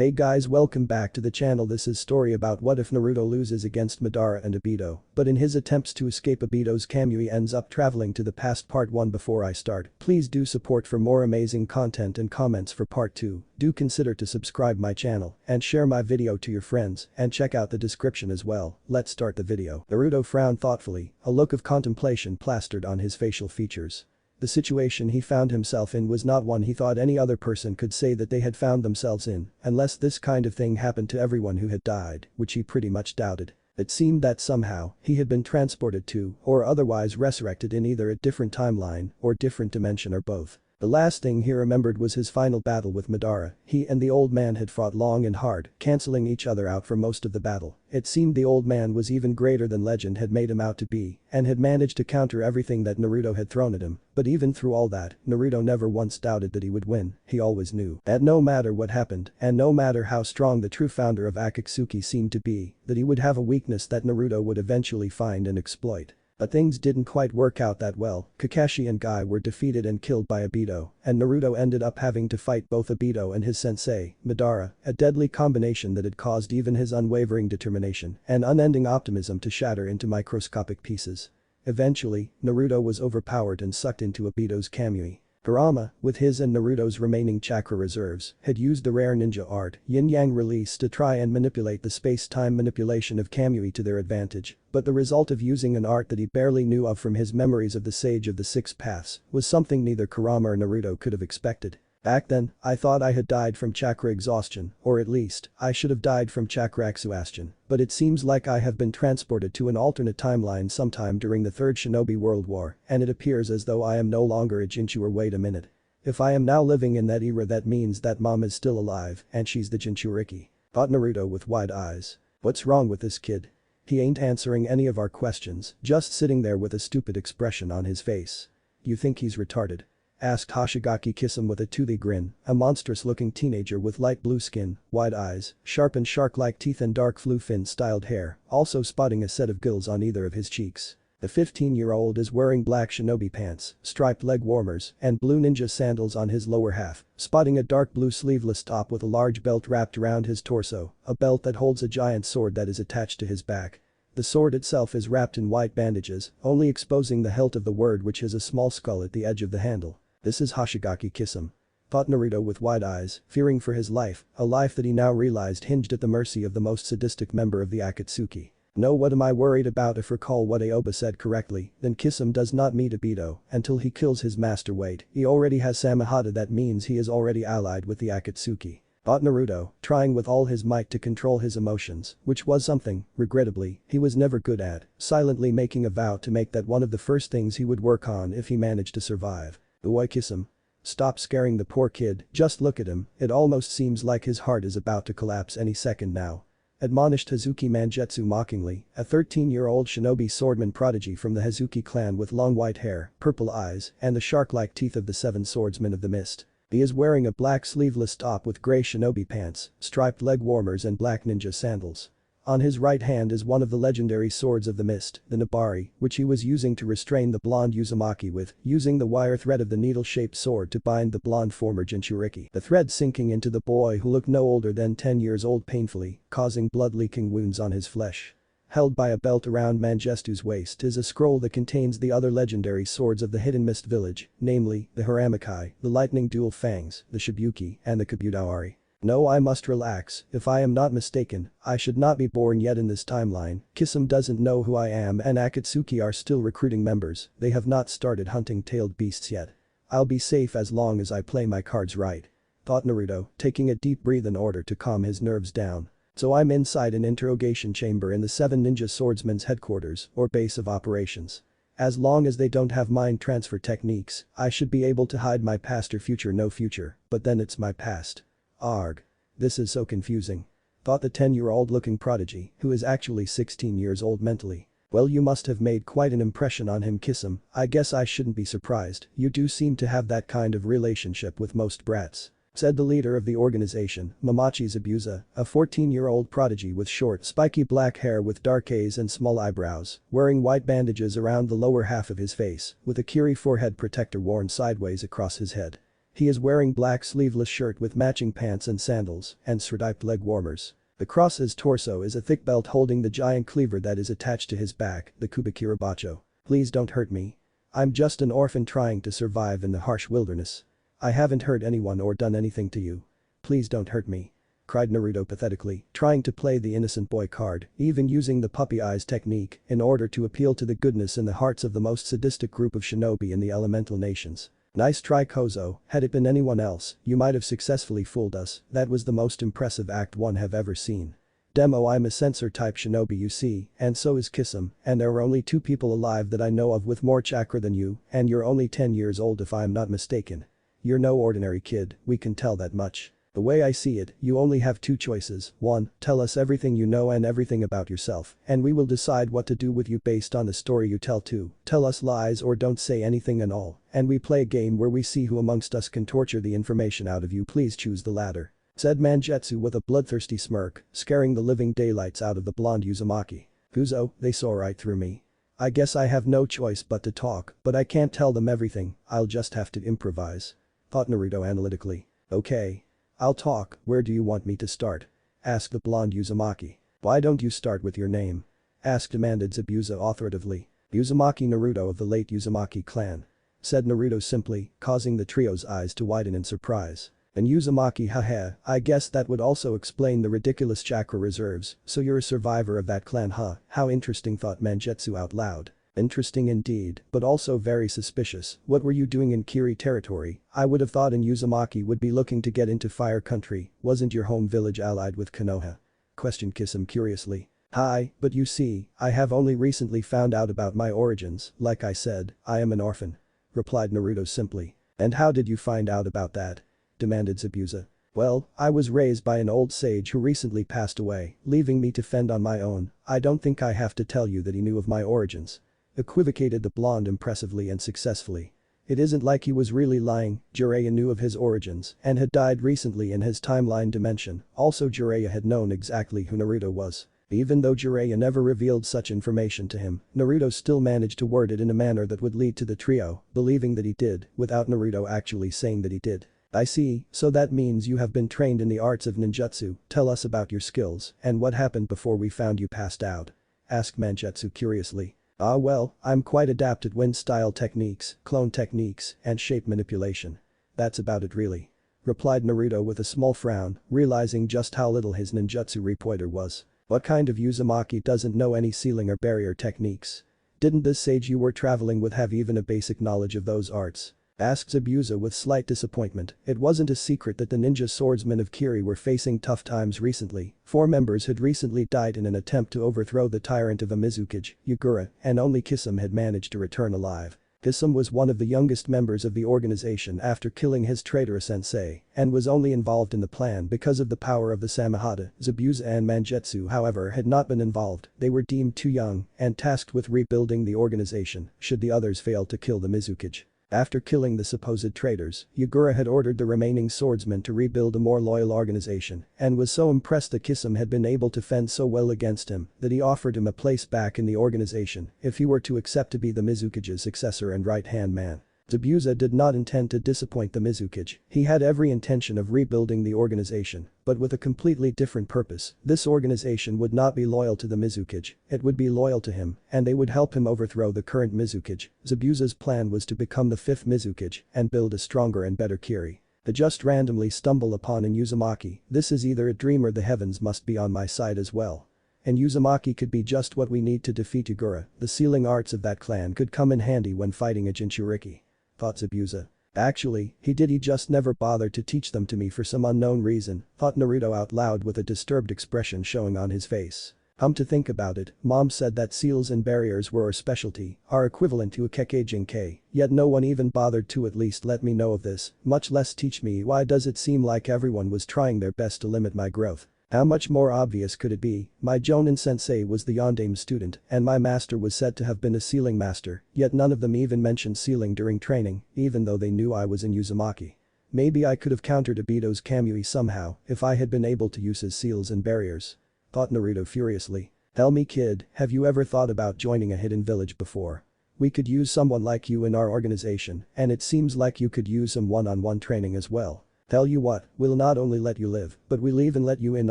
Hey guys, welcome back to the channel. This is story about what if Naruto loses against Madara and Obito, but in his attempts to escape Obito's Kamui ends up traveling to the past. Part 1. Before I start, please do support for more amazing content and comments for part 2. Do consider to subscribe my channel and share my video to your friends and check out the description as well. Let's start the video. Naruto frowned thoughtfully, a look of contemplation plastered on his facial features. The situation he found himself in was not one he thought any other person could say that they had found themselves in, unless this kind of thing happened to everyone who had died, which he pretty much doubted. It seemed that somehow, he had been transported to, or otherwise resurrected in either a different timeline, or different dimension or both. The last thing he remembered was his final battle with Madara. He and the old man had fought long and hard, cancelling each other out for most of the battle. It seemed the old man was even greater than legend had made him out to be, and had managed to counter everything that Naruto had thrown at him, but even through all that, Naruto never once doubted that he would win. He always knew that no matter what happened, and no matter how strong the true founder of Akatsuki seemed to be, that he would have a weakness that Naruto would eventually find and exploit. But things didn't quite work out that well. Kakashi and Guy were defeated and killed by Obito, and Naruto ended up having to fight both Obito and his sensei, Madara, a deadly combination that had caused even his unwavering determination and unending optimism to shatter into microscopic pieces. Eventually, Naruto was overpowered and sucked into Obito's Kamui. Kurama, with his and Naruto's remaining chakra reserves, had used the rare ninja art, Yin-Yang Release, to try and manipulate the space-time manipulation of Kamui to their advantage, but the result of using an art that he barely knew of from his memories of the Sage of the Six Paths was something neither Kurama or Naruto could have expected. Back then, I thought I had died from chakra exhaustion, or at least, I should have died from chakra exhaustion, but it seems like I have been transported to an alternate timeline sometime during the Third Shinobi World War, and it appears as though I am no longer a Jinchuriki. Wait a minute. If I am now living in that era, that means that mom is still alive and she's the Jinchuriki, thought Naruto with wide eyes. What's wrong with this kid? He ain't answering any of our questions, just sitting there with a stupid expression on his face. You think he's retarded? Asked Hoshigaki Kisame with a toothy grin, a monstrous-looking teenager with light blue skin, wide eyes, sharpened shark-like teeth and dark flufin-styled hair, also spotting a set of gills on either of his cheeks. The 15-year-old is wearing black shinobi pants, striped leg warmers, and blue ninja sandals on his lower half, spotting a dark blue sleeveless top with a large belt wrapped around his torso, a belt that holds a giant sword that is attached to his back. The sword itself is wrapped in white bandages, only exposing the hilt of the word, which has a small skull at the edge of the handle. This is Hoshigaki Kisame, thought Naruto with wide eyes, fearing for his life, a life that he now realized hinged at the mercy of the most sadistic member of the Akatsuki. No, what am I worried about? If recall what Aoba said correctly, then Kisame does not meet Obito until he kills his master. Wait, he already has Samehada, that means he is already allied with the Akatsuki, thought Naruto, trying with all his might to control his emotions, which was something, regrettably, he was never good at, silently making a vow to make that one of the first things he would work on if he managed to survive. Oi, Kisame. Stop scaring the poor kid, just look at him, it almost seems like his heart is about to collapse any second now. Admonished Hazuki Mangetsu mockingly, a 13-year-old shinobi swordman prodigy from the Hazuki clan with long white hair, purple eyes, and the shark-like teeth of the seven swordsmen of the mist. He is wearing a black sleeveless top with grey shinobi pants, striped leg warmers and black ninja sandals. On his right hand is one of the legendary swords of the mist, the Nabari, which he was using to restrain the blonde Uzumaki with, using the wire thread of the needle-shaped sword to bind the blonde former Jinchuriki. The thread sinking into the boy, who looked no older than 10 years old, painfully, causing blood-leaking wounds on his flesh. Held by a belt around Mangestu's waist is a scroll that contains the other legendary swords of the Hidden Mist Village, namely, the Haramakai, the Lightning Dual Fangs, the Shibuki, and the Kabutoari. No, I must relax. If I am not mistaken, I should not be born yet in this timeline. Kisame doesn't know who I am and Akatsuki are still recruiting members, they have not started hunting tailed beasts yet. I'll be safe as long as I play my cards right, thought Naruto, taking a deep breath in order to calm his nerves down. So I'm inside an interrogation chamber in the Seven Ninja Swordsmen's headquarters, or base of operations. As long as they don't have mind transfer techniques, I should be able to hide my past or future. No future, but then it's my past. Arg. This is so confusing, thought the 10-year-old looking prodigy, who is actually 16 years old mentally. Well, you must have made quite an impression on him, Kisame. I guess I shouldn't be surprised, you do seem to have that kind of relationship with most brats, said the leader of the organization, Mamachi Zabuza, a 14-year-old prodigy with short, spiky black hair with dark eyes and small eyebrows, wearing white bandages around the lower half of his face, with a Kiri forehead protector worn sideways across his head. He is wearing black sleeveless shirt with matching pants and sandals and striped leg warmers. Across his torso is a thick belt holding the giant cleaver that is attached to his back, the kubikirabacho. Please don't hurt me. I'm just an orphan trying to survive in the harsh wilderness. I haven't hurt anyone or done anything to you. Please don't hurt me," cried Naruto pathetically, trying to play the innocent boy card, even using the puppy eyes technique in order to appeal to the goodness in the hearts of the most sadistic group of shinobi in the elemental nations. "Nice try, Kozo. Had it been anyone else, you might have successfully fooled us. That was the most impressive act one have ever seen. Demo, I'm a censor type shinobi, you see, and so is Kisum, and there are only 2 people alive that I know of with more chakra than you, and you're only 10 years old if I'm not mistaken. You're no ordinary kid, we can tell that much. The way I see it, you only have 2 choices. 1, tell us everything you know and everything about yourself, and we will decide what to do with you based on the story you tell. 2, tell us lies or don't say anything at all, and we play a game where we see who amongst us can torture the information out of you. Please choose the latter," said Mangetsu with a bloodthirsty smirk, scaring the living daylights out of the blonde Uzumaki. "Uzo, they saw right through me. I guess I have no choice but to talk, but I can't tell them everything, I'll just have to improvise," thought Naruto analytically. "Okay. I'll talk, where do you want me to start?" asked the blonde Uzumaki. "Why don't you start with your name?" demanded Zabuza authoritatively. "Uzumaki Naruto of the late Uzumaki clan," said Naruto simply, causing the trio's eyes to widen in surprise. "And Uzumaki, haha, I guess that would also explain the ridiculous chakra reserves, so you're a survivor of that clan, huh? How interesting," thought Mangetsu out loud. Interesting indeed, but also very suspicious. What were you doing in Kiri territory? I would have thought in Uzumaki would be looking to get into fire country, wasn't your home village allied with Konoha? Questioned Kisum curiously. Hi, but you see, I have only recently found out about my origins, like I said, I am an orphan," replied Naruto simply. "And how did you find out about that?" demanded Zabuza. "Well, I was raised by an old sage who recently passed away, leaving me to fend on my own. I don't think I have to tell you that he knew of my origins," equivocated the blonde impressively and successfully. "It isn't like he was really lying, Jiraiya knew of his origins and had died recently in his timeline dimension. Also Jiraiya had known exactly who Naruto was. Even though Jiraiya never revealed such information to him, Naruto still managed to word it in a manner that would lead to the trio believing that he did, without Naruto actually saying that he did. I see, so that means you have been trained in the arts of ninjutsu. Tell us about your skills and what happened before we found you passed out," asked Mangetsu curiously. "Ah well, I'm quite adept at wind style techniques, clone techniques, and shape manipulation. That's about it really," replied Naruto with a small frown, realizing just how little his ninjutsu repointer was. "What kind of Uzumaki doesn't know any sealing or barrier techniques? Didn't this sage you were traveling with have even a basic knowledge of those arts?" asked Zabuza with slight disappointment. It wasn't a secret that the ninja swordsmen of Kiri were facing tough times recently. 4 members had recently died in an attempt to overthrow the tyrant of Amizukage, Yagura, and only Kisum had managed to return alive. Kisum was one of the youngest members of the organization after killing his traitorous sensei and was only involved in the plan because of the power of the Samehada. Zabuza and Mangetsu, however, had not been involved. They were deemed too young and tasked with rebuilding the organization should the others fail to kill the Mizukage. After killing the supposed traitors, Yagura had ordered the remaining swordsmen to rebuild a more loyal organization and was so impressed that Kisum had been able to fend so well against him that he offered him a place back in the organization if he were to accept to be the Mizukage's successor and right-hand man. Zabuza did not intend to disappoint the Mizukage. He had every intention of rebuilding the organization, but with a completely different purpose. This organization would not be loyal to the Mizukage, it would be loyal to him, and they would help him overthrow the current Mizukage. Zabuza's plan was to become the 5th Mizukage and build a stronger and better Kiri. To just randomly stumble upon an Uzumaki, this is either a dream or the heavens must be on my side as well. And Uzumaki could be just what we need to defeat Yagura. The sealing arts of that clan could come in handy when fighting a Jinchuriki, thought Zabuza. Actually, he just never bothered to teach them to me for some unknown reason, thought Naruto out loud with a disturbed expression showing on his face. Come to think about it, Mom said that seals and barriers were our specialty, our equivalent to a Kekkei Jinkei, yet no one even bothered to at least let me know of this, much less teach me. Why does it seem like everyone was trying their best to limit my growth? How much more obvious could it be? My Jonin sensei was the Yondaime student and my master was said to have been a sealing master, yet none of them even mentioned sealing during training, even though they knew I was in Uzumaki. Maybe I could have countered Obito's Kamui somehow if I had been able to use his seals and barriers, thought Naruto furiously. Tell me kid, have you ever thought about joining a hidden village before? We could use someone like you in our organization, and it seems like you could use some one-on-one training as well. Tell you what, we'll not only let you live, but we'll even let you in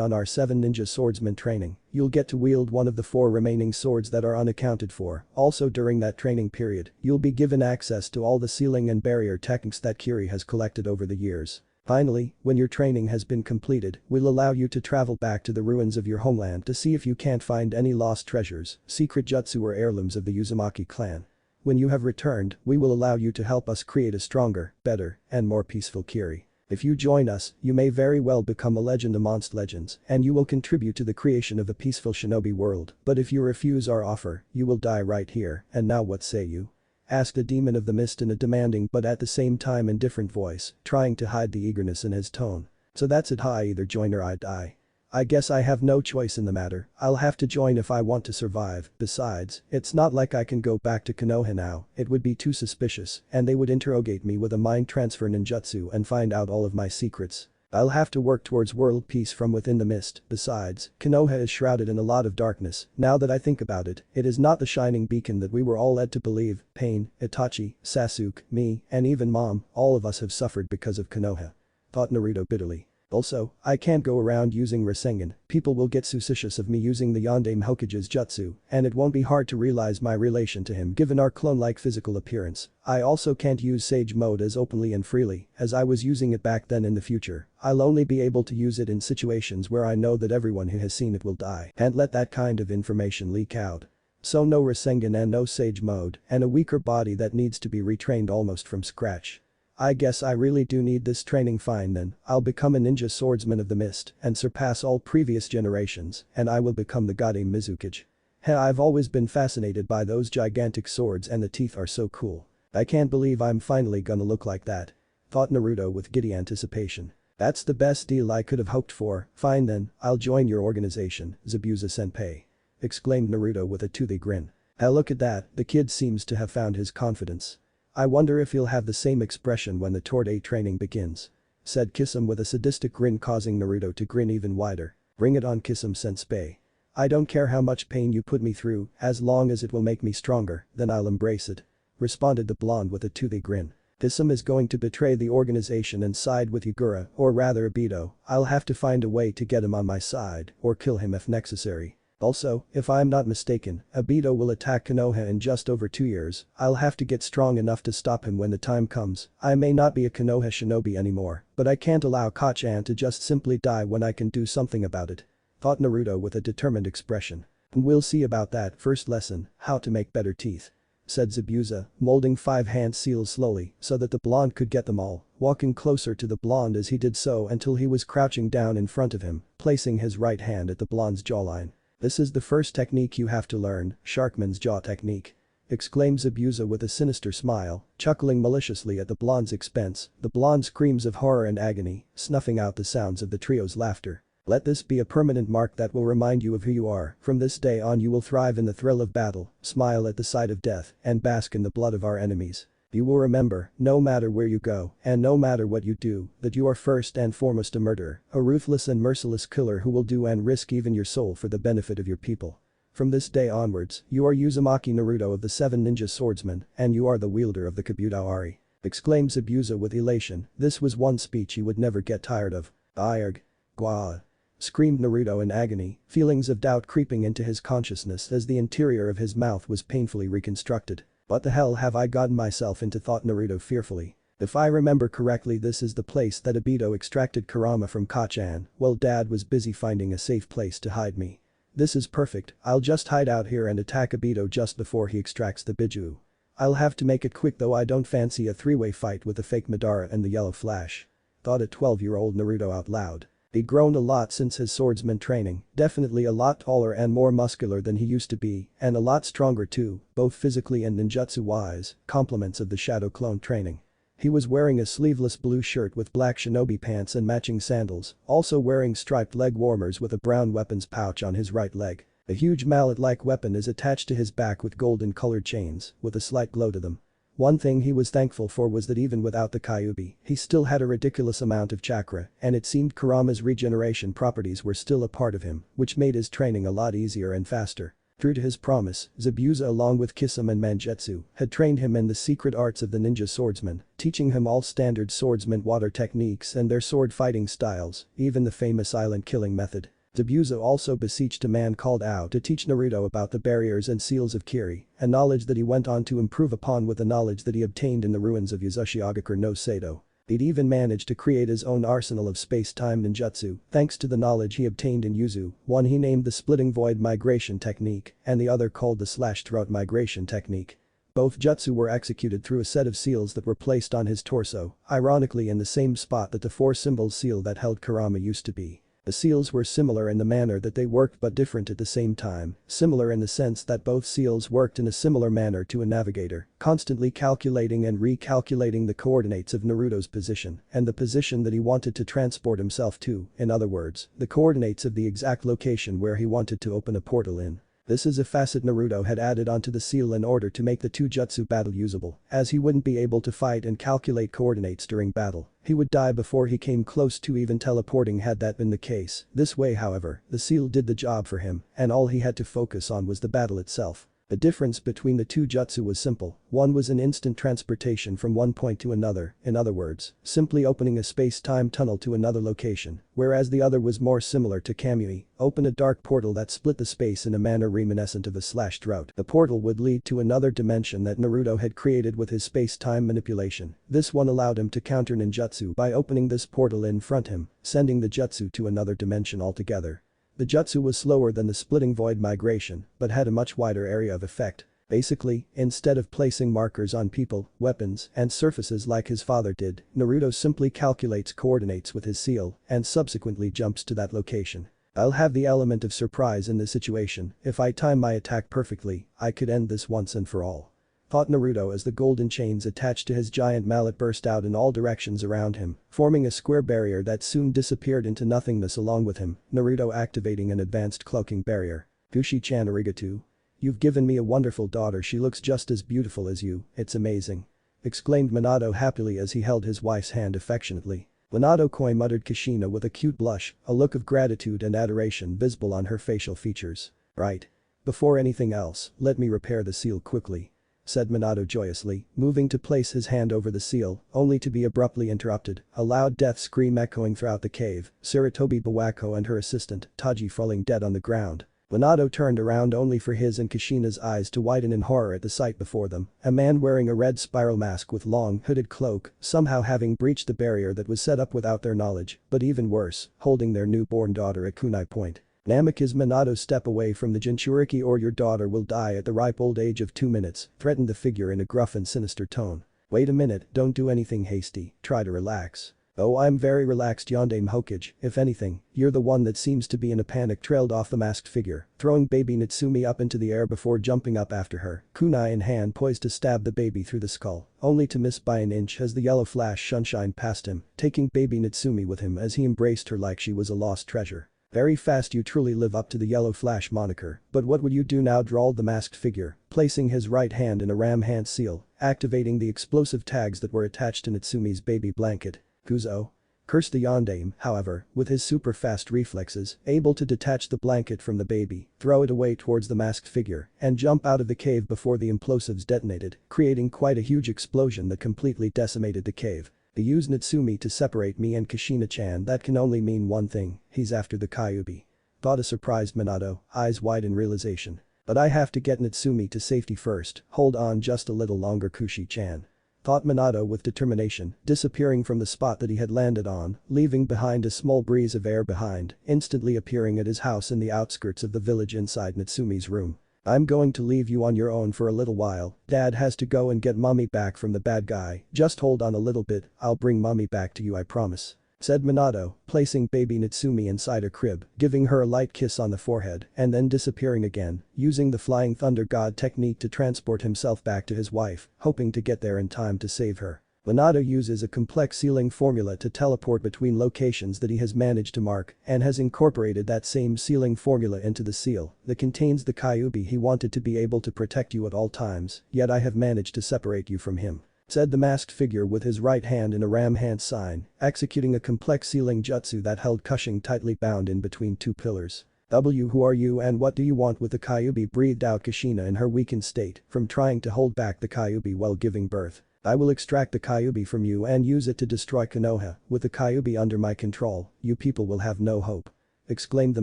on our 7 ninja swordsman training. You'll get to wield one of the 4 remaining swords that are unaccounted for. Also during that training period, you'll be given access to all the sealing and barrier techniques that Kiri has collected over the years. Finally, when your training has been completed, we'll allow you to travel back to the ruins of your homeland to see if you can't find any lost treasures, secret jutsu or heirlooms of the Uzumaki clan. When you have returned, we will allow you to help us create a stronger, better, and more peaceful Kiri. If you join us, you may very well become a legend amongst legends, and you will contribute to the creation of a peaceful shinobi world, but if you refuse our offer, you will die right here, and now what say you? Asked the demon of the mist in a demanding but at the same time indifferent voice, trying to hide the eagerness in his tone. So that's it, I either join or I die. I guess I have no choice in the matter, I'll have to join if I want to survive, besides, it's not like I can go back to Konoha now, it would be too suspicious, and they would interrogate me with a mind transfer ninjutsu and find out all of my secrets. I'll have to work towards world peace from within the mist, besides, Konoha is shrouded in a lot of darkness, now that I think about it, it is not the shining beacon that we were all led to believe. Pain, Itachi, Sasuke, me, and even Mom, all of us have suffered because of Konoha. Thought Naruto bitterly. Also, I can't go around using Rasengan, people will get suspicious of me using the Yondaime Hokage's jutsu, and it won't be hard to realize my relation to him given our clone-like physical appearance. I also can't use Sage Mode as openly and freely, as I was using it back then in the future. I'll only be able to use it in situations where I know that everyone who has seen it will die. Can't let that kind of information leak out. So no Rasengan and no Sage Mode, and a weaker body that needs to be retrained almost from scratch. I guess I really do need this training. Fine then, I'll become a ninja swordsman of the mist and surpass all previous generations, and I will become the Godame Mizukage. I've always been fascinated by those gigantic swords and the teeth are so cool. I can't believe I'm finally gonna look like that. Thought Naruto with giddy anticipation. That's the best deal I could have hoped for. Fine then, I'll join your organization, Zabuza-senpai. Exclaimed Naruto with a toothy grin. Look at that, the kid seems to have found his confidence. I wonder if he'll have the same expression when the Torde training begins. Said Kisame with a sadistic grin causing Naruto to grin even wider. Bring it on, Kisame-sensei. I don't care how much pain you put me through, as long as it will make me stronger, then I'll embrace it. Responded the blonde with a toothy grin. Kisame is going to betray the organization and side with Yagura, or rather Obito. I'll have to find a way to get him on my side, or kill him if necessary. Also, if I'm not mistaken, Obito will attack Konoha in just over 2 years. I'll have to get strong enough to stop him when the time comes. I may not be a Konoha shinobi anymore, but I can't allow Kacchan to just simply die when I can do something about it. Thought Naruto with a determined expression. We'll see about that. First lesson, how to make better teeth. Said Zabuza, molding 5 hand seals slowly so that the blonde could get them all, walking closer to the blonde as he did so until he was crouching down in front of him, placing his right hand at the blonde's jawline. This is the first technique you have to learn, Sharkman's jaw technique. Exclaimed Zabuza with a sinister smile, chuckling maliciously at the blonde's expense. The blonde screams of horror and agony, snuffing out the sounds of the trio's laughter. Let this be a permanent mark that will remind you of who you are. From this day on you will thrive in the thrill of battle, smile at the sight of death, and bask in the blood of our enemies. You will remember, no matter where you go, and no matter what you do, that you are first and foremost a murderer, a ruthless and merciless killer who will do and risk even your soul for the benefit of your people. From this day onwards, you are Uzumaki Naruto of the 7 ninja swordsmen, and you are the wielder of the Kabuto-Ari. Exclaimed Zabuza with elation. This was one speech he would never get tired of. Ayarg. Gwa. Screamed Naruto in agony, feelings of doubt creeping into his consciousness as the interior of his mouth was painfully reconstructed. What the hell have I gotten myself into, thought Naruto fearfully. If I remember correctly, this is the place that Obito extracted Kurama from Kacchan. Well, Dad was busy finding a safe place to hide me. This is perfect, I'll just hide out here and attack Obito just before he extracts the Biju. I'll have to make it quick though, I don't fancy a 3-way fight with the fake Madara and the Yellow Flash. Thought a 12-year-old Naruto out loud. He'd grown a lot since his swordsman training, definitely a lot taller and more muscular than he used to be, and a lot stronger too, both physically and ninjutsu-wise, compliments of the Shadow Clone training. He was wearing a sleeveless blue shirt with black shinobi pants and matching sandals, also wearing striped leg warmers with a brown weapons pouch on his right leg. A huge mallet-like weapon is attached to his back with golden-colored chains, with a slight glow to them. One thing he was thankful for was that even without the Kyuubi, he still had a ridiculous amount of chakra, and it seemed Kurama's regeneration properties were still a part of him, which made his training a lot easier and faster. True to his promise, Zabuza along with Kisame and Mangetsu had trained him in the secret arts of the ninja swordsman, teaching him all standard swordsman water techniques and their sword fighting styles, even the famous silent killing method. Zabuza also beseeched a man called Ao to teach Naruto about the barriers and seals of Kiri, a knowledge that he went on to improve upon with the knowledge that he obtained in the ruins of Yuzushiogakure no Sado. He'd even managed to create his own arsenal of space-time ninjutsu, thanks to the knowledge he obtained in Yuzu, one he named the Splitting Void Migration Technique, and the other called the Slash-Throat Migration Technique. Both jutsu were executed through a set of seals that were placed on his torso, ironically in the same spot that the four-symbol seal that held Kurama used to be. The seals were similar in the manner that they worked but different at the same time, similar in the sense that both seals worked in a similar manner to a navigator, constantly calculating and recalculating the coordinates of Naruto's position and the position that he wanted to transport himself to, in other words, the coordinates of the exact location where he wanted to open a portal in. This is a facet Naruto had added onto the seal in order to make the two jutsu battle usable, as he wouldn't be able to fight and calculate coordinates during battle. He would die before he came close to even teleporting had that been the case. This way however, the seal did the job for him, and all he had to focus on was the battle itself. The difference between the two jutsu was simple, one was an instant transportation from one point to another, in other words, simply opening a space-time tunnel to another location, whereas the other was more similar to Kamui, open a dark portal that split the space in a manner reminiscent of a slash-throat. The portal would lead to another dimension that Naruto had created with his space-time manipulation. This one allowed him to counter ninjutsu by opening this portal in front him, sending the jutsu to another dimension altogether. The jutsu was slower than the splitting void migration, but had a much wider area of effect. Basically, instead of placing markers on people, weapons, and surfaces like his father did, Naruto simply calculates coordinates with his seal and subsequently jumps to that location. I'll have the element of surprise in this situation, if I time my attack perfectly, I could end this once and for all. Thought Naruto as the golden chains attached to his giant mallet burst out in all directions around him, forming a square barrier that soon disappeared into nothingness along with him, Naruto activating an advanced cloaking barrier. Gushi-chan arigato. You've given me a wonderful daughter, she looks just as beautiful as you, it's amazing. Exclaimed Minato happily as he held his wife's hand affectionately. Minato-koi muttered Kushina with a cute blush, a look of gratitude and adoration visible on her facial features. Right. Before anything else, let me repair the seal quickly, said Minato joyously, moving to place his hand over the seal, only to be abruptly interrupted, a loud death scream echoing throughout the cave, Sarutobi Bawako and her assistant, Taji, falling dead on the ground. Minato turned around only for his and Kushina's eyes to widen in horror at the sight before them, a man wearing a red spiral mask with long hooded cloak, somehow having breached the barrier that was set up without their knowledge, but even worse, holding their newborn daughter at kunai point. Namikaze Minato, step away from the Jinchuriki or your daughter will die at the ripe old age of 2 minutes, threatened the figure in a gruff and sinister tone. Wait a minute, don't do anything hasty, try to relax. Oh, I'm very relaxed, Yondaime Hokage, if anything, you're the one that seems to be in a panic, trailed off the masked figure, throwing baby Natsumi up into the air before jumping up after her, kunai in hand poised to stab the baby through the skull, only to miss by an inch as the yellow flash sunshine passed him, taking baby Natsumi with him as he embraced her like she was a lost treasure. Very fast, you truly live up to the yellow flash moniker, but what would you do now, drawled the masked figure, placing his right hand in a ram hand seal, activating the explosive tags that were attached to Natsumi's baby blanket. Kuzo? Cursed the Yondaime, however, with his super fast reflexes, able to detach the blanket from the baby, throw it away towards the masked figure, and jump out of the cave before the implosives detonated, creating quite a huge explosion that completely decimated the cave. They used Natsumi to separate me and Kushina-chan, that can only mean one thing, he's after the Kyuubi. Thought a surprised Minato, eyes wide in realization. But I have to get Natsumi to safety first, hold on just a little longer, Kushi-chan. Thought Minato with determination, disappearing from the spot that he had landed on, leaving behind a small breeze of air behind, instantly appearing at his house in the outskirts of the village inside Natsumi's room. I'm going to leave you on your own for a little while, Dad has to go and get mommy back from the bad guy, just hold on a little bit, I'll bring mommy back to you, I promise. Said Minato, placing baby Natsumi inside her crib, giving her a light kiss on the forehead, and then disappearing again, using the Flying Thunder God technique to transport himself back to his wife, hoping to get there in time to save her. Minato uses a complex sealing formula to teleport between locations that he has managed to mark and has incorporated that same sealing formula into the seal that contains the Kyuubi he wanted to be able to protect you at all times, yet I have managed to separate you from him. Said the masked figure with his right hand in a ram hand sign, executing a complex sealing jutsu that held Cushing tightly bound in between two pillars. Who are you and what do you want with the Kyuubi, breathed out Kushina in her weakened state from trying to hold back the Kyuubi while giving birth. I will extract the Kyuubi from you and use it to destroy Konoha. With the Kyuubi under my control, you people will have no hope. Exclaimed the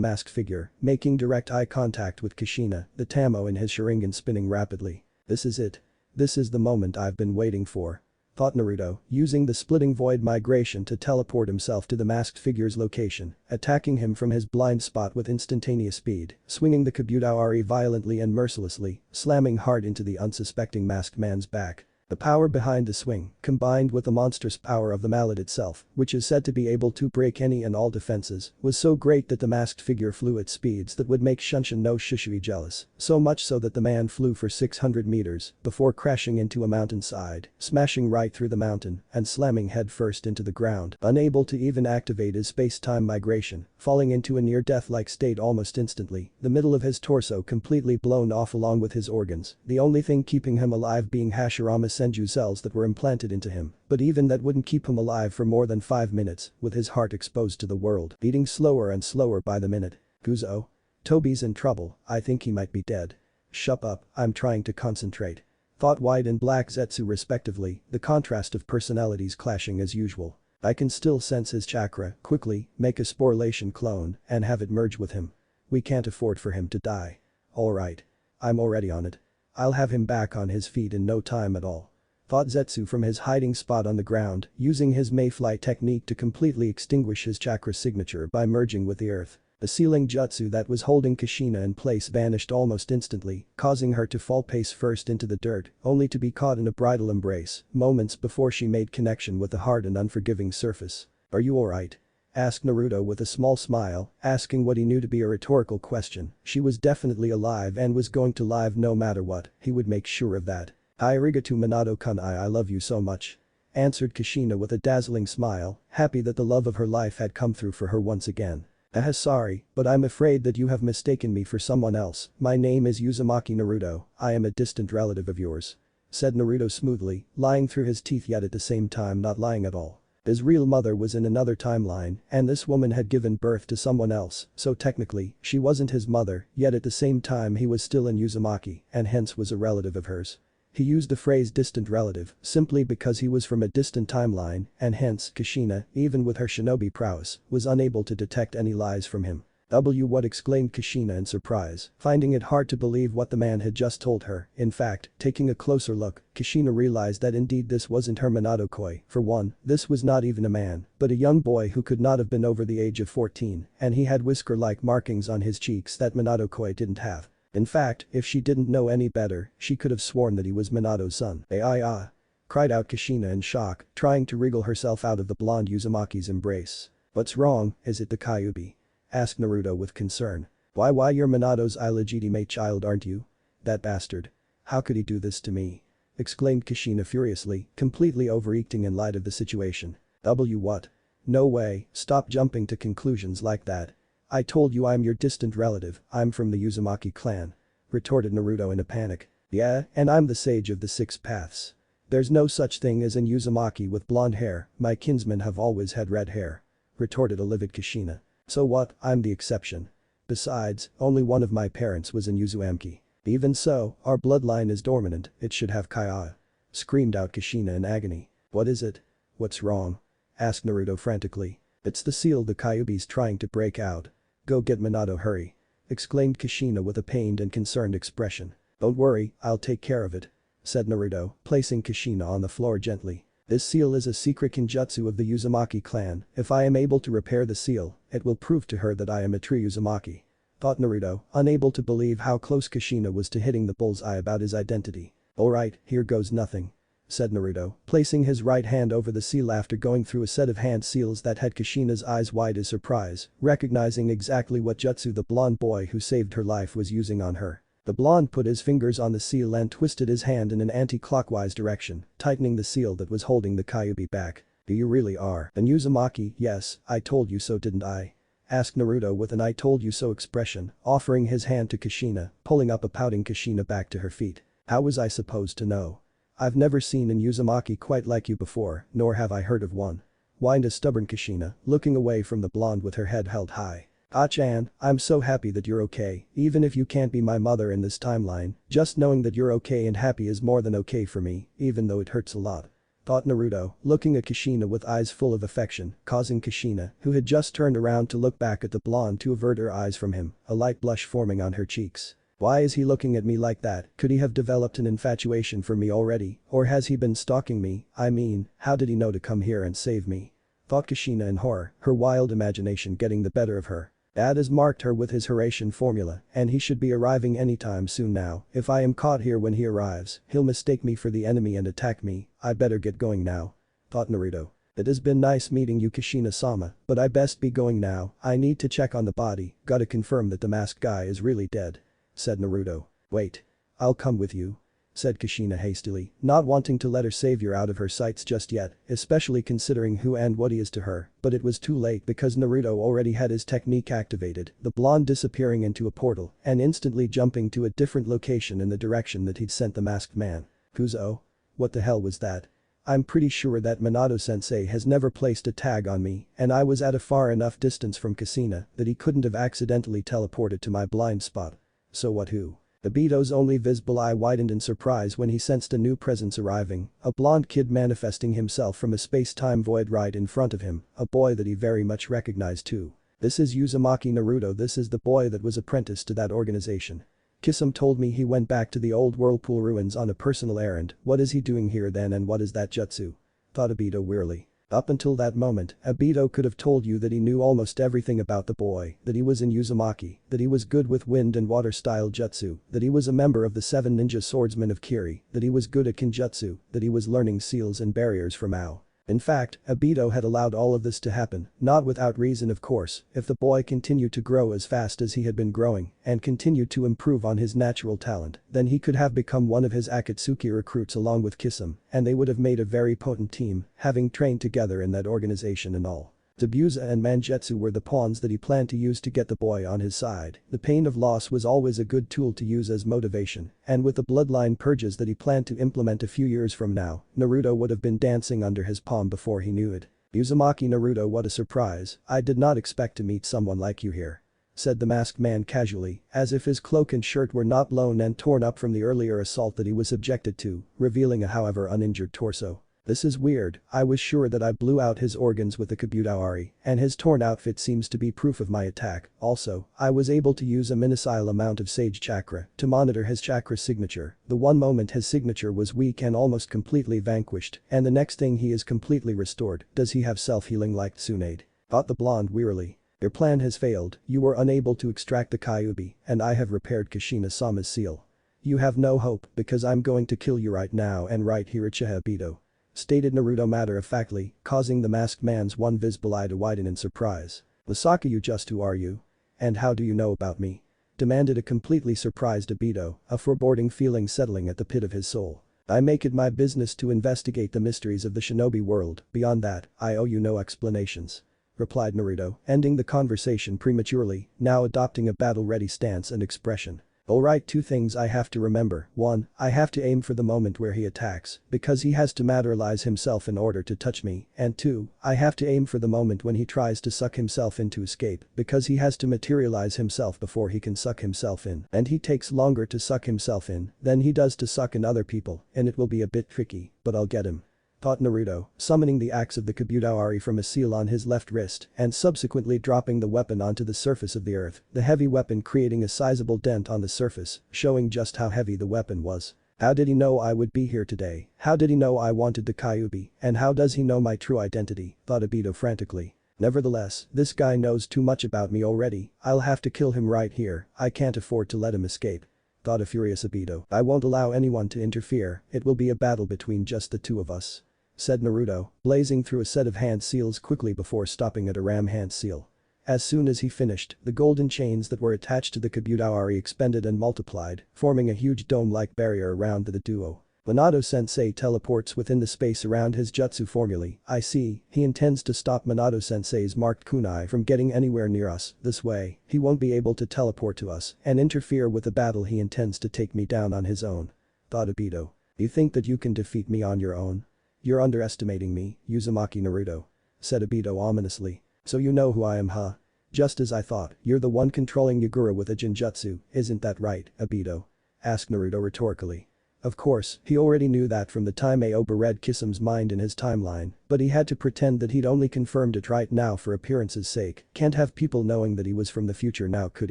masked figure, making direct eye contact with Kushina, the Tamo in his Sharingan spinning rapidly. This is it. This is the moment I've been waiting for. Thought Naruto, using the splitting void migration to teleport himself to the masked figure's location, attacking him from his blind spot with instantaneous speed, swinging the Kabuto-Ari violently and mercilessly, slamming hard into the unsuspecting masked man's back. The power behind the swing, combined with the monstrous power of the mallet itself, which is said to be able to break any and all defenses, was so great that the masked figure flew at speeds that would make Shunshin no Shishui jealous, so much so that the man flew for 600 meters before crashing into a mountainside, smashing right through the mountain and slamming headfirst into the ground, unable to even activate his space-time migration, falling into a near-death-like state almost instantly, the middle of his torso completely blown off along with his organs, the only thing keeping him alive being Hashirama's Senju cells that were implanted into him, but even that wouldn't keep him alive for more than 5 minutes, with his heart exposed to the world, beating slower and slower by the minute. Guzo? Toby's in trouble, I think he might be dead. Shut up, I'm trying to concentrate. Thought White and Black Zetsu respectively, the contrast of personalities clashing as usual. I can still sense his chakra, quickly, make a sporulation clone, and have it merge with him. We can't afford for him to die. Alright. I'm already on it. I'll have him back on his feet in no time at all. Thought Zetsu from his hiding spot on the ground, using his Mayfly technique to completely extinguish his chakra signature by merging with the earth. The sealing jutsu that was holding Kushina in place vanished almost instantly, causing her to fall face first into the dirt, only to be caught in a bridal embrace, moments before she made connection with the hard and unforgiving surface. Are you alright? Asked Naruto with a small smile, asking what he knew to be a rhetorical question. She was definitely alive and was going to live no matter what, he would make sure of that. Arigato Minato-kun, I love you so much. Answered Kushina with a dazzling smile, happy that the love of her life had come through for her once again. Sorry, but I'm afraid that you have mistaken me for someone else. My name is Uzumaki Naruto, I am a distant relative of yours. Said Naruto smoothly, lying through his teeth yet at the same time not lying at all. His real mother was in another timeline, and this woman had given birth to someone else, so technically, she wasn't his mother, yet at the same time he was still in Uzumaki, and hence was a relative of hers. He used the phrase distant relative simply because he was from a distant timeline and hence Kushina, even with her shinobi prowess, was unable to detect any lies from him. What, exclaimed Kushina in surprise, finding it hard to believe what the man had just told her. In fact, taking a closer look, Kushina realized that indeed this wasn't her Minato-koi. For one, this was not even a man, but a young boy who could not have been over the age of 14, and he had whisker-like markings on his cheeks that Minato-koi didn't have. In fact, if she didn't know any better, she could have sworn that he was Minato's son. Cried out Kushina in shock, trying to wriggle herself out of the blonde Uzumaki's embrace. What's wrong, is it the Kyuubi? Asked Naruto with concern. Why you're Minato's illegitimate child aren't you? That bastard. How could he do this to me? Exclaimed Kushina furiously, completely overreacting in light of the situation. What? No way, stop jumping to conclusions like that. I told you I'm your distant relative, I'm from the Uzumaki clan. Retorted Naruto in a panic. Yeah, and I'm the sage of the 6 paths. There's no such thing as an Uzumaki with blonde hair, my kinsmen have always had red hair. Retorted a livid Kushina. So what, I'm the exception. Besides, only one of my parents was in Uzumaki. Even so, our bloodline is dormant, it should have Kai'a. Screamed out Kushina in agony. What is it? What's wrong? Asked Naruto frantically. It's the seal the Kyuubi's trying to break out. Go get Minato, hurry. Exclaimed Kushina with a pained and concerned expression. Don't worry, I'll take care of it. Said Naruto, placing Kushina on the floor gently. This seal is a secret kinjutsu of the Uzumaki clan, if I am able to repair the seal, it will prove to her that I am a true Uzumaki. Thought Naruto, unable to believe how close Kushina was to hitting the bullseye about his identity. Alright, here goes nothing. Said Naruto, placing his right hand over the seal after going through a set of hand seals that had Kushina's eyes wide as surprise, recognizing exactly what jutsu the blonde boy who saved her life was using on her. The blonde put his fingers on the seal and twisted his hand in an anti-clockwise direction, tightening the seal that was holding the Kyuubi back. Do you really are an Uzumaki? Yes, I told you so didn't I? Asked Naruto with an I told you so expression, offering his hand to Kushina, pulling up a pouting Kushina back to her feet. How was I supposed to know? I've never seen an Uzumaki quite like you before, nor have I heard of one. Whined a stubborn Kushina, looking away from the blonde with her head held high. Ah-chan, I'm so happy that you're okay, even if you can't be my mother in this timeline, just knowing that you're okay and happy is more than okay for me, even though it hurts a lot. Thought Naruto, looking at Kushina with eyes full of affection, causing Kushina, who had just turned around to look back at the blonde to avert her eyes from him, a light blush forming on her cheeks. Why is he looking at me like that? Could he have developed an infatuation for me already, or has he been stalking me? I mean, how did he know to come here and save me? Thought Kushina in horror, her wild imagination getting the better of her. Dad has marked her with his Horatian formula, and he should be arriving anytime soon now. If I am caught here when he arrives, he'll mistake me for the enemy and attack me. I better get going now. Thought Naruto. It has been nice meeting you Kushina-sama, but I best be going now. I need to check on the body, gotta confirm that the masked guy is really dead. Said Naruto. Wait. I'll come with you. Said Kushina hastily, not wanting to let her savior out of her sights just yet, especially considering who and what he is to her, but it was too late because Naruto already had his technique activated, the blonde disappearing into a portal and instantly jumping to a different location in the direction that he'd sent the masked man. Kuzo? What the hell was that? I'm pretty sure that Minato-sensei has never placed a tag on me, and I was at a far enough distance from Kushina that he couldn't have accidentally teleported to my blind spot. So what who? Obito's only visible eye widened in surprise when he sensed a new presence arriving, a blonde kid manifesting himself from a space-time void right in front of him, a boy that he very much recognized too. This is Uzumaki Naruto, this is the boy that was apprenticed to that organization. Kisame told me he went back to the old whirlpool ruins on a personal errand, what is he doing here then and what is that jutsu? Thought Obito wearily. Up until that moment, Obito could have told you that he knew almost everything about the boy, that he was in Uzumaki, that he was good with wind and water style jutsu, that he was a member of the 7 ninja swordsmen of Kiri, that he was good at kinjutsu, that he was learning seals and barriers from Ao. In fact, Obito had allowed all of this to happen, not without reason of course, if the boy continued to grow as fast as he had been growing and continued to improve on his natural talent, then he could have become one of his Akatsuki recruits along with Kisame, and they would have made a very potent team, having trained together in that organization and all. Zabuza and Mangetsu were the pawns that he planned to use to get the boy on his side. The pain of loss was always a good tool to use as motivation, and with the bloodline purges that he planned to implement a few years from now, Naruto would have been dancing under his palm before he knew it. Uzumaki Naruto, what a surprise, I did not expect to meet someone like you here. Said the masked man casually, as if his cloak and shirt were not blown and torn up from the earlier assault that he was subjected to, revealing a however uninjured torso. This is weird, I was sure that I blew out his organs with the Kabuto-Ari, and his torn outfit seems to be proof of my attack. Also, I was able to use a minuscule amount of Sage Chakra to monitor his chakra signature. The one moment his signature was weak and almost completely vanquished, and the next thing he is completely restored. Does he have self-healing like Tsunade? Thought the blonde wearily. Your plan has failed, you were unable to extract the Kyuubi, and I have repaired Kushina-sama's seal. You have no hope because I'm going to kill you right now and right here at Obito. Stated Naruto matter-of-factly, causing the masked man's one visible eye to widen in surprise. Lasaka, you just who are you? And how do you know about me? Demanded a completely surprised Obito, a foreboding feeling settling at the pit of his soul. I make it my business to investigate the mysteries of the shinobi world, beyond that, I owe you no explanations. Replied Naruto, ending the conversation prematurely, now adopting a battle-ready stance and expression. Alright, 2 things I have to remember. 1, I have to aim for the moment where he attacks, because he has to materialize himself in order to touch me, and 2, I have to aim for the moment when he tries to suck himself in to escape, because he has to materialize himself before he can suck himself in, and he takes longer to suck himself in than he does to suck in other people, and it will be a bit tricky, but I'll get him. Thought Naruto, summoning the axe of the Kabuto-Ari from a seal on his left wrist and subsequently dropping the weapon onto the surface of the earth, the heavy weapon creating a sizable dent on the surface, showing just how heavy the weapon was. How did he know I would be here today? How did he know I wanted the Kyuubi? And how does he know my true identity? Thought Obito frantically. Nevertheless, this guy knows too much about me already, I'll have to kill him right here, I can't afford to let him escape. Thought a furious Obito. I won't allow anyone to interfere, it will be a battle between just the 2 of us. Said Naruto, blazing through a set of hand seals quickly before stopping at a ram hand seal. As soon as he finished, the golden chains that were attached to the Kabuto-Ari expanded and multiplied, forming a huge dome-like barrier around the duo. Minato-sensei teleports within the space around his jutsu formulae. I see, he intends to stop Minato-sensei's marked kunai from getting anywhere near us. This way, he won't be able to teleport to us and interfere with the battle. He intends to take me down on his own. Thought Obito. You think that you can defeat me on your own? You're underestimating me, Uzumaki Naruto. Said Obito ominously. So you know who I am, huh? Just as I thought, you're the one controlling Yagura with a genjutsu, isn't that right, Obito? Asked Naruto rhetorically. Of course, he already knew that from the time Aoba read Kisam's mind in his timeline, but he had to pretend that he'd only confirmed it right now for appearance's sake, can't have people knowing that he was from the future now could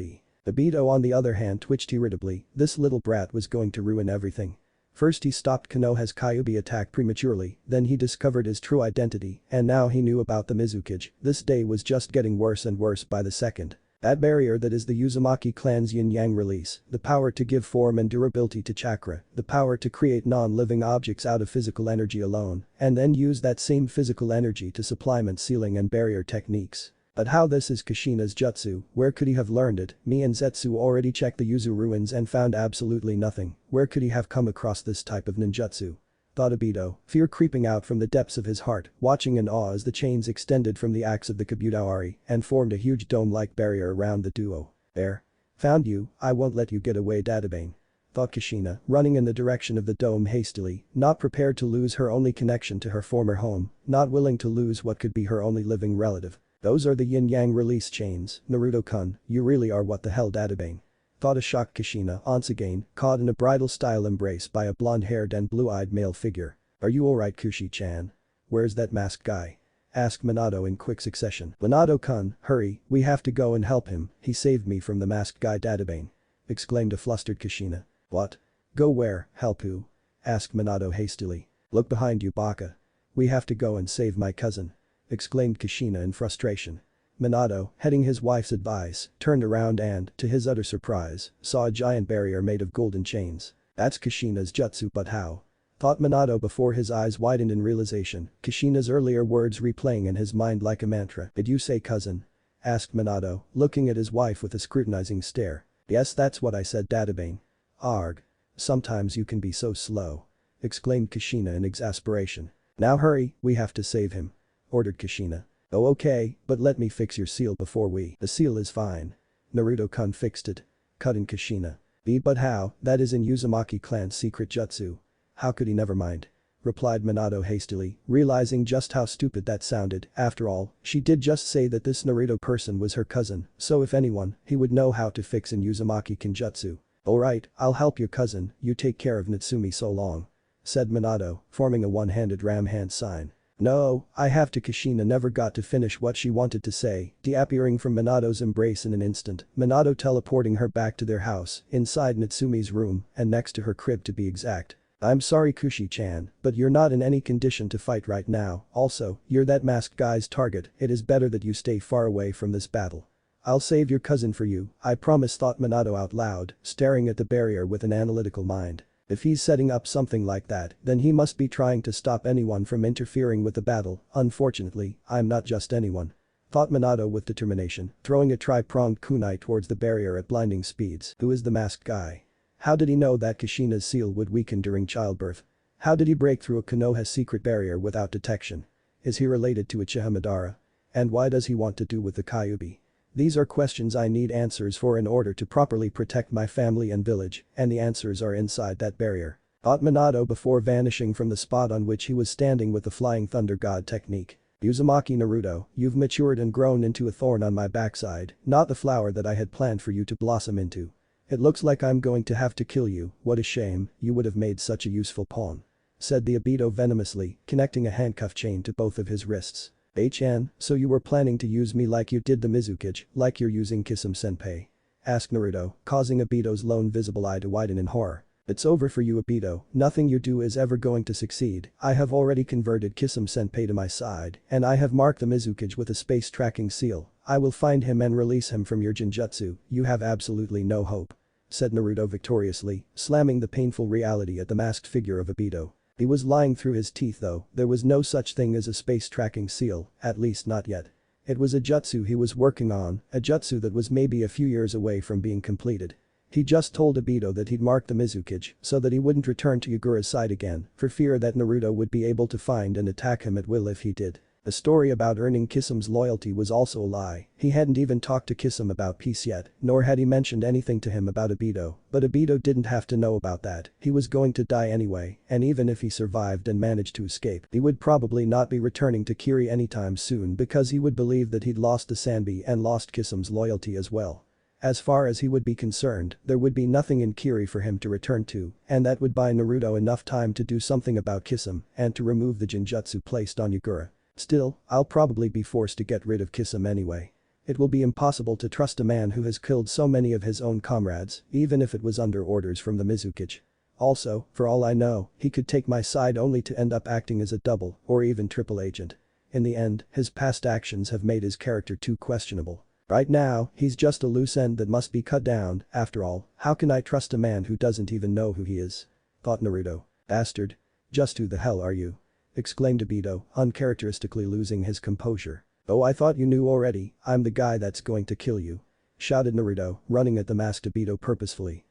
he? Obito on the other hand twitched irritably, this little brat was going to ruin everything. First he stopped Konoha's Kyuubi attack prematurely, then he discovered his true identity, and now he knew about the Mizukage. This day was just getting worse and worse by the second. That barrier that is the Uzumaki clan's yin-yang release, the power to give form and durability to chakra, the power to create non-living objects out of physical energy alone, and then use that same physical energy to supplement sealing and barrier techniques. But how this is Kushina's jutsu, where could he have learned it? Me and Zetsu already checked the Yuzu ruins and found absolutely nothing, where could he have come across this type of ninjutsu? Thought Obito, fear creeping out from the depths of his heart, watching in awe as the chains extended from the axe of the Kabutoari and formed a huge dome-like barrier around the duo. There. Found you, I won't let you get away Databane. Thought Kushina, running in the direction of the dome hastily, not prepared to lose her only connection to her former home, not willing to lose what could be her only living relative. Those are the yin-yang release chains, Naruto-kun, you really are what the hell Databane. Thought a shocked Kushina once again, caught in a bridal-style embrace by a blonde-haired and blue-eyed male figure. Are you alright Kushi-chan? Where's that masked guy? Asked Minato in quick succession. Minato-kun, hurry, we have to go and help him, he saved me from the masked guy Databane. Exclaimed a flustered Kushina. What? Go where, help who? Asked Minato hastily. Look behind you Baka. We have to go and save my cousin. Exclaimed Kushina in frustration. Minato, heading his wife's advice, turned around and, to his utter surprise, saw a giant barrier made of golden chains. That's Kushina's jutsu but how? Thought Minato before his eyes widened in realization, Kushina's earlier words replaying in his mind like a mantra. Did you say cousin? Asked Minato, looking at his wife with a scrutinizing stare. Yes that's what I said Databane. Arg. Sometimes you can be so slow. Exclaimed Kushina in exasperation. Now hurry, we have to save him. Ordered Kushina. Oh okay, but let me fix your seal before we. The seal is fine. Naruto-kun fixed it. Cut in Kushina. But how, that is in Uzumaki clan's secret jutsu. How could he never mind? Replied Minato hastily, realizing just how stupid that sounded. After all, she did just say that this Naruto person was her cousin, so if anyone, he would know how to fix in Uzumaki kinjutsu. Alright, I'll help your cousin, you take care of Natsumi so long. Said Minato, forming a one-handed ram hand sign. No, I have to Kushina never got to finish what she wanted to say, disappearing from Minato's embrace in an instant, Minato teleporting her back to their house, inside Natsumi's room, and next to her crib to be exact. I'm sorry Kushi-chan, but you're not in any condition to fight right now, also, you're that masked guy's target, it is better that you stay far away from this battle. I'll save your cousin for you, I promise thought Minato out loud, staring at the barrier with an analytical mind. If he's setting up something like that, then he must be trying to stop anyone from interfering with the battle, unfortunately, I'm not just anyone. Thought Minato with determination, throwing a tri-pronged kunai towards the barrier at blinding speeds. Who is the masked guy? How did he know that Kushina's seal would weaken during childbirth? How did he break through a Konoha's secret barrier without detection? Is he related to Uchiha Madara? And why does he want to do with the Kyuubi? These are questions I need answers for in order to properly protect my family and village, and the answers are inside that barrier. Thought Minato before vanishing from the spot on which he was standing with the Flying Thunder God technique. Uzumaki Naruto, you've matured and grown into a thorn on my backside, not the flower that I had planned for you to blossom into. It looks like I'm going to have to kill you, what a shame, you would have made such a useful pawn. Said the Obito venomously, connecting a handcuff chain to both of his wrists. HN, so you were planning to use me like you did the Mizukage, like you're using Kisame-senpai? Asked Naruto, causing Obito's lone visible eye to widen in horror. It's over for you Obito, nothing you do is ever going to succeed, I have already converted Kisame-senpai to my side, and I have marked the Mizukage with a space tracking seal, I will find him and release him from your genjutsu, you have absolutely no hope. Said Naruto victoriously, slamming the painful reality at the masked figure of Obito. He was lying through his teeth though, there was no such thing as a space tracking seal, at least not yet. It was a jutsu he was working on, a jutsu that was maybe a few years away from being completed. He just told Obito that he'd marked the Mizukage so that he wouldn't return to Yagura's side again, for fear that Naruto would be able to find and attack him at will if he did. The story about earning Kisam's loyalty was also a lie. He hadn't even talked to Kisam about peace yet, nor had he mentioned anything to him about Obito. But Obito didn't have to know about that. He was going to die anyway, and even if he survived and managed to escape, he would probably not be returning to Kiri anytime soon because he would believe that he'd lost the Sanbi and lost Kisam's loyalty as well. As far as he would be concerned, there would be nothing in Kiri for him to return to, and that would buy Naruto enough time to do something about Kisam and to remove the Genjutsu placed on Yagura. Still, I'll probably be forced to get rid of Kisam anyway. It will be impossible to trust a man who has killed so many of his own comrades, even if it was under orders from the Mizukage. Also, for all I know, he could take my side only to end up acting as a double or even triple agent. In the end, his past actions have made his character too questionable. Right now, he's just a loose end that must be cut down. After all, how can I trust a man who doesn't even know who he is? Thought Naruto. Bastard. Just who the hell are you? Exclaimed Obito, uncharacteristically losing his composure. Oh, I thought you knew already. I'm the guy that's going to kill you. Shouted Naruto, running at the masked Obito purposefully.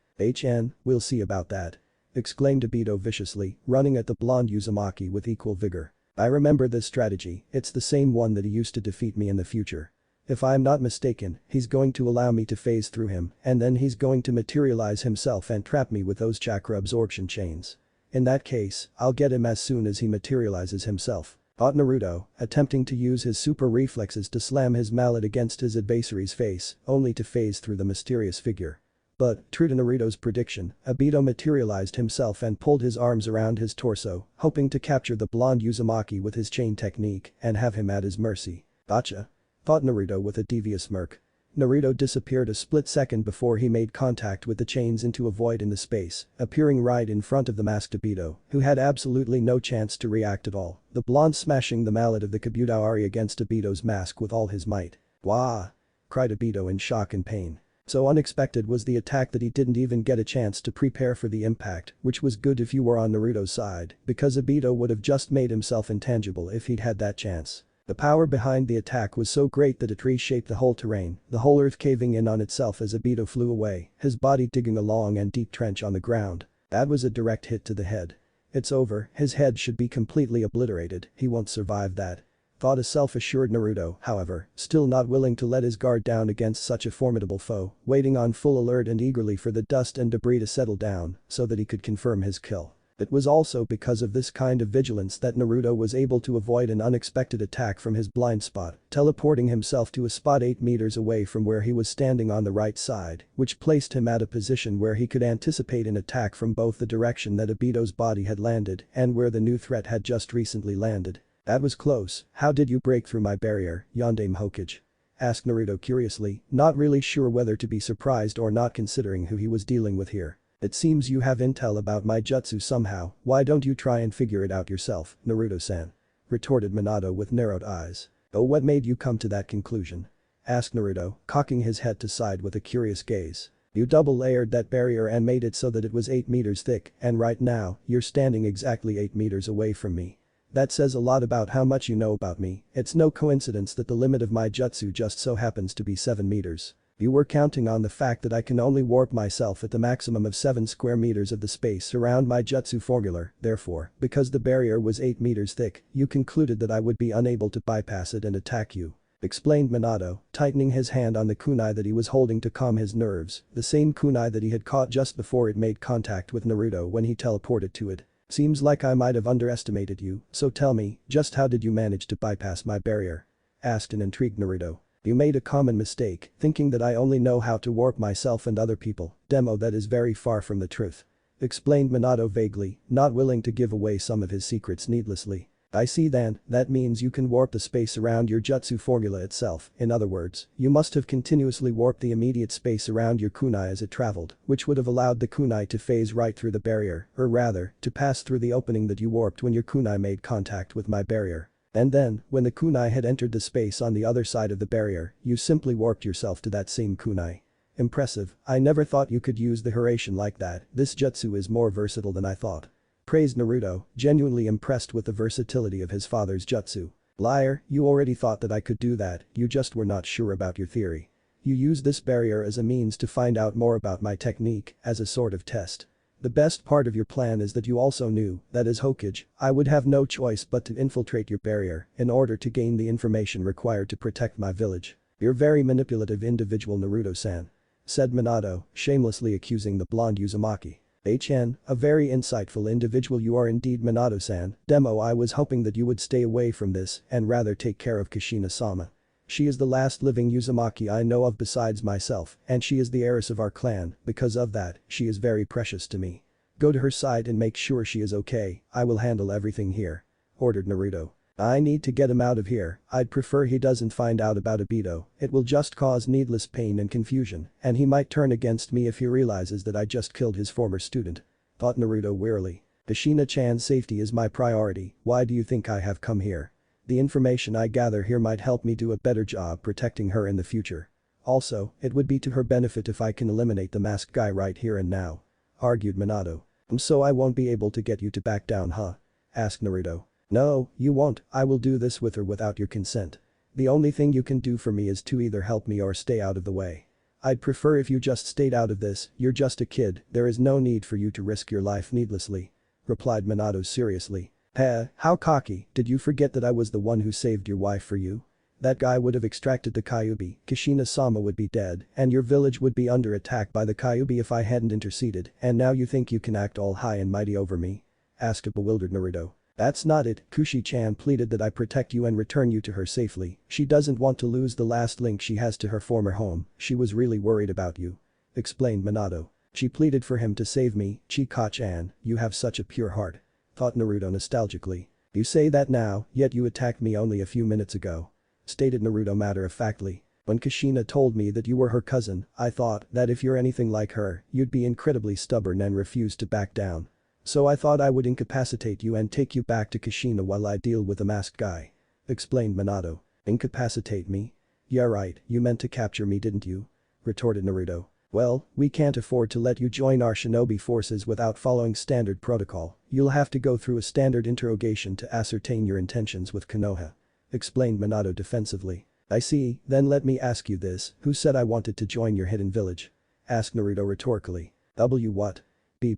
We'll see about that. Exclaimed Obito viciously, running at the blonde Uzumaki with equal vigor. I remember this strategy, it's the same one that he used to defeat me in the future. If I'm not mistaken, he's going to allow me to phase through him, and then he's going to materialize himself and trap me with those chakra absorption chains. In that case, I'll get him as soon as he materializes himself. Thought Naruto, attempting to use his super reflexes to slam his mallet against his adversary's face, only to phase through the mysterious figure. But, true to Naruto's prediction, Obito materialized himself and pulled his arms around his torso, hoping to capture the blonde Uzumaki with his chain technique and have him at his mercy. Gotcha. Thought Naruto with a devious smirk. Naruto disappeared a split second before he made contact with the chains into a void in the space, appearing right in front of the masked Obito, who had absolutely no chance to react at all, the blonde smashing the mallet of the Kabuto-Ari against Obito's mask with all his might. "Wah!" cried Obito in shock and pain. So unexpected was the attack that he didn't even get a chance to prepare for the impact, which was good if you were on Naruto's side, because Obito would have just made himself intangible if he'd had that chance. The power behind the attack was so great that it reshaped the whole terrain, the whole earth caving in on itself as Obito flew away, his body digging a long and deep trench on the ground. That was a direct hit to the head. It's over, his head should be completely obliterated, he won't survive that. Thought a self-assured Naruto, however, still not willing to let his guard down against such a formidable foe, waiting on full alert and eagerly for the dust and debris to settle down so that he could confirm his kill. It was also because of this kind of vigilance that Naruto was able to avoid an unexpected attack from his blind spot, teleporting himself to a spot 8 meters away from where he was standing on the right side, which placed him at a position where he could anticipate an attack from both the direction that Obito's body had landed and where the new threat had just recently landed. That was close. How did you break through my barrier, Yondaime Hokage? Asked Naruto curiously, not really sure whether to be surprised or not considering who he was dealing with here. It seems you have intel about my jutsu somehow, why don't you try and figure it out yourself, Naruto-san? Retorted Minato with narrowed eyes. Oh, what made you come to that conclusion? Asked Naruto, cocking his head to side with a curious gaze. You double-layered that barrier and made it so that it was 8 meters thick, and right now, you're standing exactly 8 meters away from me. That says a lot about how much you know about me. It's no coincidence that the limit of my jutsu just so happens to be 7 meters. You were counting on the fact that I can only warp myself at the maximum of 7 square meters of the space around my jutsu formula, therefore, because the barrier was 8 meters thick, you concluded that I would be unable to bypass it and attack you. Explained Minato, tightening his hand on the kunai that he was holding to calm his nerves, the same kunai that he had caught just before it made contact with Naruto when he teleported to it. Seems like I might have underestimated you, so tell me, just how did you manage to bypass my barrier? Asked an intrigued Naruto. You made a common mistake, thinking that I only know how to warp myself and other people, demo that is very far from the truth. Explained Minato vaguely, not willing to give away some of his secrets needlessly. I see then, that means you can warp the space around your jutsu formula itself, in other words, you must have continuously warped the immediate space around your kunai as it traveled, which would have allowed the kunai to phase right through the barrier, or rather, to pass through the opening that you warped when your kunai made contact with my barrier. And then, when the kunai had entered the space on the other side of the barrier, you simply warped yourself to that same kunai. Impressive, I never thought you could use the Hiraishin like that, this jutsu is more versatile than I thought. Praised Naruto, genuinely impressed with the versatility of his father's jutsu. Liar, you already thought that I could do that, you just were not sure about your theory. You used this barrier as a means to find out more about my technique, as a sort of test. The best part of your plan is that you also knew that as Hokage, I would have no choice but to infiltrate your barrier in order to gain the information required to protect my village. You're very manipulative individual Naruto-san," said Minato, shamelessly accusing the blonde Uzumaki. A very insightful individual you are indeed Minato-san. Demo, I was hoping that you would stay away from this and rather take care of Kushina-sama. She is the last living Uzumaki I know of besides myself, and she is the heiress of our clan. Because of that, she is very precious to me. Go to her side and make sure she is okay. I will handle everything here," ordered Naruto. "I need to get him out of here. I'd prefer he doesn't find out about Obito. It will just cause needless pain and confusion, and he might turn against me if he realizes that I just killed his former student," thought Naruto wearily. "Kushina-chan's safety is my priority. Why do you think I have come here? The information I gather here might help me do a better job protecting her in the future. Also, it would be to her benefit if I can eliminate the masked guy right here and now," argued Minato. "So I won't be able to get you to back down, huh?" asked Naruto. "No, you won't. I will do this with or without your consent. The only thing you can do for me is to either help me or stay out of the way. I'd prefer if you just stayed out of this. You're just a kid, there is no need for you to risk your life needlessly," replied Minato seriously. How cocky, did you forget that I was the one who saved your wife for you? That guy would have extracted the Kyuubi, Kushina-sama would be dead, and your village would be under attack by the Kyuubi if I hadn't interceded, and now you think you can act all high and mighty over me?" asked a bewildered Naruto. "That's not it. Kushi-chan pleaded that I protect you and return you to her safely. She doesn't want to lose the last link she has to her former home. She was really worried about you," explained Minato. "She pleaded for him to save me. Chika-chan, you have such a pure heart," thought Naruto nostalgically. "You say that now, yet you attacked me only a few minutes ago," stated Naruto matter-of-factly. "When Kushina told me that you were her cousin, I thought that if you're anything like her, you'd be incredibly stubborn and refuse to back down. So I thought I would incapacitate you and take you back to Kushina while I deal with the masked guy," explained Minato. "Incapacitate me? Yeah right, you meant to capture me didn't you?" retorted Naruto. "Well, we can't afford to let you join our shinobi forces without following standard protocol. You'll have to go through a standard interrogation to ascertain your intentions with Konoha," explained Minato defensively. "I see, then let me ask you this, who said I wanted to join your hidden village?" asked Naruto rhetorically. What?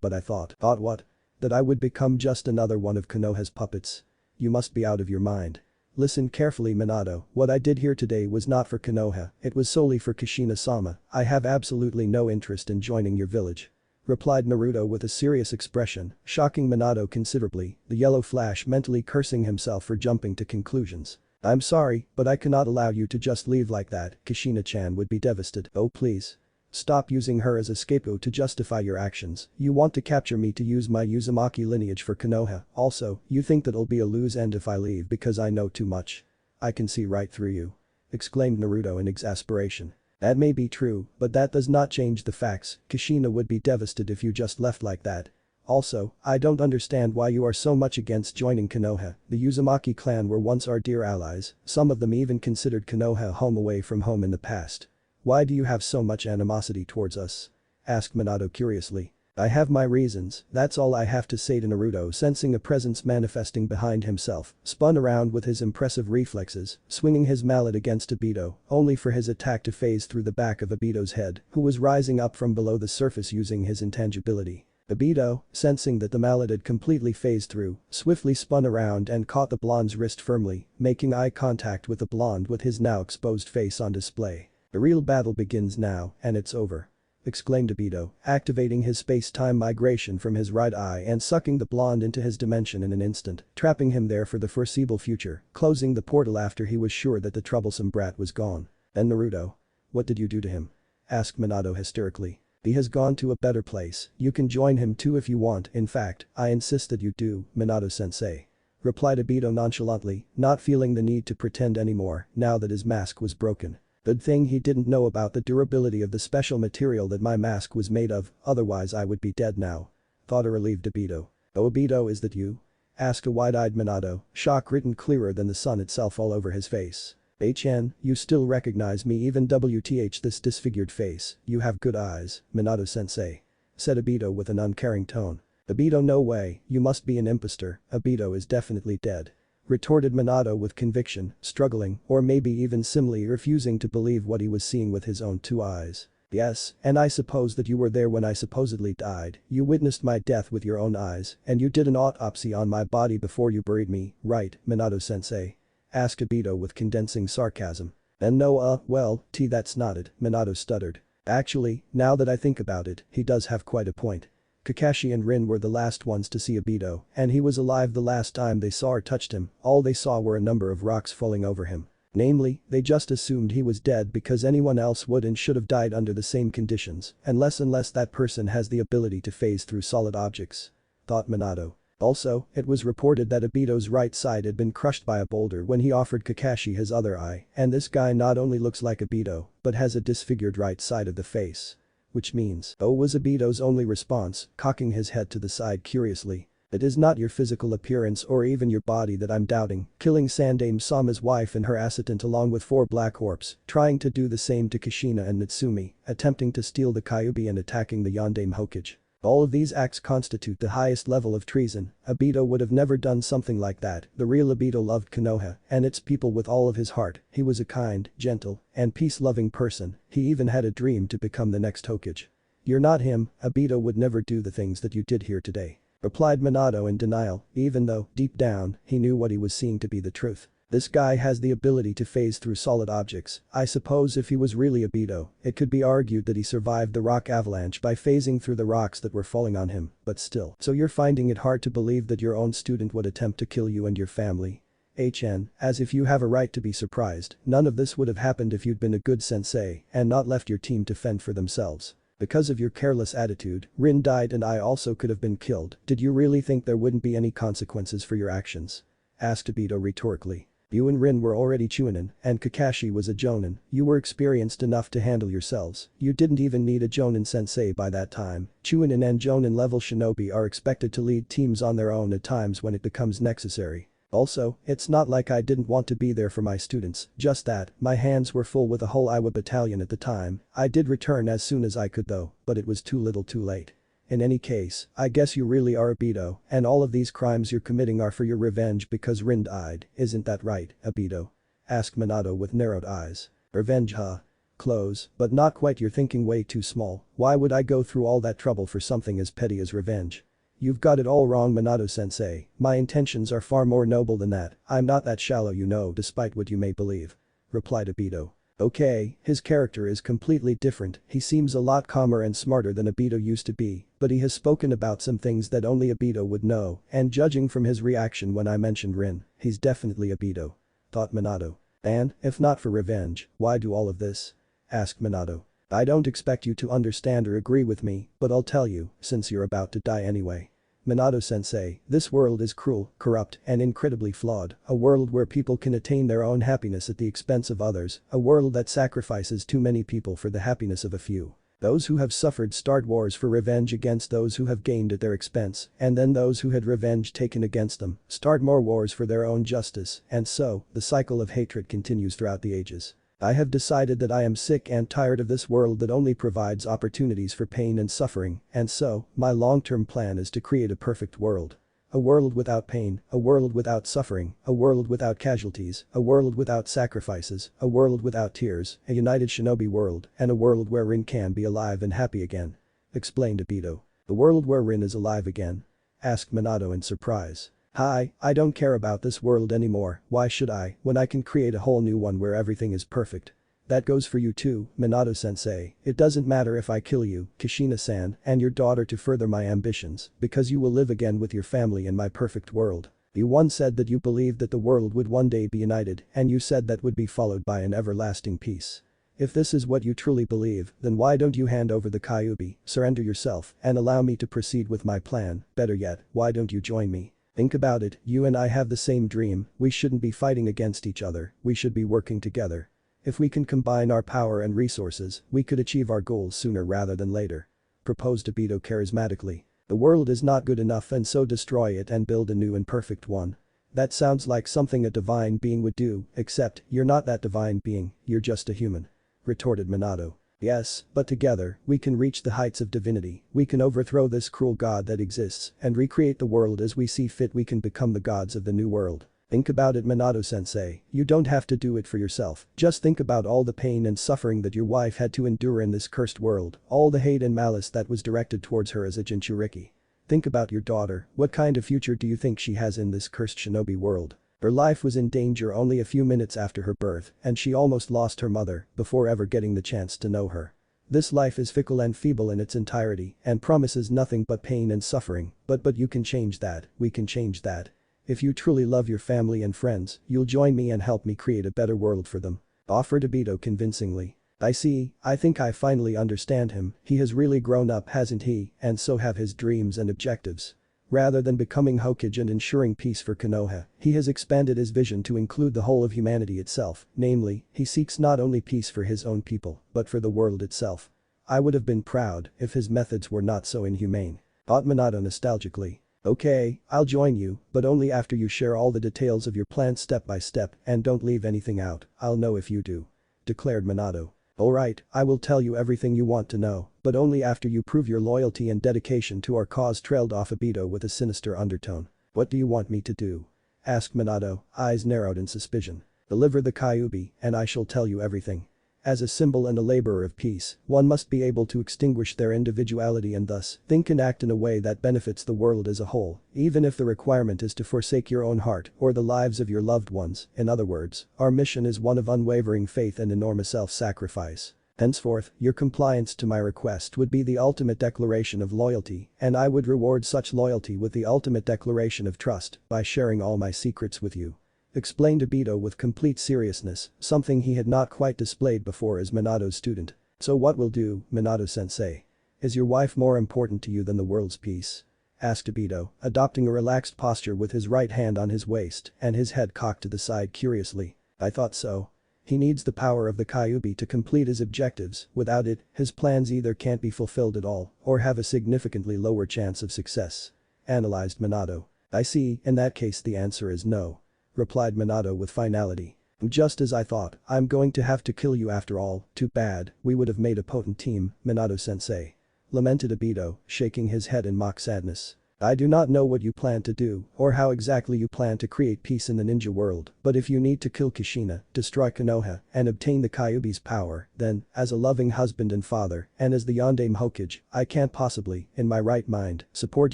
But I thought what? That I would become just another one of Konoha's puppets. You must be out of your mind. Listen carefully Minato, what I did here today was not for Konoha, it was solely for Kushina-sama. I have absolutely no interest in joining your village," replied Naruto with a serious expression, shocking Minato considerably, the yellow flash mentally cursing himself for jumping to conclusions. "I'm sorry, but I cannot allow you to just leave like that, Kushina-chan would be devastated." "Oh please. Stop using her as a scapegoat to justify your actions. You want to capture me to use my Uzumaki lineage for Konoha. Also, you think that it'll be a lose end if I leave because I know too much. I can see right through you," exclaimed Naruto in exasperation. "That may be true, but that does not change the facts. Kushina would be devastated if you just left like that. Also, I don't understand why you are so much against joining Konoha. The Uzumaki clan were once our dear allies, some of them even considered Konoha home away from home in the past. Why do you have so much animosity towards us?" asked Minato curiously. "I have my reasons, that's all I have to say," to Naruto sensing a presence manifesting behind himself, spun around with his impressive reflexes, swinging his mallet against Obito, only for his attack to phase through the back of Obito's head, who was rising up from below the surface using his intangibility. Obito, sensing that the mallet had completely phased through, swiftly spun around and caught the blonde's wrist firmly, making eye contact with the blonde with his now exposed face on display. "The real battle begins now, and it's over," exclaimed Obito, activating his space-time migration from his right eye and sucking the blonde into his dimension in an instant, trapping him there for the foreseeable future, closing the portal after he was sure that the troublesome brat was gone. "And Naruto? What did you do to him?" asked Minato hysterically. "He has gone to a better place, you can join him too if you want, in fact, I insist that you do, Minato-sensei," replied Obito nonchalantly, not feeling the need to pretend anymore now that his mask was broken. "Good thing he didn't know about the durability of the special material that my mask was made of, otherwise I would be dead now," thought a relieved Obito. "Oh Obito, is that you?" asked a wide-eyed Minato, shock written clearer than the sun itself all over his face. "HN, you still recognize me even WTH this disfigured face, you have good eyes, Minato-sensei," said Obito with an uncaring tone. "Obito, no way, you must be an impostor, Obito is definitely dead," retorted Minato with conviction, struggling, or maybe even simply refusing to believe what he was seeing with his own two eyes. Yes, and I suppose that you were there when I supposedly died, you witnessed my death with your own eyes, and you did an autopsy on my body before you buried me, right, Minato-sensei? Asked Obito with condensing sarcasm. And no well, that's not it, Minato stuttered. Actually, now that I think about it, he does have quite a point. Kakashi and Rin were the last ones to see Obito, and he was alive the last time they saw or touched him, all they saw were a number of rocks falling over him. Namely, they just assumed he was dead because anyone else would and should have died under the same conditions, unless that person has the ability to phase through solid objects. Thought Minato. Also, it was reported that Obito's right side had been crushed by a boulder when he offered Kakashi his other eye, and this guy not only looks like Obito, but has a disfigured right side of the face. Which means, was Obito's only response, cocking his head to the side curiously. It is not your physical appearance or even your body that I'm doubting, killing Sandaime Sama's wife and her assistant along with 4 Black Orbs, trying to do the same to Kushina and Natsumi, attempting to steal the Kyuubi and attacking the Yondaime Hokage. All of these acts constitute the highest level of treason. Obito would have never done something like that. The real Obito loved Konoha and its people with all of his heart. He was a kind, gentle, and peace-loving person. He even had a dream to become the next Hokage. You're not him, Obito would never do the things that you did here today. Replied Minato in denial, even though, deep down, he knew what he was seeing to be the truth. This guy has the ability to phase through solid objects. I suppose if he was really Obito, it could be argued that he survived the rock avalanche by phasing through the rocks that were falling on him, but still. So you're finding it hard to believe that your own student would attempt to kill you and your family? As if you have a right to be surprised, none of this would have happened if you'd been a good sensei and not left your team to fend for themselves. Because of your careless attitude, Rin died and I also could have been killed. Did you really think there wouldn't be any consequences for your actions? Asked Obito rhetorically. You and Rin were already Chunin, and Kakashi was a Jonin. You were experienced enough to handle yourselves. You didn't even need a Jonin sensei by that time. Chunin and Jonin level shinobi are expected to lead teams on their own at times when it becomes necessary. Also, it's not like I didn't want to be there for my students, just that, my hands were full with a whole Iowa battalion at the time. I did return as soon as I could though, but it was too little too late. In any case, I guess you really are Obito, and all of these crimes you're committing are for your revenge because Rin died, isn't that right, Obito? Asked Minato with narrowed eyes. Revenge huh? Close, but not quite, you're thinking way too small. Why would I go through all that trouble for something as petty as revenge? You've got it all wrong, Minato-sensei. My intentions are far more noble than that. I'm not that shallow, you know, despite what you may believe. Replied Obito. Okay, his character is completely different. He seems a lot calmer and smarter than Obito used to be, but he has spoken about some things that only Obito would know, and judging from his reaction when I mentioned Rin, he's definitely Obito. Thought Minato. And, if not for revenge, why do all of this? Asked Minato. I don't expect you to understand or agree with me, but I'll tell you, since you're about to die anyway. Minato-sensei, this world is cruel, corrupt, and incredibly flawed, a world where people can attain their own happiness at the expense of others, a world that sacrifices too many people for the happiness of a few. Those who have suffered start wars for revenge against those who have gained at their expense, and then those who had revenge taken against them start more wars for their own justice, and so, the cycle of hatred continues throughout the ages. I have decided that I am sick and tired of this world that only provides opportunities for pain and suffering, and so, my long-term plan is to create a perfect world. A world without pain, a world without suffering, a world without casualties, a world without sacrifices, a world without tears, a united shinobi world, and a world where Rin can be alive and happy again. Explained Obito. The world where Rin is alive again? Asked Minato in surprise. Hi, I don't care about this world anymore, why should I, when I can create a whole new one where everything is perfect? That goes for you too, Minato-sensei. It doesn't matter if I kill you, Kushina-san, and your daughter to further my ambitions, because you will live again with your family in my perfect world. You once said that you believed that the world would one day be united, and you said that would be followed by an everlasting peace. If this is what you truly believe, then why don't you hand over the Kyuubi, surrender yourself, and allow me to proceed with my plan? Better yet, why don't you join me? Think about it, you and I have the same dream, we shouldn't be fighting against each other, we should be working together. If we can combine our power and resources, we could achieve our goals sooner rather than later. Proposed Obito charismatically. The world is not good enough and so destroy it and build a new and perfect one. That sounds like something a divine being would do, except, you're not that divine being, you're just a human. Retorted Minato. Yes, but together, we can reach the heights of divinity, we can overthrow this cruel god that exists and recreate the world as we see fit, we can become the gods of the new world. Think about it, Minato-sensei, you don't have to do it for yourself, just think about all the pain and suffering that your wife had to endure in this cursed world, all the hate and malice that was directed towards her as a Jinchuriki. Think about your daughter, what kind of future do you think she has in this cursed shinobi world? Her life was in danger only a few minutes after her birth, and she almost lost her mother before ever getting the chance to know her. This life is fickle and feeble in its entirety and promises nothing but pain and suffering, but you can change that, we can change that. If you truly love your family and friends, you'll join me and help me create a better world for them. Offered Obito convincingly. I see, I think I finally understand him, he has really grown up, hasn't he, and so have his dreams and objectives. Rather than becoming Hokage and ensuring peace for Konoha, he has expanded his vision to include the whole of humanity itself, namely, he seeks not only peace for his own people, but for the world itself. I would have been proud if his methods were not so inhumane. Thought Minato nostalgically. Okay, I'll join you, but only after you share all the details of your plan step by step and don't leave anything out, I'll know if you do. Declared Minato. Alright, I will tell you everything you want to know, but only after you prove your loyalty and dedication to our cause, trailed off Obito with a sinister undertone. What do you want me to do? Asked Minato, eyes narrowed in suspicion. Deliver the Kyuubi, and I shall tell you everything. As a symbol and a laborer of peace, one must be able to extinguish their individuality and thus think and act in a way that benefits the world as a whole, even if the requirement is to forsake your own heart or the lives of your loved ones. In other words, our mission is one of unwavering faith and enormous self-sacrifice. Henceforth, your compliance to my request would be the ultimate declaration of loyalty, and I would reward such loyalty with the ultimate declaration of trust by sharing all my secrets with you. Explained Obito with complete seriousness, something he had not quite displayed before as Minato's student. So what will do, Minato-sensei? Is your wife more important to you than the world's peace? Asked Obito, adopting a relaxed posture with his right hand on his waist and his head cocked to the side curiously. I thought so. He needs the power of the Kyuubi to complete his objectives, without it, his plans either can't be fulfilled at all or have a significantly lower chance of success. Analyzed Minato. I see, in that case the answer is no. Replied Minato with finality. Just as I thought, I'm going to have to kill you after all, too bad, we would have made a potent team, Minato-sensei. Lamented Obito, shaking his head in mock sadness. I do not know what you plan to do or how exactly you plan to create peace in the ninja world, but if you need to kill Kushina, destroy Konoha, and obtain the Kyuubi's power, then, as a loving husband and father, and as the Yondaime Hokage, I can't possibly, in my right mind, support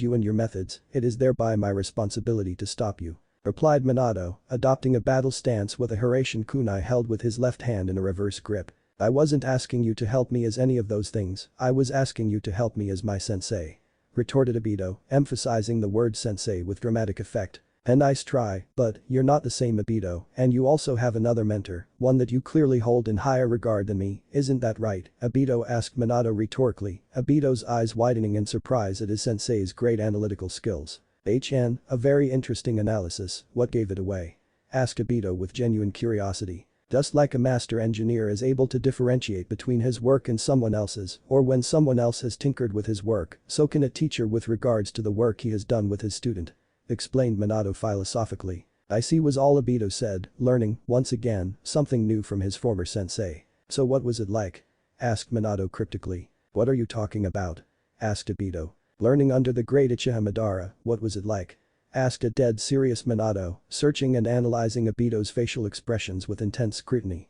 you and your methods, it is thereby my responsibility to stop you. Replied Minato, adopting a battle stance with a Hiraishin kunai held with his left hand in a reverse grip. I wasn't asking you to help me as any of those things, I was asking you to help me as my sensei. Retorted Obito, emphasizing the word sensei with dramatic effect. A nice try, but you're not the same Obito, and you also have another mentor, one that you clearly hold in higher regard than me, isn't that right? Obito asked Minato rhetorically, Obito's eyes widening in surprise at his sensei's great analytical skills. A very interesting analysis, what gave it away? Asked Obito with genuine curiosity. Just like a master engineer is able to differentiate between his work and someone else's, or when someone else has tinkered with his work, so can a teacher with regards to the work he has done with his student. Explained Minato philosophically. I see, was all Obito said, learning, once again, something new from his former sensei. So what was it like? Asked Minato cryptically. What are you talking about? Asked Obito. Learning under the great Uchiha Madara, what was it like? Asked a dead serious Minato, searching and analyzing Obito's facial expressions with intense scrutiny.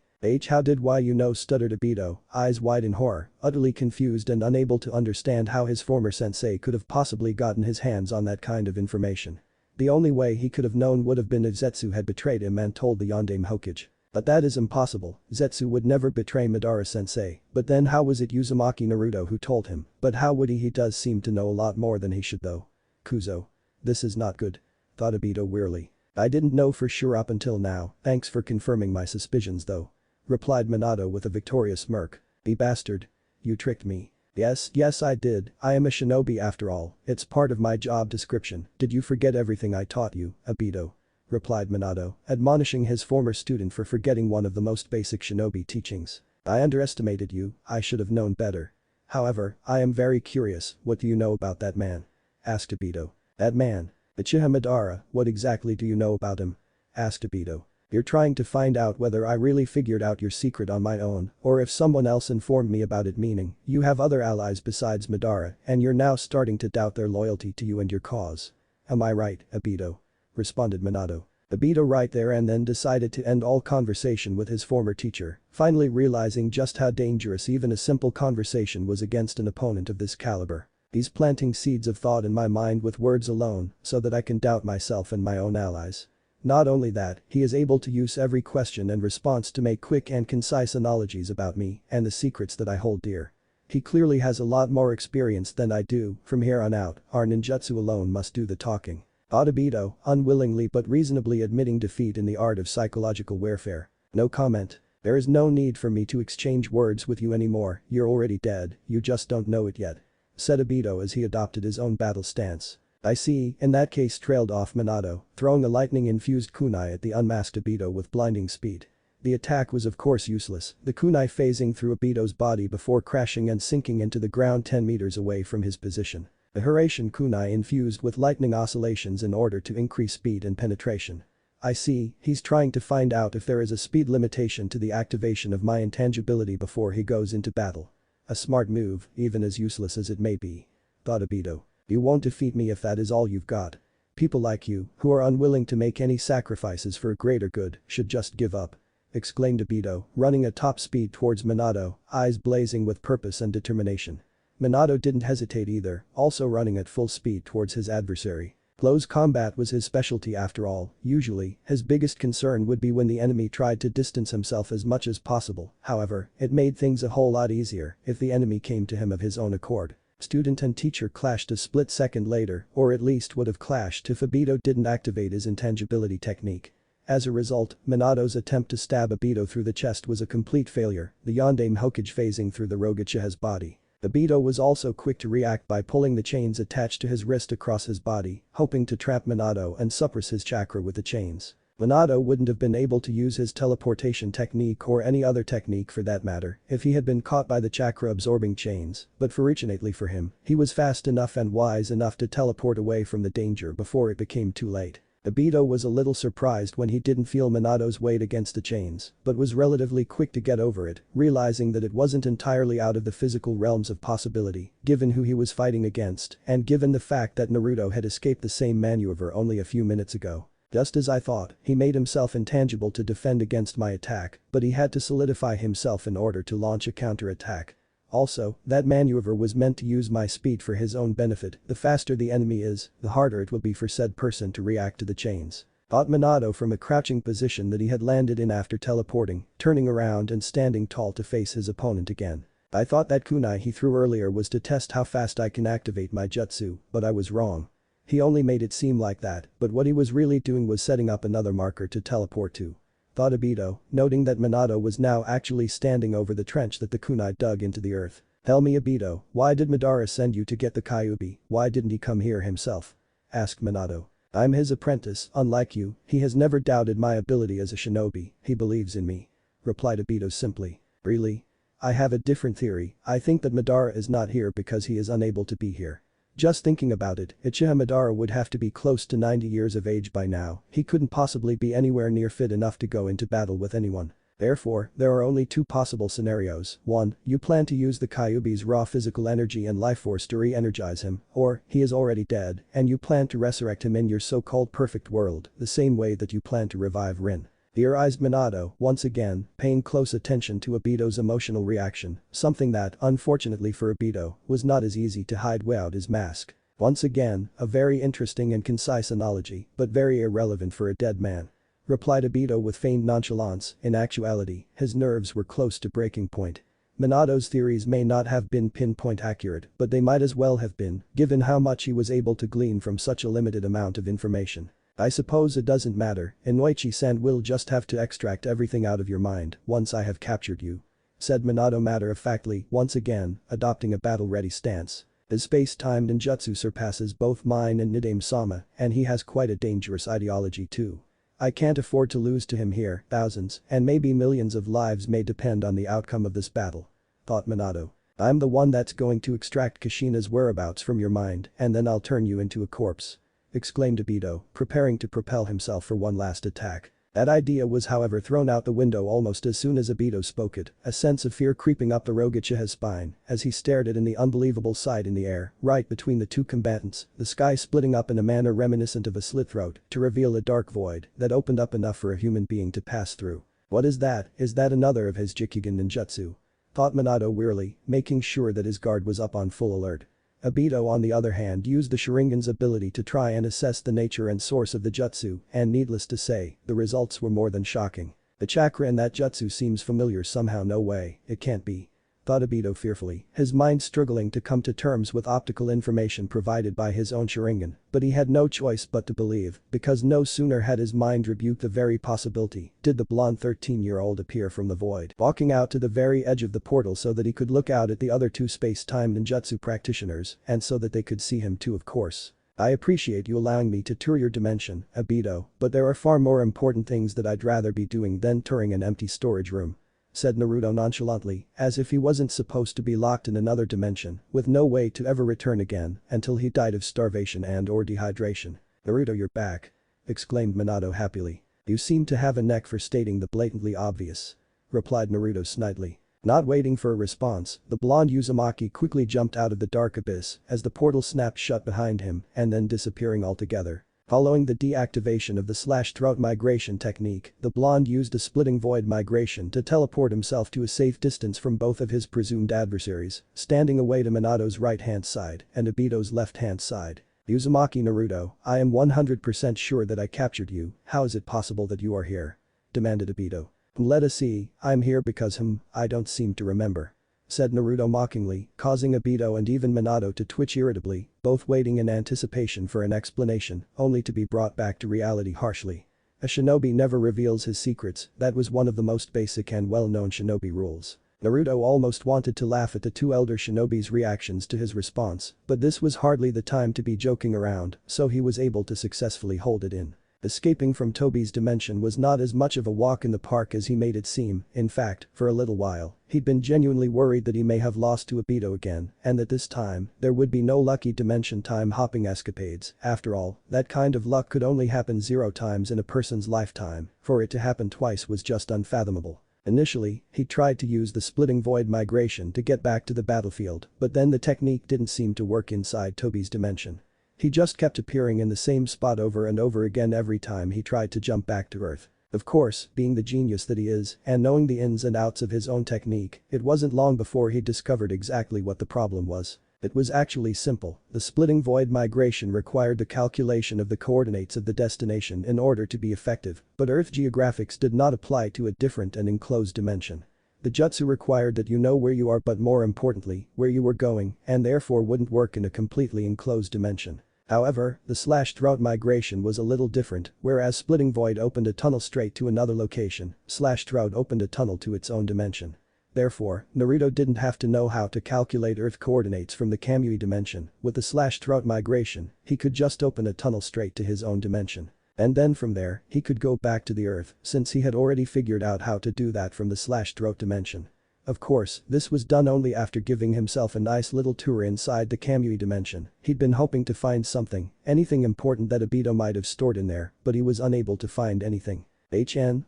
How did why you know, stuttered Obito, eyes wide in horror, utterly confused and unable to understand how his former sensei could have possibly gotten his hands on that kind of information. The only way he could have known would have been if Zetsu had betrayed him and told the Yondaime Hokage. But that is impossible, Zetsu would never betray Madara-sensei, but then how was it Uzumaki Naruto who told him? But how would he? He does seem to know a lot more than he should though. Kuzo. This is not good. Thought Obito wearily. I didn't know for sure up until now, thanks for confirming my suspicions though. Replied Minato with a victorious smirk. You bastard. You tricked me. Yes I did, I am a shinobi after all, it's part of my job description, did you forget everything I taught you, Obito? Replied Minato, admonishing his former student for forgetting one of the most basic shinobi teachings. I underestimated you, I should have known better. However, I am very curious, what do you know about that man? Asked Obito. That man? Uchiha Madara, what exactly do you know about him? Asked Obito. You're trying to find out whether I really figured out your secret on my own, or if someone else informed me about it, meaning, you have other allies besides Madara, and you're now starting to doubt their loyalty to you and your cause. Am I right, Obito? Responded Minato. Obito right there and then decided to end all conversation with his former teacher, finally realizing just how dangerous even a simple conversation was against an opponent of this caliber. He's planting seeds of thought in my mind with words alone so that I can doubt myself and my own allies. Not only that, he is able to use every question and response to make quick and concise analogies about me and the secrets that I hold dear. He clearly has a lot more experience than I do. From here on out, our ninjutsu alone must do the talking. Obito, unwillingly but reasonably admitting defeat in the art of psychological warfare. No comment. There is no need for me to exchange words with you anymore, you're already dead, you just don't know it yet. Said Obito as he adopted his own battle stance. I see, in that case, trailed off Minato, throwing a lightning-infused kunai at the unmasked Obito with blinding speed. The attack was of course useless, the kunai phasing through Obito's body before crashing and sinking into the ground 10 meters away from his position. The Hiraishin kunai infused with lightning oscillations in order to increase speed and penetration. I see, he's trying to find out if there is a speed limitation to the activation of my intangibility before he goes into battle. A smart move, even as useless as it may be. Thought Obito. You won't defeat me if that is all you've got. People like you, who are unwilling to make any sacrifices for a greater good, should just give up. Exclaimed Obito, running at top speed towards Minato, eyes blazing with purpose and determination. Minato didn't hesitate either, also running at full speed towards his adversary. Close combat was his specialty after all. Usually, his biggest concern would be when the enemy tried to distance himself as much as possible. However, it made things a whole lot easier if the enemy came to him of his own accord. Student and teacher clashed a split second later, or at least would have clashed if Obito didn't activate his intangibility technique. As a result, Minato's attempt to stab Obito through the chest was a complete failure, the Yondaime Hokage phasing through the Rogachiha's body. Obito was also quick to react by pulling the chains attached to his wrist across his body, hoping to trap Minato and suppress his chakra with the chains. Minato wouldn't have been able to use his teleportation technique or any other technique for that matter if he had been caught by the chakra-absorbing chains, but fortunately for him, he was fast enough and wise enough to teleport away from the danger before it became too late. Obito was a little surprised when he didn't feel Minato's weight against the chains, but was relatively quick to get over it, realizing that it wasn't entirely out of the physical realms of possibility, given who he was fighting against and given the fact that Naruto had escaped the same maneuver only a few minutes ago. Just as I thought, he made himself intangible to defend against my attack, but he had to solidify himself in order to launch a counter-attack. Also, that maneuver was meant to use my speed for his own benefit. The faster the enemy is, the harder it will be for said person to react to the chains. Thought Minato from a crouching position that he had landed in after teleporting, turning around and standing tall to face his opponent again. I thought that kunai he threw earlier was to test how fast I can activate my jutsu, but I was wrong. He only made it seem like that, but what he was really doing was setting up another marker to teleport to. Thought Obito, noting that Minato was now actually standing over the trench that the kunai dug into the earth. Tell me Obito, why did Madara send you to get the Kyuubi, why didn't he come here himself? Asked Minato. I'm his apprentice, unlike you, he has never doubted my ability as a shinobi, he believes in me. Replied Obito simply. Really? I have a different theory, I think that Madara is not here because he is unable to be here. Just thinking about it, Uchiha Madara would have to be close to 90 years of age by now, he couldn't possibly be anywhere near fit enough to go into battle with anyone. Therefore, there are only two possible scenarios. 1. You plan to use the Kyuubi's raw physical energy and life force to re-energize him, or, he is already dead, and you plan to resurrect him in your so-called perfect world, the same way that you plan to revive Rin. Tear-eyed Minato, once again, paying close attention to Obito's emotional reaction, something that, unfortunately for Obito, was not as easy to hide without his mask. Once again, a very interesting and concise analogy, but very irrelevant for a dead man. Replied Obito with feigned nonchalance, in actuality, his nerves were close to breaking point. Minato's theories may not have been pinpoint accurate, but they might as well have been, given how much he was able to glean from such a limited amount of information. I suppose it doesn't matter, Inoichi-san will just have to extract everything out of your mind once I have captured you. Said Minato matter-of-factly, once again, adopting a battle-ready stance. His space-time ninjutsu surpasses both mine and Nidaime-sama, and he has quite a dangerous ideology too. I can't afford to lose to him here, thousands and maybe millions of lives may depend on the outcome of this battle. Thought Minato. I'm the one that's going to extract Kushina's whereabouts from your mind and then I'll turn you into a corpse. Exclaimed Obito, preparing to propel himself for one last attack. That idea was however thrown out the window almost as soon as Obito spoke it, a sense of fear creeping up the rogue Uchiha's spine as he stared at the unbelievable sight in the air, right between the two combatants, the sky splitting up in a manner reminiscent of a slit throat to reveal a dark void that opened up enough for a human being to pass through. What is that? Is that another of his Jikigen ninjutsu? Thought Minato wearily, making sure that his guard was up on full alert. Obito on the other hand used the Sharingan's ability to try and assess the nature and source of the jutsu, and needless to say, the results were more than shocking. The chakra in that jutsu seems familiar somehow. No way, it can't be. Thought Obito fearfully, his mind struggling to come to terms with optical information provided by his own Sharingan, but he had no choice but to believe, because no sooner had his mind rebuked the very possibility did the blonde 13-year-old appear from the void, walking out to the very edge of the portal so that he could look out at the other two space-time ninjutsu practitioners, and so that they could see him too, of course. I appreciate you allowing me to tour your dimension, Obito, but there are far more important things that I'd rather be doing than touring an empty storage room, said Naruto nonchalantly, as if he wasn't supposed to be locked in another dimension, with no way to ever return again until he died of starvation and/or dehydration. Naruto, you're back, exclaimed Minato happily. You seem to have a knack for stating the blatantly obvious, replied Naruto snidely. Not waiting for a response, the blonde Uzumaki quickly jumped out of the dark abyss as the portal snapped shut behind him and then disappearing altogether. Following the deactivation of the slash-throat migration technique, the blonde used a splitting void migration to teleport himself to a safe distance from both of his presumed adversaries, standing away to Minato's right-hand side and Obito's left-hand side. Uzumaki Naruto, I am 100% sure that I captured you, how is it possible that you are here? Demanded Obito. Let us see, I'm here because I don't seem to remember, said Naruto mockingly, causing Obito and even Minato to twitch irritably, both waiting in anticipation for an explanation, only to be brought back to reality harshly. A shinobi never reveals his secrets, that was one of the most basic and well-known shinobi rules. Naruto almost wanted to laugh at the two elder shinobi's reactions to his response, but this was hardly the time to be joking around, so he was able to successfully hold it in. Escaping from Tobi's dimension was not as much of a walk in the park as he made it seem. In fact, for a little while, he'd been genuinely worried that he may have lost to Obito again, and that this time, there would be no lucky dimension time hopping escapades. After all, that kind of luck could only happen 0 times in a person's lifetime, for it to happen twice was just unfathomable. Initially, he tried to use the splitting void migration to get back to the battlefield, but then the technique didn't seem to work inside Tobi's dimension. He just kept appearing in the same spot over and over again every time he tried to jump back to Earth. Of course, being the genius that he is, and knowing the ins and outs of his own technique, it wasn't long before he discovered exactly what the problem was. It was actually simple. The splitting void migration required the calculation of the coordinates of the destination in order to be effective, but Earth geographics did not apply to a different and enclosed dimension. The jutsu required that you know where you are, but more importantly, where you were going, and therefore wouldn't work in a completely enclosed dimension. However, the slash-throat migration was a little different, whereas splitting void opened a tunnel straight to another location, slash-throat opened a tunnel to its own dimension. Therefore, Naruto didn't have to know how to calculate Earth coordinates from the Kamui dimension. With the slash-throat migration, he could just open a tunnel straight to his own dimension. And then from there, he could go back to the Earth, since he had already figured out how to do that from the slash-throat dimension. Of course, this was done only after giving himself a nice little tour inside the Kamui dimension. He'd been hoping to find something, anything important that Obito might have stored in there, but he was unable to find anything.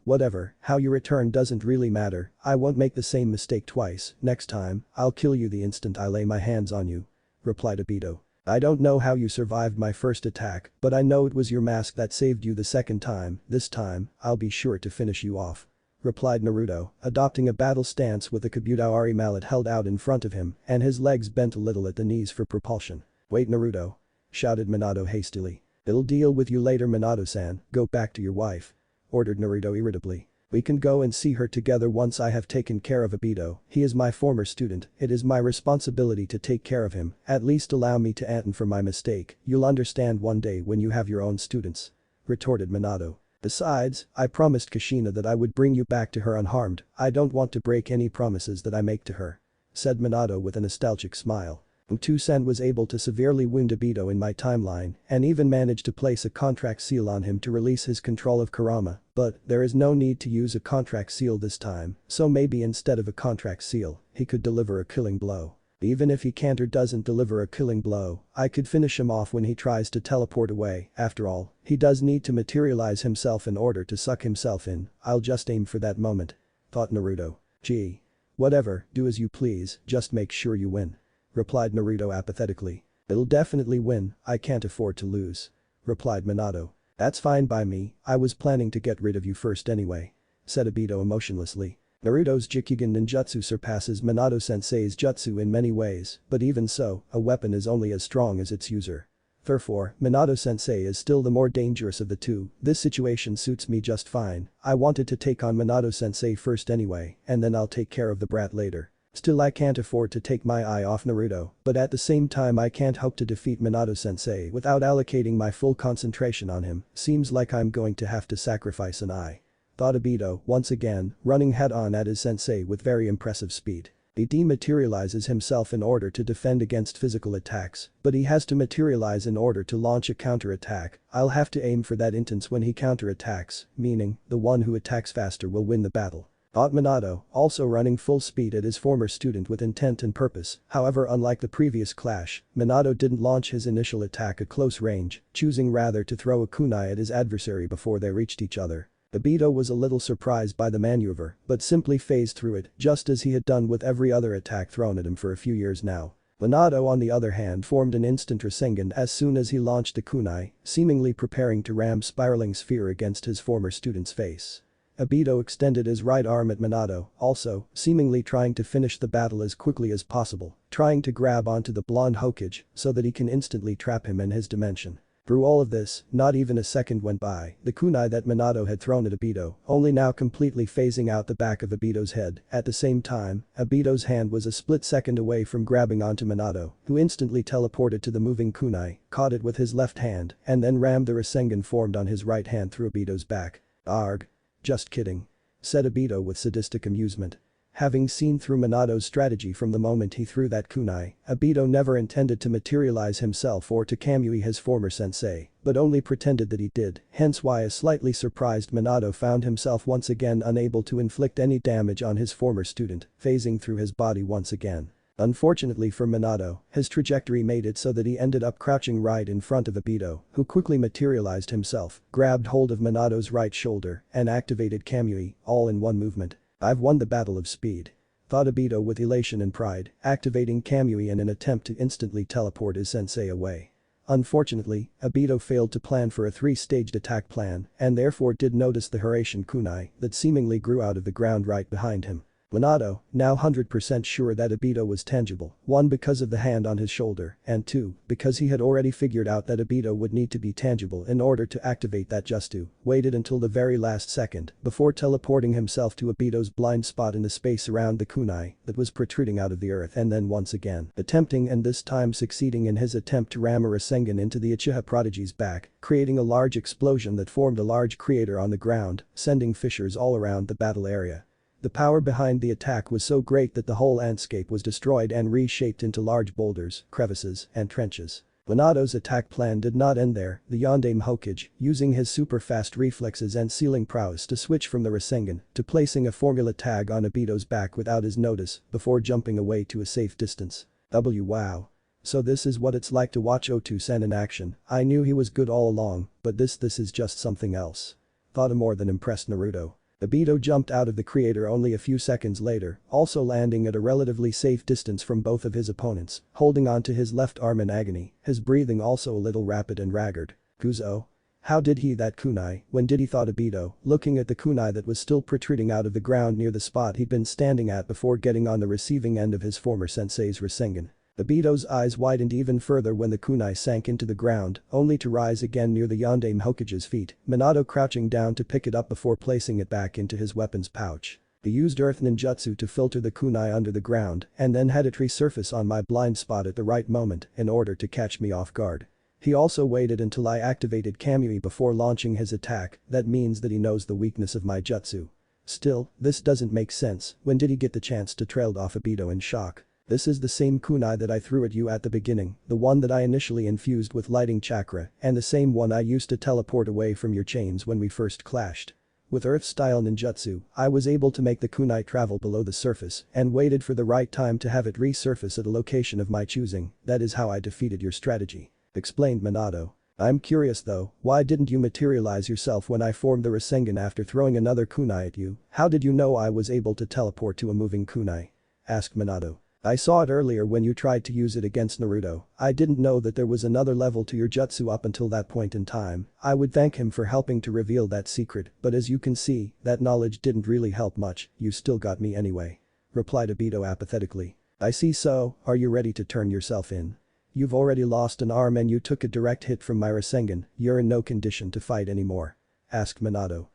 Whatever, how you return doesn't really matter, I won't make the same mistake twice. Next time, I'll kill you the instant I lay my hands on you, replied Obito. I don't know how you survived my first attack, but I know it was your mask that saved you the second time. This time, I'll be sure to finish you off, replied Naruto, adopting a battle stance with the Kabuto-Ari mallet held out in front of him and his legs bent a little at the knees for propulsion. Wait, Naruto, shouted Minato hastily. I'll deal with you later, Minato-san, go back to your wife, ordered Naruto irritably. We can go and see her together once I have taken care of Obito. He is my former student, it is my responsibility to take care of him. At least allow me to atone for my mistake. You'll understand one day when you have your own students, retorted Minato. Besides, I promised Kushina that I would bring you back to her unharmed. I don't want to break any promises that I make to her, said Minato with a nostalgic smile. Utu-sen was able to severely wound Obito in my timeline and even managed to place a contract seal on him to release his control of Kurama, but there is no need to use a contract seal this time, so maybe instead of a contract seal, he could deliver a killing blow. Even if he can't or doesn't deliver a killing blow, I could finish him off when he tries to teleport away. After all, he does need to materialize himself in order to suck himself in. I'll just aim for that moment," thought Naruto. "Gee. Whatever, do as you please, just make sure you win," replied Naruto apathetically. "It'll definitely win, I can't afford to lose," replied Minato. "That's fine by me, I was planning to get rid of you first anyway," said Obito emotionlessly. Naruto's Jikugen ninjutsu surpasses Minato-sensei's jutsu in many ways, but even so, a weapon is only as strong as its user. Therefore, Minato-sensei is still the more dangerous of the two. This situation suits me just fine. I wanted to take on Minato-sensei first anyway, and then I'll take care of the brat later. Still, I can't afford to take my eye off Naruto, but at the same time I can't hope to defeat Minato-sensei without allocating my full concentration on him. Seems like I'm going to have to sacrifice an eye," thought Obito, once again, running head-on at his sensei with very impressive speed. He dematerializes himself in order to defend against physical attacks, but he has to materialize in order to launch a counter-attack. I'll have to aim for that instance when he counter-attacks, meaning, the one who attacks faster will win the battle, thought Minato, also running full speed at his former student with intent and purpose. However, unlike the previous clash, Minato didn't launch his initial attack at close range, choosing rather to throw a kunai at his adversary before they reached each other. Obito was a little surprised by the maneuver, but simply phased through it, just as he had done with every other attack thrown at him for a few years now. Minato on the other hand formed an instant Rasengan as soon as he launched the kunai, seemingly preparing to ram spiraling sphere against his former student's face. Obito extended his right arm at Minato, also, seemingly trying to finish the battle as quickly as possible, trying to grab onto the blonde Hokage so that he can instantly trap him in his dimension. Through all of this, not even a second went by, the kunai that Minato had thrown at Obito, only now completely phasing out the back of Obito's head. At the same time, Obito's hand was a split second away from grabbing onto Minato, who instantly teleported to the moving kunai, caught it with his left hand, and then rammed the Rasengan formed on his right hand through Obito's back. "Arg. Just kidding," said Obito with sadistic amusement. Having seen through Minato's strategy from the moment he threw that kunai, Obito never intended to materialize himself or to Kamui his former sensei, but only pretended that he did, hence why a slightly surprised Minato found himself once again unable to inflict any damage on his former student, phasing through his body once again. Unfortunately for Minato, his trajectory made it so that he ended up crouching right in front of Obito, who quickly materialized himself, grabbed hold of Minato's right shoulder, and activated Kamui, all in one movement. "I've won the battle of speed," thought Obito with elation and pride, activating Kamui in an attempt to instantly teleport his sensei away. Unfortunately, Obito failed to plan for a three-staged attack plan and therefore did notice the Hiraishin kunai that seemingly grew out of the ground right behind him. Minato, now 100% sure that Obito was tangible, 1 because of the hand on his shoulder, and 2, because he had already figured out that Obito would need to be tangible in order to activate that jutsu, waited until the very last second before teleporting himself to Obito's blind spot in the space around the kunai that was protruding out of the earth and then once again attempting and this time succeeding in his attempt to ram a Rasengan into the Uchiha prodigy's back, creating a large explosion that formed a large crater on the ground, sending fissures all around the battle area. The power behind the attack was so great that the whole landscape was destroyed and reshaped into large boulders, crevices, and trenches. Minato's attack plan did not end there. The Yondaime Hokage, using his super-fast reflexes and sealing prowess to switch from the Rasengan to placing a formula tag on Obito's back without his notice before jumping away to a safe distance. Wow. So this is what it's like to watch Otu-sen in action. I knew he was good all along, but this is just something else, thought a more than impressed Naruto. Obito jumped out of the crater only a few seconds later, also landing at a relatively safe distance from both of his opponents, holding onto his left arm in agony, his breathing also a little rapid and ragged. Kuzo? How did he that kunai, when did he thought Obito, looking at the kunai that was still protruding out of the ground near the spot he'd been standing at before getting on the receiving end of his former sensei's Rasengan. Obito's eyes widened even further when the kunai sank into the ground, only to rise again near the Yondaime Hokage's feet, Minato crouching down to pick it up before placing it back into his weapon's pouch. He used earth ninjutsu to filter the kunai under the ground and then had it resurface on my blind spot at the right moment in order to catch me off guard. He also waited until I activated Kamui before launching his attack, that means that he knows the weakness of my jutsu. Still, this doesn't make sense. When did he get the chance to trail off Obito in shock? This is the same kunai that I threw at you at the beginning, the one that I initially infused with lighting chakra, and the same one I used to teleport away from your chains when we first clashed. With Earth-style ninjutsu, I was able to make the kunai travel below the surface and waited for the right time to have it resurface at a location of my choosing. That is how I defeated your strategy," explained Minato. "I'm curious though, why didn't you materialize yourself when I formed the Rasengan after throwing another kunai at you? How did you know I was able to teleport to a moving kunai?" asked Minato. "I saw it earlier when you tried to use it against Naruto. I didn't know that there was another level to your jutsu up until that point in time. I would thank him for helping to reveal that secret, but as you can see, that knowledge didn't really help much, you still got me anyway," replied Obito apathetically. "I see, so, are you ready to turn yourself in? You've already lost an arm and you took a direct hit from my Rasengan, you're in no condition to fight anymore," asked Minato.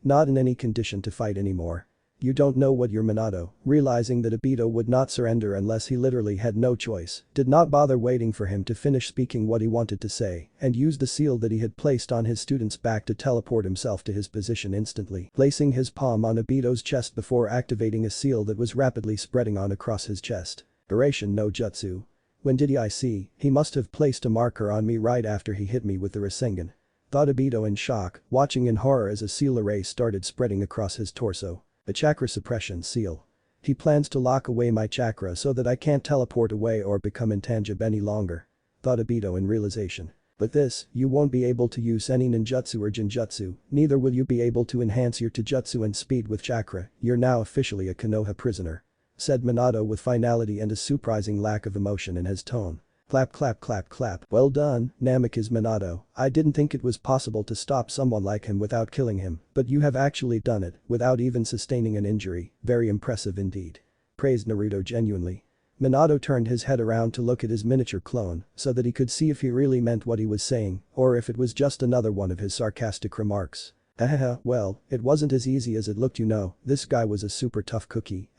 Not in any condition to fight anymore. You don't know what you're." Minato, realizing that Obito would not surrender unless he literally had no choice, did not bother waiting for him to finish speaking what he wanted to say and used the seal that he had placed on his student's back to teleport himself to his position instantly, placing his palm on Obito's chest before activating a seal that was rapidly spreading on across his chest. Duration no jutsu. When did I see? He must have placed a marker on me right after he hit me with the Rasengan, thought Obito in shock, watching in horror as a seal array started spreading across his torso. A chakra suppression seal. He plans to lock away my chakra so that I can't teleport away or become intangible any longer, thought Obito in realization. But this, you won't be able to use any ninjutsu or genjutsu, neither will you be able to enhance your taijutsu and speed with chakra, you're now officially a Konoha prisoner," said Minato with finality and a surprising lack of emotion in his tone. Clap clap clap clap. "Well done, Namikaze Minato, I didn't think it was possible to stop someone like him without killing him, but you have actually done it, without even sustaining an injury, very impressive indeed," praised Naruto genuinely. Minato turned his head around to look at his miniature clone so that he could see if he really meant what he was saying or if it was just another one of his sarcastic remarks. Well, it wasn't as easy as it looked, you know, this guy was a super tough cookie,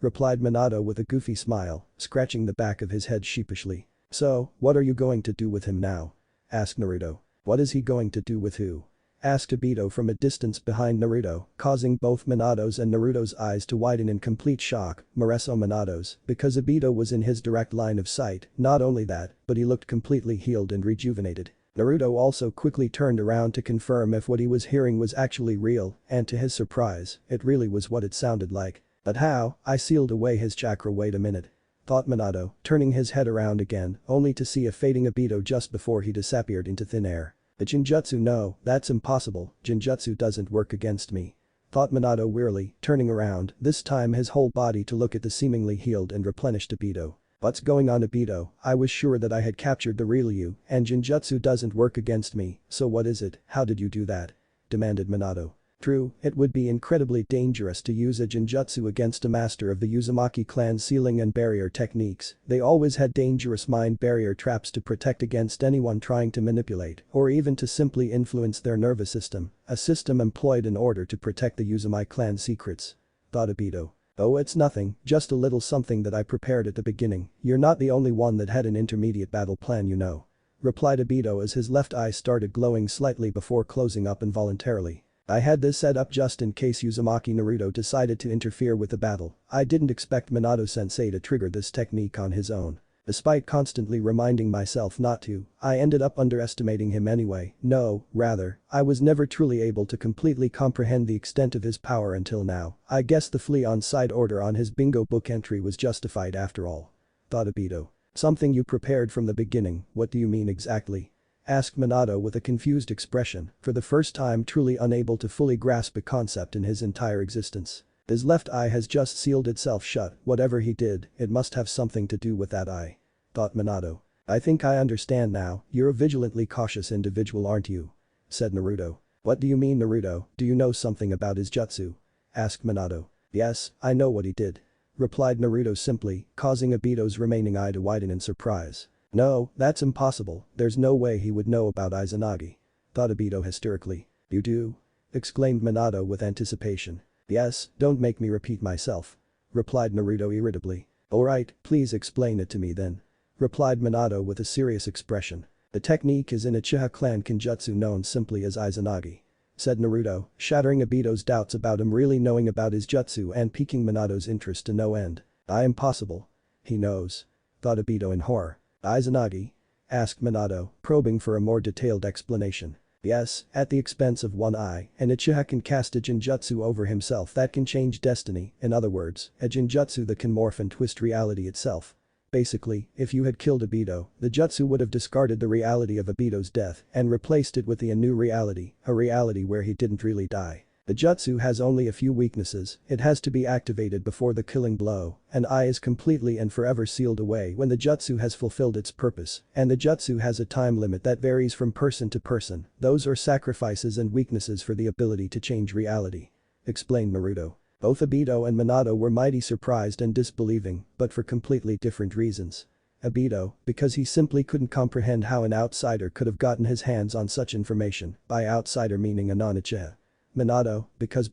replied Minato with a goofy smile, scratching the back of his head sheepishly. "So, what are you going to do with him now?" asked Naruto. "What is he going to do with who?" asked Obito from a distance behind Naruto, causing both Minato's and Naruto's eyes to widen in complete shock, moreso Minato's, because Obito was in his direct line of sight, not only that, but he looked completely healed and rejuvenated. Naruto also quickly turned around to confirm if what he was hearing was actually real, and to his surprise, it really was what it sounded like. "But how? I sealed away his chakra, wait a minute," thought Minato, turning his head around again, only to see a fading Obito just before he disappeared into thin air. "The Genjutsu, no, that's impossible, Genjutsu doesn't work against me," thought Minato wearily, turning around, this time his whole body to look at the seemingly healed and replenished Obito. "What's going on, Obito? I was sure that I had captured the real you, and Genjutsu doesn't work against me, so what is it, how did you do that?" demanded Minato. True, it would be incredibly dangerous to use a genjutsu against a master of the Uzumaki clan's sealing and barrier techniques, they always had dangerous mind barrier traps to protect against anyone trying to manipulate or even to simply influence their nervous system, a system employed in order to protect the Uzumaki clan's secrets, thought Obito. "Oh, it's nothing, just a little something that I prepared at the beginning, you're not the only one that had an intermediate battle plan, you know," replied Obito as his left eye started glowing slightly before closing up involuntarily. "I had this set up just in case Uzumaki Naruto decided to interfere with the battle. I didn't expect Minato-sensei to trigger this technique on his own. Despite constantly reminding myself not to, I ended up underestimating him anyway. No, rather, I was never truly able to completely comprehend the extent of his power until now. I guess the flea on side order on his bingo book entry was justified after all," thought Obito. "Something you prepared from the beginning, what do you mean exactly?" asked Minato with a confused expression, for the first time truly unable to fully grasp a concept in his entire existence. His left eye has just sealed itself shut, whatever he did, it must have something to do with that eye, thought Minato. "I think I understand now, you're a vigilantly cautious individual, aren't you?" said Naruto. "What do you mean, Naruto, do you know something about his jutsu?" asked Minato. "Yes, I know what he did," replied Naruto simply, causing Obito's remaining eye to widen in surprise. "No, that's impossible, there's no way he would know about Izanagi," thought Obito hysterically. "You do?" exclaimed Minato with anticipation. "Yes, don't make me repeat myself," replied Naruto irritably. "Alright, please explain it to me then," replied Minato with a serious expression. "The technique is in a Uchiha clan kenjutsu known simply as Izanagi," said Naruto, shattering Obito's doubts about him really knowing about his jutsu and piquing Minato's interest to no end. Impossible. He knows," thought Obito in horror. "Izanagi?" asked Minato, probing for a more detailed explanation. Yes, at the expense of one eye, and Uchiha can cast a genjutsu over himself that can change destiny, in other words, a genjutsu that can morph and twist reality itself. Basically, if you had killed Obito, the jutsu would have discarded the reality of Obito's death and replaced it with a new reality, a reality where he didn't really die. The jutsu has only a few weaknesses, it has to be activated before the killing blow, an eye is completely and forever sealed away when the jutsu has fulfilled its purpose, and the jutsu has a time limit that varies from person to person, those are sacrifices and weaknesses for the ability to change reality. Explained Naruto. Both Obito and Minato were mighty surprised and disbelieving, but for completely different reasons. Obito, because he simply couldn't comprehend how an outsider could have gotten his hands on such information, by outsider meaning a non-Uchiha. Minato, because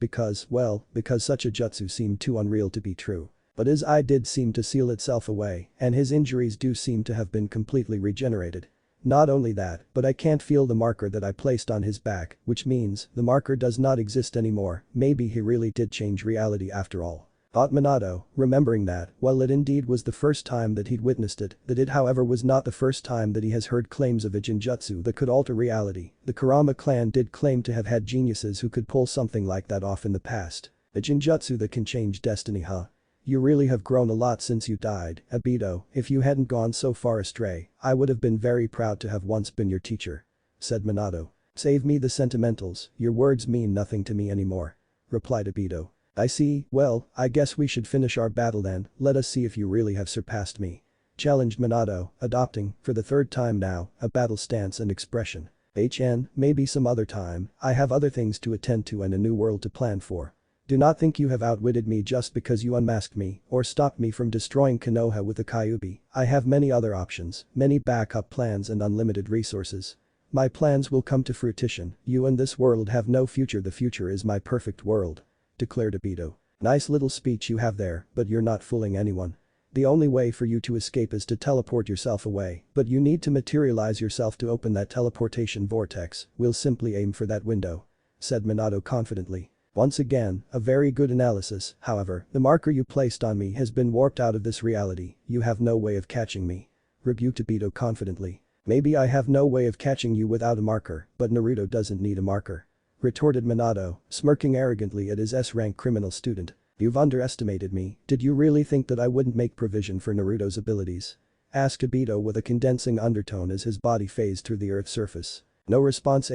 such a jutsu seemed too unreal to be true. But his eye did seem to seal itself away, and his injuries do seem to have been completely regenerated. Not only that, but I can't feel the marker that I placed on his back, which means the marker does not exist anymore, maybe he really did change reality after all. Thought Minato, remembering that, while it indeed was the first time that he'd witnessed it, that it however was not the first time that he has heard claims of a genjutsu that could alter reality. The Kurama clan did claim to have had geniuses who could pull something like that off in the past. A genjutsu that can change destiny, huh? You really have grown a lot since you died, Obito, if you hadn't gone so far astray, I would have been very proud to have once been your teacher. Said Minato. Save me the sentimentals, your words mean nothing to me anymore. Replied Obito. I see, well, I guess we should finish our battle then, let us see if you really have surpassed me. Challenged Minato, adopting, for the third time now, a battle stance and expression. Maybe some other time, I have other things to attend to and a new world to plan for. Do not think you have outwitted me just because you unmasked me or stopped me from destroying Konoha with the Kyuubi. I have many other options, many backup plans and unlimited resources. My plans will come to fruition, you and this world have no future, the future is my perfect world. Declared Obito. Nice little speech you have there, but you're not fooling anyone. The only way for you to escape is to teleport yourself away, but you need to materialize yourself to open that teleportation vortex, we'll simply aim for that window. Said Minato confidently. Once again, a very good analysis, however, the marker you placed on me has been warped out of this reality, you have no way of catching me. Rebuked Obito confidently. Maybe I have no way of catching you without a marker, but Naruto doesn't need a marker. Retorted Minato, smirking arrogantly at his S-rank criminal student. You've underestimated me, did you really think that I wouldn't make provision for Naruto's abilities? Asked Obito with a condensing undertone as his body phased through the earth's surface. No response.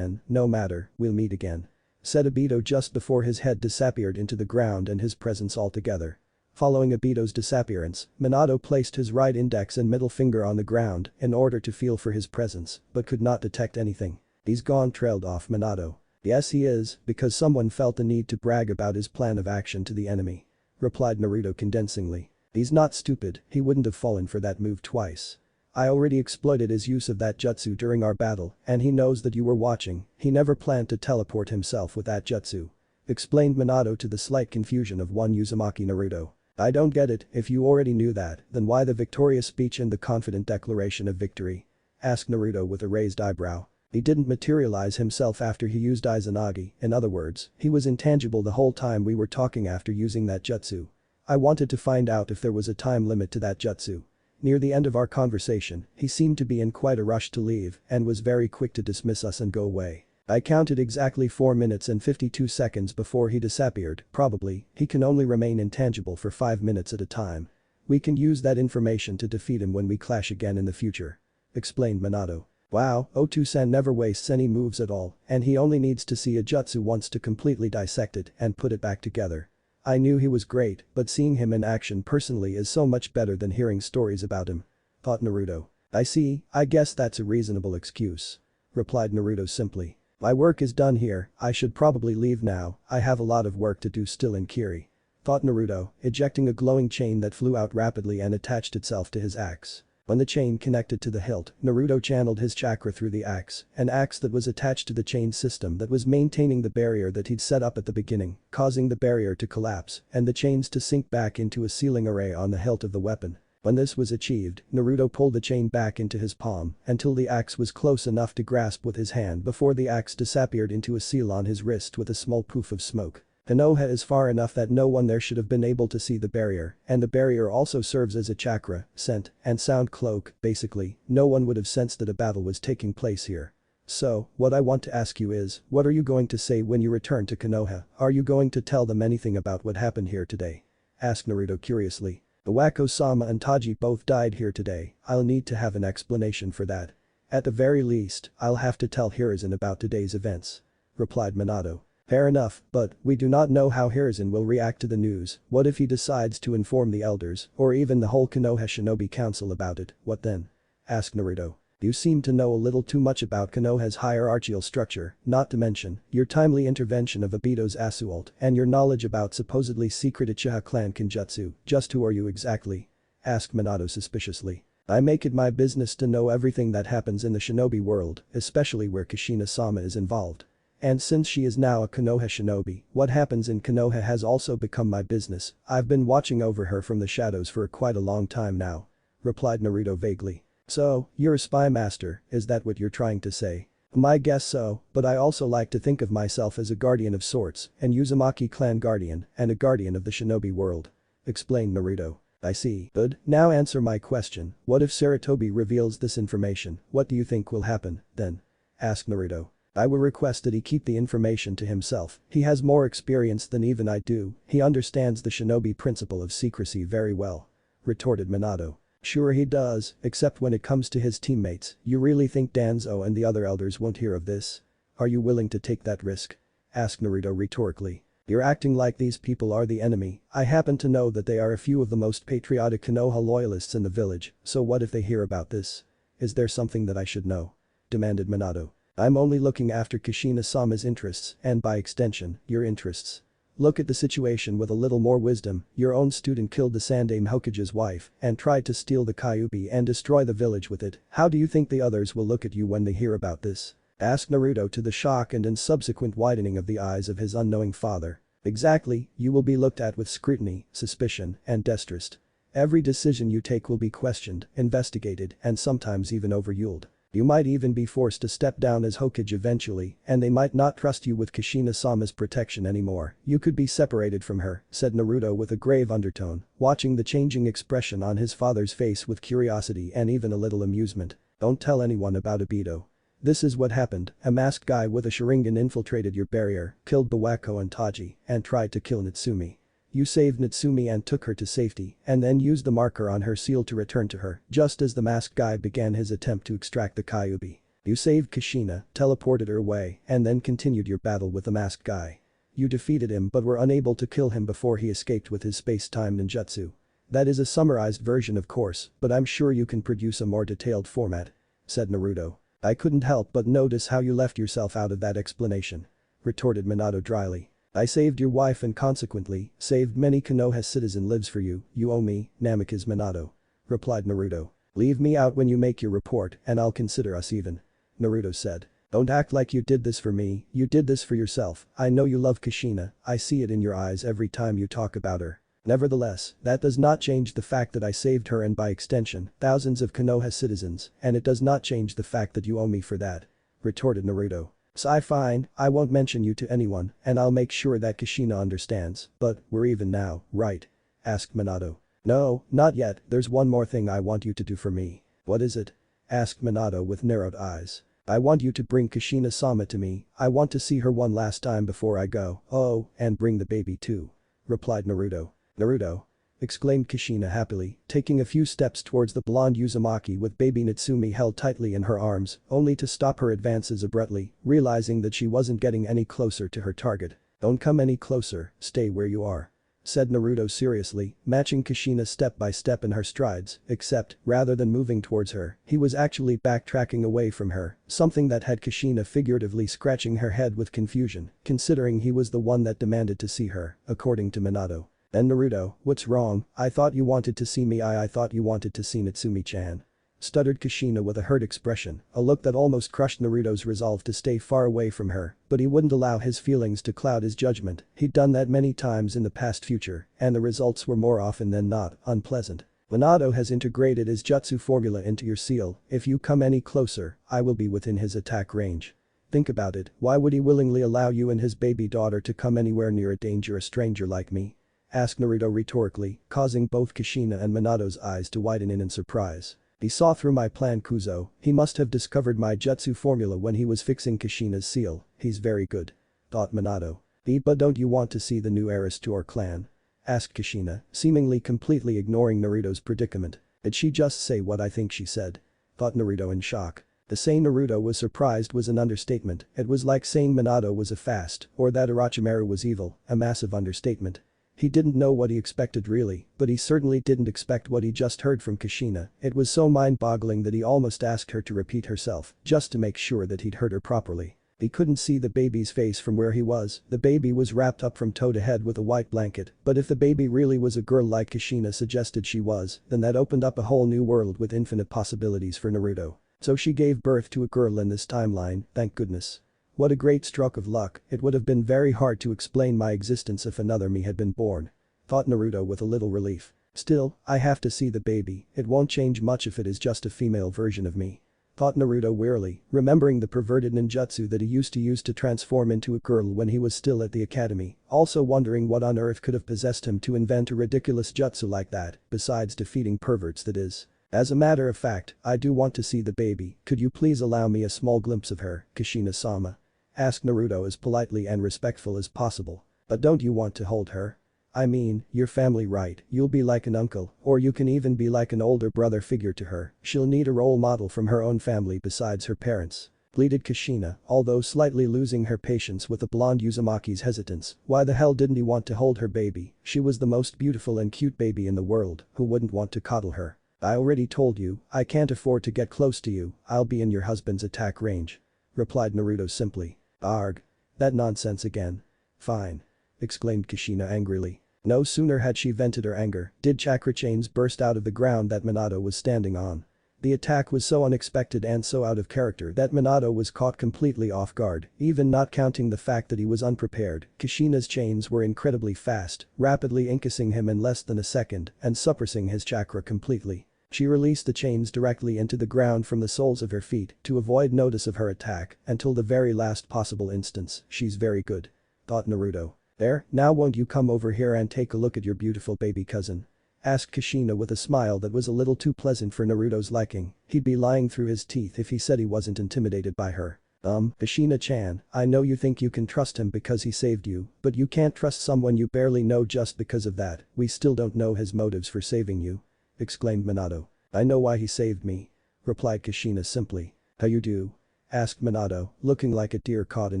No matter, we'll meet again. Said Obito just before his head disappeared into the ground and his presence altogether. Following Obito's disappearance, Minato placed his right index and middle finger on the ground in order to feel for his presence, but could not detect anything. He's gone, trailed off Minato. Yes he is, because someone felt the need to brag about his plan of action to the enemy. Replied Naruto condensingly. He's not stupid, he wouldn't have fallen for that move twice. I already exploited his use of that jutsu during our battle, and he knows that you were watching, he never planned to teleport himself with that jutsu. Explained Minato to the slight confusion of one Uzumaki Naruto. I don't get it, if you already knew that, then why the victorious speech and the confident declaration of victory? Asked Naruto with a raised eyebrow. He didn't materialize himself after he used Izanagi, in other words, he was intangible the whole time we were talking after using that jutsu. I wanted to find out if there was a time limit to that jutsu. Near the end of our conversation, he seemed to be in quite a rush to leave and was very quick to dismiss us and go away. I counted exactly 4 minutes and 52 seconds before he disappeared, probably, he can only remain intangible for 5 minutes at a time. We can use that information to defeat him when we clash again in the future. Explained Minato. Wow, Otu-san never wastes any moves at all, and he only needs to see a jutsu once to completely dissect it and put it back together. I knew he was great, but seeing him in action personally is so much better than hearing stories about him. Thought Naruto. I see, I guess that's a reasonable excuse. Replied Naruto simply. My work is done here, I should probably leave now, I have a lot of work to do still in Kiri. Thought Naruto, ejecting a glowing chain that flew out rapidly and attached itself to his axe. When the chain connected to the hilt, Naruto channeled his chakra through the axe, an axe that was attached to the chain system that was maintaining the barrier that he'd set up at the beginning, causing the barrier to collapse and the chains to sink back into a sealing array on the hilt of the weapon. When this was achieved, Naruto pulled the chain back into his palm until the axe was close enough to grasp with his hand before the axe disappeared into a seal on his wrist with a small poof of smoke. Konoha is far enough that no one there should have been able to see the barrier, and the barrier also serves as a chakra, scent, and sound cloak, basically, no one would have sensed that a battle was taking place here. So, what I want to ask you is, what are you going to say when you return to Konoha? Are you going to tell them anything about what happened here today? Asked Naruto curiously. Iwako-sama and Taji both died here today, I'll need to have an explanation for that. At the very least, I'll have to tell Hiruzen about today's events. Replied Minato. Fair enough, but we do not know how Hiruzen will react to the news. What if he decides to inform the elders, or even the whole Konoha Shinobi Council about it, what then? Asked Naruto. You seem to know a little too much about Konoha's hierarchical structure, not to mention your timely intervention of Obito's Asuult and your knowledge about supposedly secret Uchiha clan Kenjutsu. Just who are you exactly? Asked Minato suspiciously. I make it my business to know everything that happens in the shinobi world, especially where Kushina-sama is involved. And since she is now a Konoha shinobi, what happens in Konoha has also become my business. I've been watching over her from the shadows for quite a long time now. Replied Naruto vaguely. So, you're a spy master, is that what you're trying to say? My guess so, but I also like to think of myself as a guardian of sorts, and Uzumaki clan guardian, and a guardian of the shinobi world. Explained Naruto. I see. Good, now answer my question, what if Sarutobi reveals this information, what do you think will happen, then? Asked Naruto. I will request that he keep the information to himself, he has more experience than even I do, he understands the shinobi principle of secrecy very well. Retorted Minato. Sure he does, except when it comes to his teammates, you really think Danzo and the other elders won't hear of this? Are you willing to take that risk? Asked Naruto rhetorically. You're acting like these people are the enemy, I happen to know that they are a few of the most patriotic Konoha loyalists in the village, so what if they hear about this? Is there something that I should know? Demanded Minato. I'm only looking after Kushina-sama's interests, and by extension, your interests. Look at the situation with a little more wisdom, your own student killed the Sandaime Hokage's wife and tried to steal the Kyuubi and destroy the village with it, how do you think the others will look at you when they hear about this? Asked Naruto to the shock and subsequent widening of the eyes of his unknowing father. Exactly, you will be looked at with scrutiny, suspicion, and distrust. Every decision you take will be questioned, investigated, and sometimes even overruled. You might even be forced to step down as Hokage eventually, and they might not trust you with Kushina-sama's protection anymore. You could be separated from her, said Naruto with a grave undertone, watching the changing expression on his father's face with curiosity and even a little amusement. Don't tell anyone about Obito. This is what happened, a masked guy with a Sharingan infiltrated your barrier, killed Bawako and Taji, and tried to kill Natsumi. You saved Natsumi and took her to safety, and then used the marker on her seal to return to her, just as the masked guy began his attempt to extract the Kyuubi. You saved Kushina, teleported her away, and then continued your battle with the masked guy. You defeated him but were unable to kill him before he escaped with his space-time ninjutsu. That is a summarized version of course, but I'm sure you can produce a more detailed format. Said Naruto. I couldn't help but notice how you left yourself out of that explanation. Retorted Minato dryly. I saved your wife and consequently, saved many Konoha citizen lives for you, you owe me, Namikaze Minato. Replied Naruto. Leave me out when you make your report and I'll consider us even. Naruto said. Don't act like you did this for me, you did this for yourself, I know you love Kushina, I see it in your eyes every time you talk about her. Nevertheless, that does not change the fact that I saved her and by extension, thousands of Konoha citizens, and it does not change the fact that you owe me for that. Retorted Naruto. Fine, I won't mention you to anyone, and I'll make sure that Kushina understands, but, we're even now, right? Asked Minato. No, not yet, there's one more thing I want you to do for me. What is it? Asked Minato with narrowed eyes. I want you to bring Kushina-sama to me, I want to see her one last time before I go, oh, and bring the baby too. Replied Naruto. Naruto? Exclaimed Kushina happily, taking a few steps towards the blonde Uzumaki with baby Natsumi held tightly in her arms, only to stop her advances abruptly, realizing that she wasn't getting any closer to her target. Don't come any closer, stay where you are. Said Naruto seriously, matching Kushina step by step in her strides, except, rather than moving towards her, he was actually backtracking away from her, something that had Kushina figuratively scratching her head with confusion, considering he was the one that demanded to see her, according to Minato. Then Naruto, what's wrong, I thought you wanted to see me I thought you wanted to see Natsumi-chan. Stuttered Kushina with a hurt expression, a look that almost crushed Naruto's resolve to stay far away from her, but he wouldn't allow his feelings to cloud his judgment, he'd done that many times in the past future, and the results were more often than not, unpleasant. Minato has integrated his jutsu formula into your seal, if you come any closer, I will be within his attack range. Think about it, why would he willingly allow you and his baby daughter to come anywhere near a dangerous stranger like me? Asked Naruto rhetorically, causing both Kushina and Minato's eyes to widen in surprise. He saw through my plan, Kuzo. He must have discovered my jutsu formula when he was fixing Kushina's seal. He's very good. Thought Minato. But don't you want to see the new heiress to our clan? Asked Kushina, seemingly completely ignoring Naruto's predicament. Did she just say what I think she said? Thought Naruto in shock. To say Naruto was surprised was an understatement. It was like saying Minato was a fast or that Orochimaru was evil, a massive understatement. He didn't know what he expected really, but he certainly didn't expect what he just heard from Kushina. It was so mind-boggling that he almost asked her to repeat herself, just to make sure that he'd heard her properly. He couldn't see the baby's face from where he was. The baby was wrapped up from toe to head with a white blanket, but if the baby really was a girl like Kushina suggested she was, then that opened up a whole new world with infinite possibilities for Naruto. So she gave birth to a girl in this timeline, thank goodness. What a great stroke of luck. It would have been very hard to explain my existence if another me had been born. Thought Naruto with a little relief. Still, I have to see the baby. It won't change much if it is just a female version of me. Thought Naruto wearily, remembering the perverted ninjutsu that he used to use to transform into a girl when he was still at the academy, also wondering what on earth could have possessed him to invent a ridiculous jutsu like that, besides defeating perverts that is. As a matter of fact, I do want to see the baby. Could you please allow me a small glimpse of her, Kushina-sama? Asked Naruto as politely and respectful as possible. But don't you want to hold her? I mean, your family right, you'll be like an uncle, or you can even be like an older brother figure to her. She'll need a role model from her own family besides her parents. Pleaded Kushina, although slightly losing her patience with the blonde Uzumaki's hesitance. Why the hell didn't he want to hold her baby? She was the most beautiful and cute baby in the world, who wouldn't want to coddle her? I already told you, I can't afford to get close to you, I'll be in your husband's attack range. Replied Naruto simply. Arg. That nonsense again. Fine. Exclaimed Kushina angrily. No sooner had she vented her anger did chakra chains burst out of the ground that Minato was standing on. The attack was so unexpected and so out of character that Minato was caught completely off guard, even not counting the fact that he was unprepared. Kushina's chains were incredibly fast, rapidly incussing him in less than a second and suppressing his chakra completely. She released the chains directly into the ground from the soles of her feet to avoid notice of her attack until the very last possible instance. She's very good. Thought Naruto. There, now won't you come over here and take a look at your beautiful baby cousin? Asked Kushina with a smile that was a little too pleasant for Naruto's liking. He'd be lying through his teeth if he said he wasn't intimidated by her. Kushina-chan, I know you think you can trust him because he saved you, but you can't trust someone you barely know just because of that. We still don't know his motives for saving you. Exclaimed Minato. I know why he saved me. Replied Kushina simply. How you do? Asked Minato, looking like a deer caught in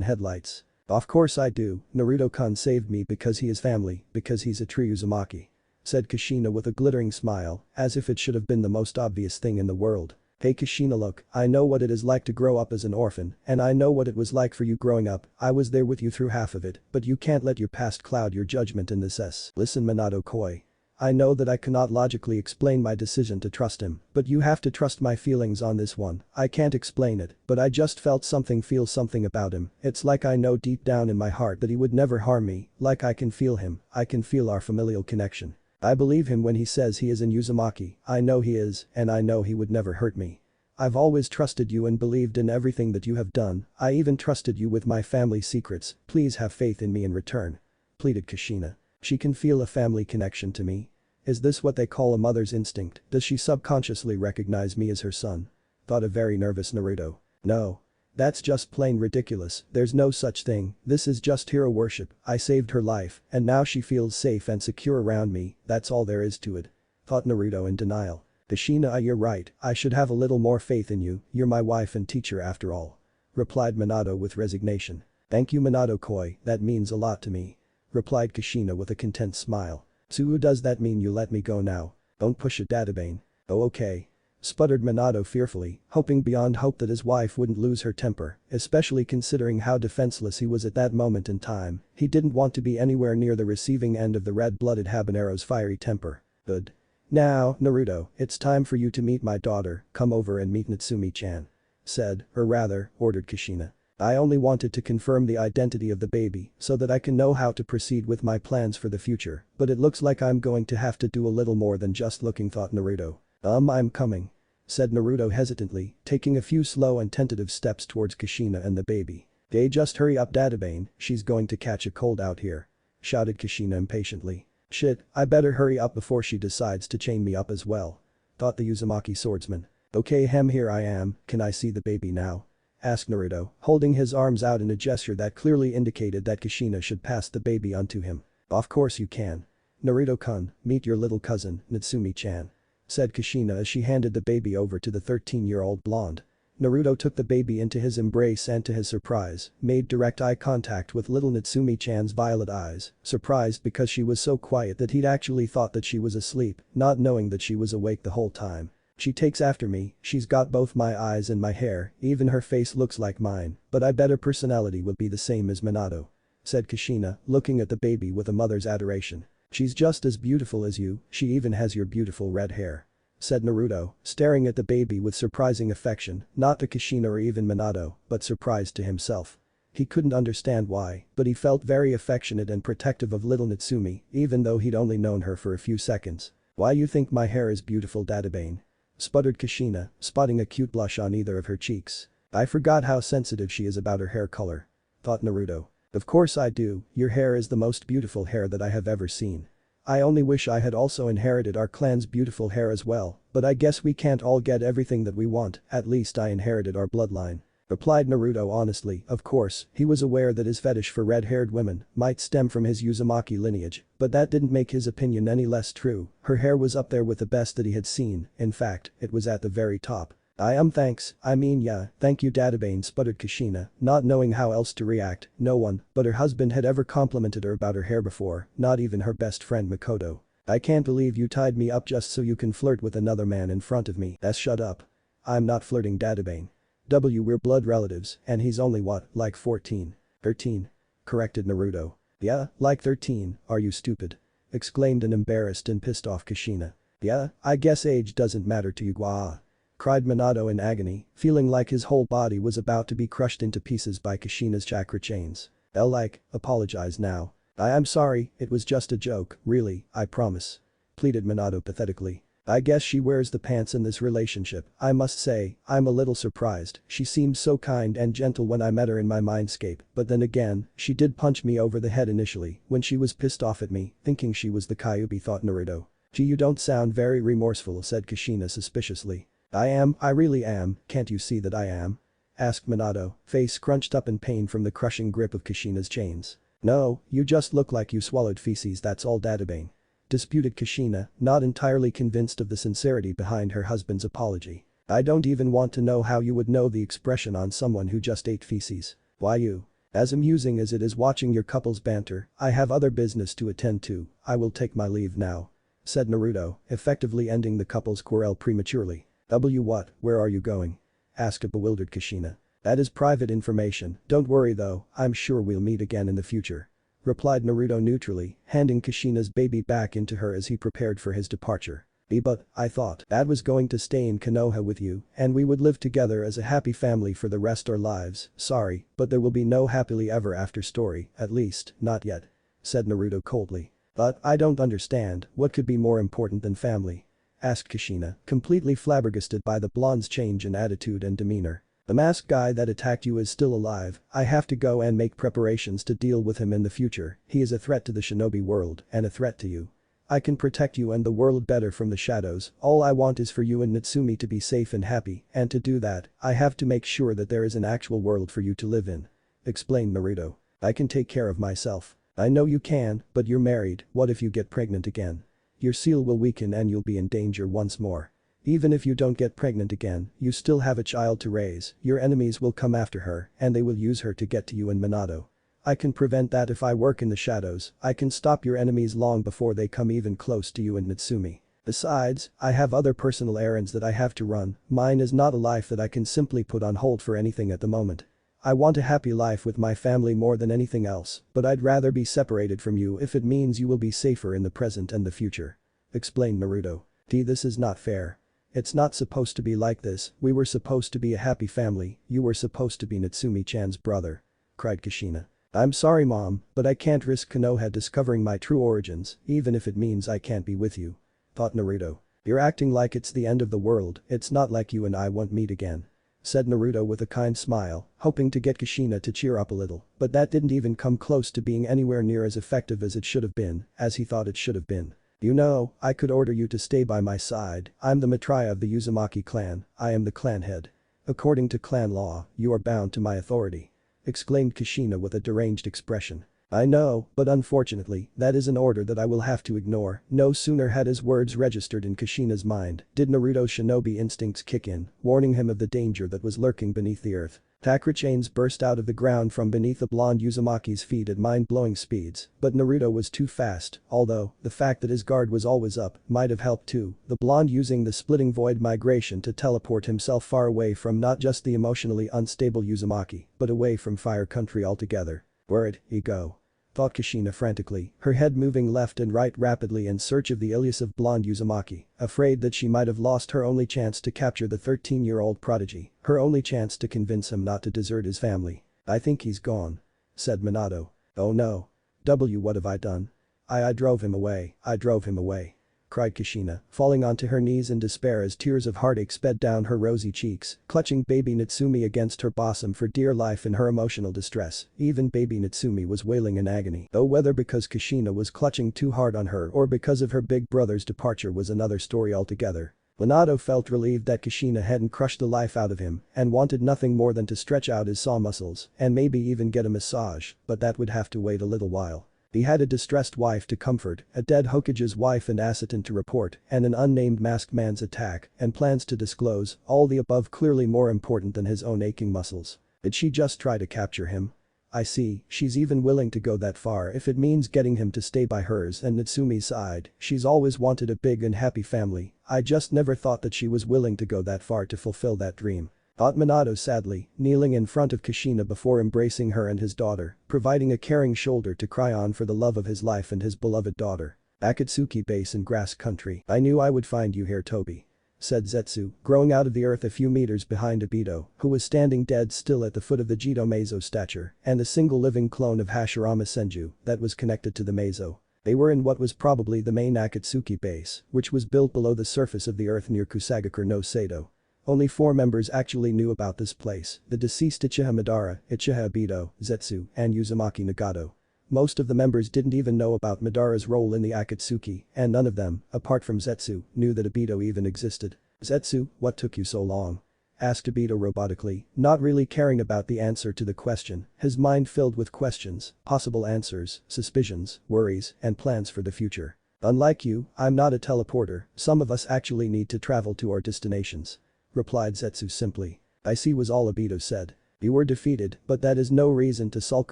headlights. Of course I do, Naruto-kun saved me because he is family, because he's a true Uzumaki. Said Kushina with a glittering smile, as if it should have been the most obvious thing in the world. Hey Kushina, look, I know what it is like to grow up as an orphan, and I know what it was like for you growing up. I was there with you through half of it, but you can't let your past cloud your judgment in this. Listen Minato Koi. I know that I cannot logically explain my decision to trust him, but you have to trust my feelings on this one. I can't explain it, but I just felt feel something about him. It's like I know deep down in my heart that he would never harm me, like I can feel him, I can feel our familial connection. I believe him when he says he is an Uzumaki, I know he is, and I know he would never hurt me. I've always trusted you and believed in everything that you have done. I even trusted you with my family secrets. Please have faith in me in return. Pleaded Kushina. She can feel a family connection to me. Is this what they call a mother's instinct? Does she subconsciously recognize me as her son? Thought a very nervous Naruto. No. That's just plain ridiculous, there's no such thing, this is just hero worship, I saved her life, and now she feels safe and secure around me, that's all there is to it. Thought Naruto in denial. Kushina, you're right, I should have a little more faith in you, you're my wife and teacher after all. Replied Minato with resignation. Thank you Minato Koi, that means a lot to me. Replied Kushina with a content smile. So does that mean you let me go now? Don't push it Databane. Oh okay. Sputtered Minato fearfully, hoping beyond hope that his wife wouldn't lose her temper, especially considering how defenseless he was at that moment in time. He didn't want to be anywhere near the receiving end of the red-blooded habanero's fiery temper. Good. Now, Naruto, it's time for you to meet my daughter, come over and meet Natsumi-chan. Said, or rather, ordered Kushina. I only wanted to confirm the identity of the baby so that I can know how to proceed with my plans for the future, but it looks like I'm going to have to do a little more than just looking, thought Naruto. I'm coming. Said Naruto hesitantly, taking a few slow and tentative steps towards Kushina and the baby. They just hurry up Databane, she's going to catch a cold out here. Shouted Kushina impatiently. Shit, I better hurry up before she decides to chain me up as well. Thought the Uzumaki swordsman. Okay, here I am, can I see the baby now? Asked Naruto, holding his arms out in a gesture that clearly indicated that Kushina should pass the baby onto him. Of course you can. Naruto-kun, meet your little cousin, Natsumi-chan. Said Kushina as she handed the baby over to the 13-year-old blonde. Naruto took the baby into his embrace and to his surprise, made direct eye contact with little Natsumi-chan's violet eyes, surprised because she was so quiet that he'd actually thought that she was asleep, not knowing that she was awake the whole time. She takes after me, she's got both my eyes and my hair, even her face looks like mine, but I bet her personality will be the same as Minato. Said Kushina, looking at the baby with a mother's adoration. She's just as beautiful as you, she even has your beautiful red hair. Said Naruto, staring at the baby with surprising affection, not to Kushina or even Minato, but surprised to himself. He couldn't understand why, but he felt very affectionate and protective of little Natsumi, even though he'd only known her for a few seconds. Why you think my hair is beautiful, Dadabane? Sputtered Kushina, spotting a cute blush on either of her cheeks. I forgot how sensitive she is about her hair color. Thought Naruto. Of course I do, your hair is the most beautiful hair that I have ever seen. I only wish I had also inherited our clan's beautiful hair as well, but I guess we can't all get everything that we want, at least I inherited our bloodline. Replied Naruto honestly, of course, he was aware that his fetish for red-haired women might stem from his Uzumaki lineage, but that didn't make his opinion any less true, her hair was up there with the best that he had seen, in fact, it was at the very top. Thanks, yeah, thank you Dadabane, sputtered Kushina, not knowing how else to react. No one but her husband had ever complimented her about her hair before, not even her best friend Makoto. I can't believe you tied me up just so you can flirt with another man in front of me. Shut up. I'm not flirting, Dadabane. We're blood relatives, and he's only what, like 14? 13? Corrected Naruto. Yeah, like 13, are you stupid? Exclaimed an embarrassed and pissed off Kushina. Yeah, I guess age doesn't matter to you, Gwa. Cried Minato in agony, feeling like his whole body was about to be crushed into pieces by Kushina's chakra chains. Apologize now. I'm sorry, it was just a joke, really, I promise. Pleaded Minato pathetically. I guess she wears the pants in this relationship, I must say, I'm a little surprised, she seemed so kind and gentle when I met her in my mindscape, but then again, she did punch me over the head initially, when she was pissed off at me, thinking she was the Kyuubi, thought Naruto. Gee, you don't sound very remorseful, said Kushina suspiciously. I really am, can't you see that I am? Asked Minato, face scrunched up in pain from the crushing grip of Kushina's chains. No, you just look like you swallowed feces, that's all, Dadabane. Disputed Kushina, not entirely convinced of the sincerity behind her husband's apology. I don't even want to know how you would know the expression on someone who just ate feces. Why you? As amusing as it is watching your couple's banter, I have other business to attend to, I will take my leave now. Said Naruto, effectively ending the couple's quarrel prematurely. What, where are you going? Asked a bewildered Kushina. That is private information, don't worry though, I'm sure we'll meet again in the future. Replied Naruto neutrally, handing Kushina's baby back into her as he prepared for his departure. But, I thought, Dad was going to stay in Konoha with you, and we would live together as a happy family for the rest of our lives, sorry, but there will be no happily ever after story, at least, not yet. Said Naruto coldly. But, I don't understand, what could be more important than family? Asked Kushina, completely flabbergasted by the blonde's change in attitude and demeanor. The masked guy that attacked you is still alive, I have to go and make preparations to deal with him in the future, he is a threat to the shinobi world and a threat to you. I can protect you and the world better from the shadows, all I want is for you and Natsumi to be safe and happy, and to do that, I have to make sure that there is an actual world for you to live in. Explained Naruto. I can take care of myself. I know you can, but you're married, what if you get pregnant again? Your seal will weaken and you'll be in danger once more. Even if you don't get pregnant again, you still have a child to raise, your enemies will come after her, and they will use her to get to you and Minato. I can prevent that if I work in the shadows, I can stop your enemies long before they come even close to you and Natsumi. Besides, I have other personal errands that I have to run, mine is not a life that I can simply put on hold for anything at the moment. I want a happy life with my family more than anything else, but I'd rather be separated from you if it means you will be safer in the present and the future. Explained Naruto. This is not fair. It's not supposed to be like this, we were supposed to be a happy family, you were supposed to be Natsumi-chan's brother. Cried Kushina. I'm sorry mom, but I can't risk Konoha discovering my true origins, even if it means I can't be with you. Thought Naruto. You're acting like it's the end of the world, it's not like you and I won't meet again. Said Naruto with a kind smile, hoping to get Kushina to cheer up a little, but that didn't even come close to being anywhere near as effective as it should have been, as he thought it should have been. You know, I could order you to stay by my side. I'm the Maitreya of the Uzumaki clan. I am the clan head. According to clan law, you are bound to my authority," exclaimed Kushina with a deranged expression. "I know, but unfortunately, that is an order that I will have to ignore." No sooner had his words registered in Kushina's mind did Naruto's shinobi instincts kick in, warning him of the danger that was lurking beneath the earth. Chakra chains burst out of the ground from beneath the blonde Uzumaki's feet at mind-blowing speeds, but Naruto was too fast, although, the fact that his guard was always up might have helped too, the blonde using the splitting void migration to teleport himself far away from not just the emotionally unstable Uzumaki, but away from Fire Country altogether. "Where'd he go?" thought Kushina frantically, her head moving left and right rapidly in search of the elusive blonde Uzumaki, afraid that she might have lost her only chance to capture the 13-year-old prodigy, her only chance to convince him not to desert his family. "I think he's gone," said Minato. "Oh no. What have I done? I drove him away, I drove him away," cried Kushina, falling onto her knees in despair as tears of heartache sped down her rosy cheeks, clutching baby Natsumi against her bosom for dear life in her emotional distress. Even baby Natsumi was wailing in agony, though whether because Kushina was clutching too hard on her or because of her big brother's departure was another story altogether. Minato felt relieved that Kushina hadn't crushed the life out of him and wanted nothing more than to stretch out his saw muscles and maybe even get a massage, but that would have to wait a little while. He had a distressed wife to comfort, a dead Hokage's wife and Aseton to report, and an unnamed masked man's attack, and plans to disclose, all the above clearly more important than his own aching muscles. Did she just try to capture him? I see, she's even willing to go that far if it means getting him to stay by hers and Natsumi's side. She's always wanted a big and happy family. I just never thought that she was willing to go that far to fulfill that dream. Thought Minato sadly, kneeling in front of Kushina before embracing her and his daughter, providing a caring shoulder to cry on for the love of his life and his beloved daughter. "Akatsuki base in Grass Country. I knew I would find you here, Toby," said Zetsu, growing out of the earth a few meters behind Obito, who was standing dead still at the foot of the Jito Meizo statue, and the single living clone of Hashirama Senju that was connected to the Meizo. They were in what was probably the main Akatsuki base, which was built below the surface of the earth near Kusagakure no Sado. Only 4 members actually knew about this place: the deceased Uchiha Madara, Uchiha Obito, Zetsu, and Uzumaki Nagato. Most of the members didn't even know about Madara's role in the Akatsuki, and none of them, apart from Zetsu, knew that Obito even existed. "Zetsu, what took you so long?" asked Obito robotically, not really caring about the answer to the question, his mind filled with questions, possible answers, suspicions, worries, and plans for the future. "Unlike you, I'm not a teleporter, some of us actually need to travel to our destinations," replied Zetsu simply. "I see," was all Obito said. "You were defeated, but that is no reason to sulk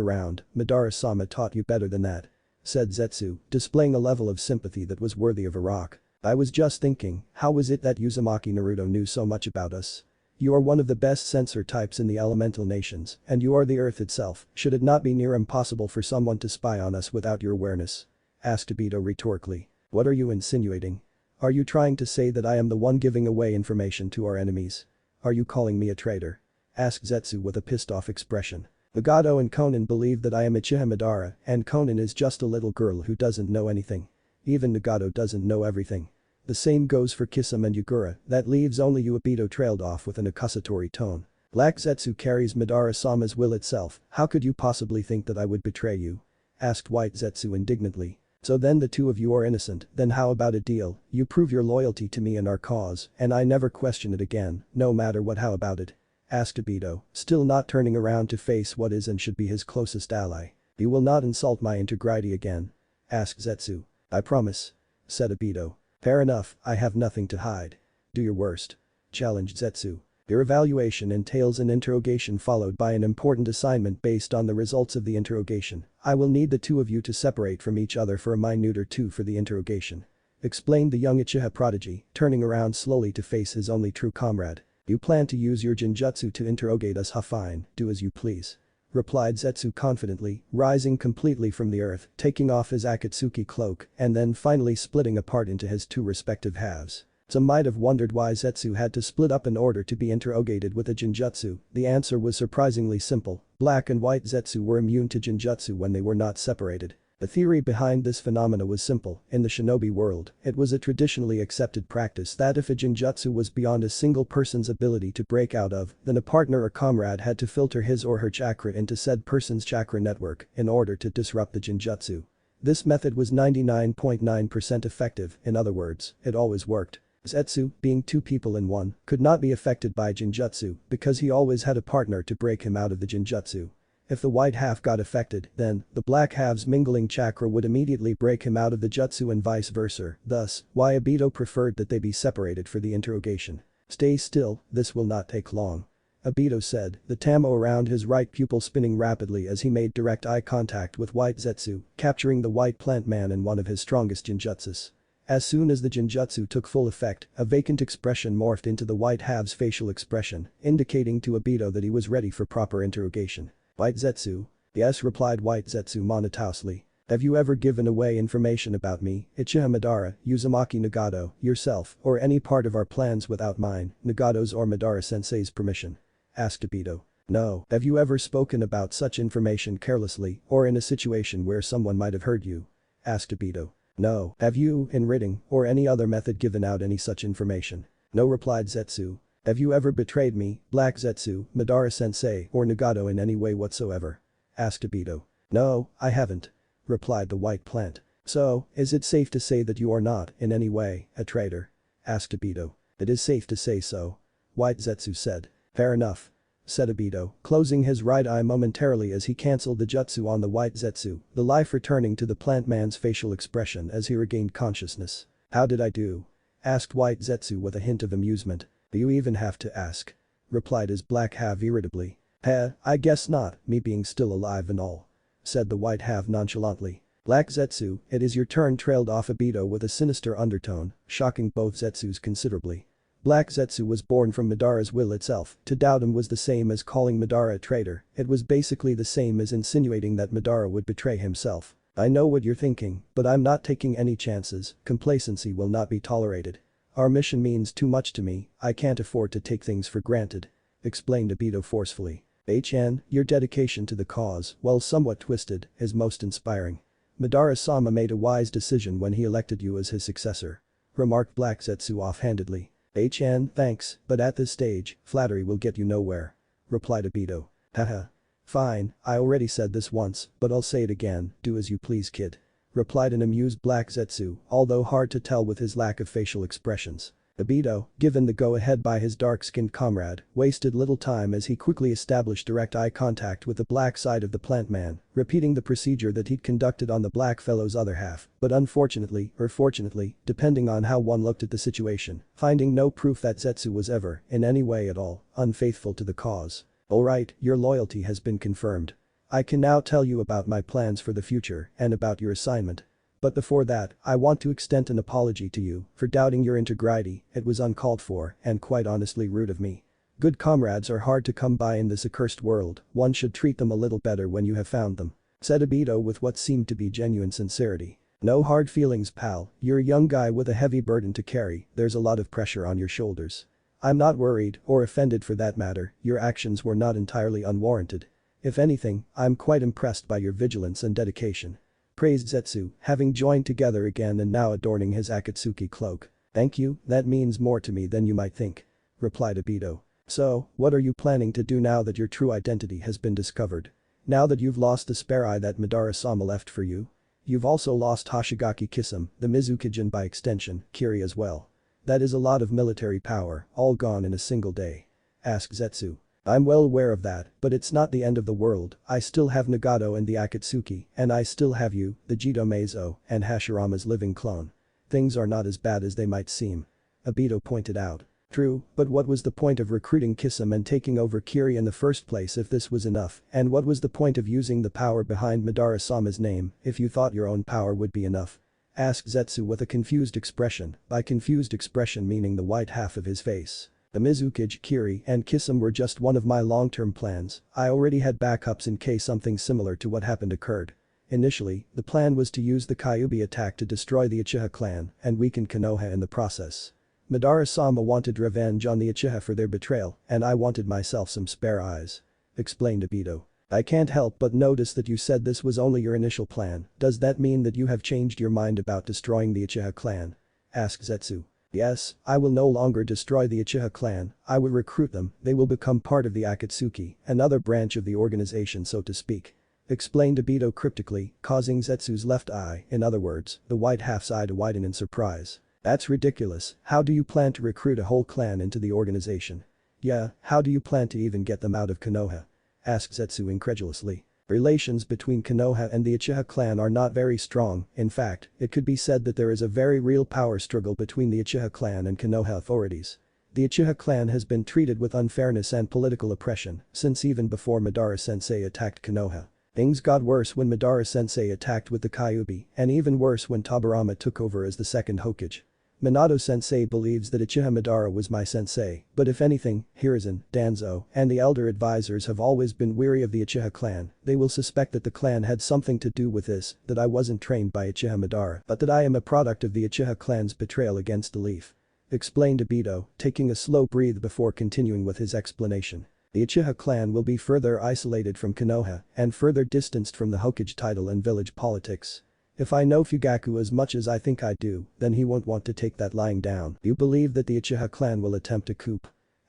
around. Madara-sama taught you better than that," said Zetsu, displaying a level of sympathy that was worthy of a rock. "I was just thinking, how was it that Uzumaki Naruto knew so much about us? You are one of the best sensor types in the elemental nations, and you are the earth itself. Should it not be near impossible for someone to spy on us without your awareness?" asked Obito rhetorically. "What are you insinuating? Are you trying to say that I am the one giving away information to our enemies? Are you calling me a traitor?" asked Zetsu with a pissed-off expression. "Nagato and Konan believe that I am Uchiha Madara, and Konan is just a little girl who doesn't know anything. Even Nagato doesn't know everything. The same goes for Kisame and Yugura, that leaves only you." Obito trailed off with an accusatory tone. "Black Zetsu carries Madara-sama's will itself, how could you possibly think that I would betray you?" asked White Zetsu indignantly. "So then the two of you are innocent, then how about a deal? You prove your loyalty to me and our cause, and I never question it again, no matter what. How about it?" asked Obito, still not turning around to face what is and should be his closest ally. "You will not insult my integrity again?" asked Zetsu. "I promise," said Obito. "Fair enough, I have nothing to hide. Do your worst," challenged Zetsu. Your evaluation entails an interrogation followed by an important assignment based on the results of the interrogation. I will need the two of you to separate from each other for a minute or two for the interrogation," explained the young Uchiha prodigy, turning around slowly to face his only true comrade. "You plan to use your genjutsu to interrogate us? Fine, do as you please," replied Zetsu confidently, rising completely from the earth, taking off his Akatsuki cloak, and then finally splitting apart into his 2 respective halves. Some might have wondered why Zetsu had to split up in order to be interrogated with a genjutsu. The answer was surprisingly simple: Black and White Zetsu were immune to genjutsu when they were not separated. The theory behind this phenomena was simple: in the shinobi world, it was a traditionally accepted practice that if a genjutsu was beyond a single person's ability to break out of, then a partner or comrade had to filter his or her chakra into said person's chakra network in order to disrupt the genjutsu. This method was 99.9% effective, in other words, it always worked. Zetsu, being two people in one, could not be affected by Jinjutsu because he always had a partner to break him out of the Jinjutsu. If the white half got affected, then, the black half's mingling chakra would immediately break him out of the jutsu and vice versa, thus, why Obito preferred that they be separated for the interrogation. Stay still, this will not take long. Obito said, the tamo around his right pupil spinning rapidly as he made direct eye contact with White Zetsu, capturing the white plant man in one of his strongest jinjutsus. As soon as the jinjutsu took full effect, a vacant expression morphed into the white half's facial expression, indicating to Obito that he was ready for proper interrogation. White Zetsu? Yes, replied White Zetsu monotously. Have you ever given away information about me, Uchiha Madara, Uzumaki Nagato, yourself, or any part of our plans without mine, Nagato's or Madara-sensei's permission? Asked Obito. No. Have you ever spoken about such information carelessly or in a situation where someone might have heard you? Asked Obito. No. Have you, in writing, or any other method given out any such information? No, replied Zetsu. Have you ever betrayed me, Black Zetsu, Madara-sensei, or Nagato in any way whatsoever? Asked Obito. No, I haven't. Replied the white plant. So, is it safe to say that you are not, in any way, a traitor? Asked Obito. It is safe to say so. White Zetsu said. Fair enough. Said Obito, closing his right eye momentarily as he cancelled the jutsu on the white Zetsu, the life returning to the plant man's facial expression as he regained consciousness. How did I do? Asked White Zetsu with a hint of amusement. Do you even have to ask? Replied his black half irritably. I guess not, me being still alive and all. Said the white half nonchalantly. Black Zetsu, it is your turn, trailed off Obito with a sinister undertone, shocking both Zetsus considerably. Black Zetsu was born from Madara's will itself, to doubt him was the same as calling Madara a traitor, it was basically the same as insinuating that Madara would betray himself. I know what you're thinking, but I'm not taking any chances, complacency will not be tolerated. Our mission means too much to me, I can't afford to take things for granted. Explained Obito forcefully. Your dedication to the cause, while somewhat twisted, is most inspiring. Madara-sama made a wise decision when he elected you as his successor. Remarked Black Zetsu offhandedly. Thanks, but at this stage, flattery will get you nowhere. Replied Obito. Haha. Fine, I already said this once, but I'll say it again, do as you please kid. Replied an amused Black Zetsu, although hard to tell with his lack of facial expressions. Obito, given the go-ahead by his dark-skinned comrade, wasted little time as he quickly established direct eye contact with the black side of the plant man, repeating the procedure that he'd conducted on the black fellow's other half, but unfortunately, or fortunately, depending on how one looked at the situation, finding no proof that Zetsu was ever, in any way at all, unfaithful to the cause. Alright, your loyalty has been confirmed. I can now tell you about my plans for the future and about your assignment. But before that, I want to extend an apology to you for doubting your integrity, it was uncalled for and quite honestly rude of me. Good comrades are hard to come by in this accursed world, one should treat them a little better when you have found them. Said Obito with what seemed to be genuine sincerity. No hard feelings, pal, you're a young guy with a heavy burden to carry, there's a lot of pressure on your shoulders. I'm not worried, or offended for that matter, your actions were not entirely unwarranted. If anything, I'm quite impressed by your vigilance and dedication. Praised Zetsu, having joined together again and now adorning his Akatsuki cloak. Thank you, that means more to me than you might think. Replied Obito. So, what are you planning to do now that your true identity has been discovered? Now that you've lost the spare eye that Madara-sama left for you? You've also lost Hoshigaki Kisame, the Mizukijin by extension, Kiri as well. That is a lot of military power, all gone in a single day. Asked Zetsu. I'm well aware of that, but it's not the end of the world, I still have Nagato and the Akatsuki, and I still have you, the Jito Meizo, and Hashirama's living clone. Things are not as bad as they might seem. Obito pointed out. True, but what was the point of recruiting Kisame and taking over Kiri in the first place if this was enough, and what was the point of using the power behind Madara-sama's name if you thought your own power would be enough? Asked Zetsu with a confused expression, by confused expression meaning the white half of his face. The Mizukage, Kiri, and Kisame were just one of my long-term plans, I already had backups in case something similar to what happened occurred. Initially, the plan was to use the Kyuubi attack to destroy the Uchiha clan and weaken Konoha in the process. Madara-sama wanted revenge on the Uchiha for their betrayal, and I wanted myself some spare eyes. Explained Obito. I can't help but notice that you said this was only your initial plan, does that mean that you have changed your mind about destroying the Uchiha clan? Asked Zetsu. Yes, I will no longer destroy the Uchiha clan, I will recruit them, they will become part of the Akatsuki, another branch of the organization so to speak. explained Obito cryptically, causing Zetsu's left eye, in other words, the white half's eye to widen in surprise. That's ridiculous, how do you plan to recruit a whole clan into the organization? Yeah, how do you plan to even get them out of Konoha? Asked Zetsu incredulously. Relations between Konoha and the Uchiha clan are not very strong, in fact, it could be said that there is a very real power struggle between the Uchiha clan and Konoha authorities. The Uchiha clan has been treated with unfairness and political oppression since even before Madara-sensei attacked Konoha. Things got worse when Madara-sensei attacked with the Kyuubi, and even worse when Tobirama took over as the second Hokage. Minato-sensei believes that Uchiha Madara was my sensei, but if anything, Hiruzen, Danzo, and the elder advisors have always been weary of the Uchiha clan, they will suspect that the clan had something to do with this, that I wasn't trained by Uchiha Madara, but that I am a product of the Uchiha clan's betrayal against the Leaf. Explained Obito, taking a slow breath before continuing with his explanation. The Uchiha clan will be further isolated from Konoha and further distanced from the Hokage title and village politics. If I know Fugaku as much as I think I do, then he won't want to take that lying down. You believe that the Uchiha clan will attempt a coup?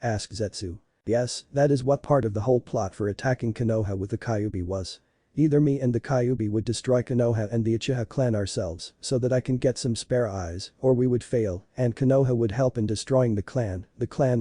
Asked Zetsu. Yes, that is what part of the whole plot for attacking Konoha with the Kyuubi was. Either me and the Kyuubi would destroy Konoha and the Uchiha clan ourselves so that I can get some spare eyes, or we would fail and Konoha would help in destroying the clan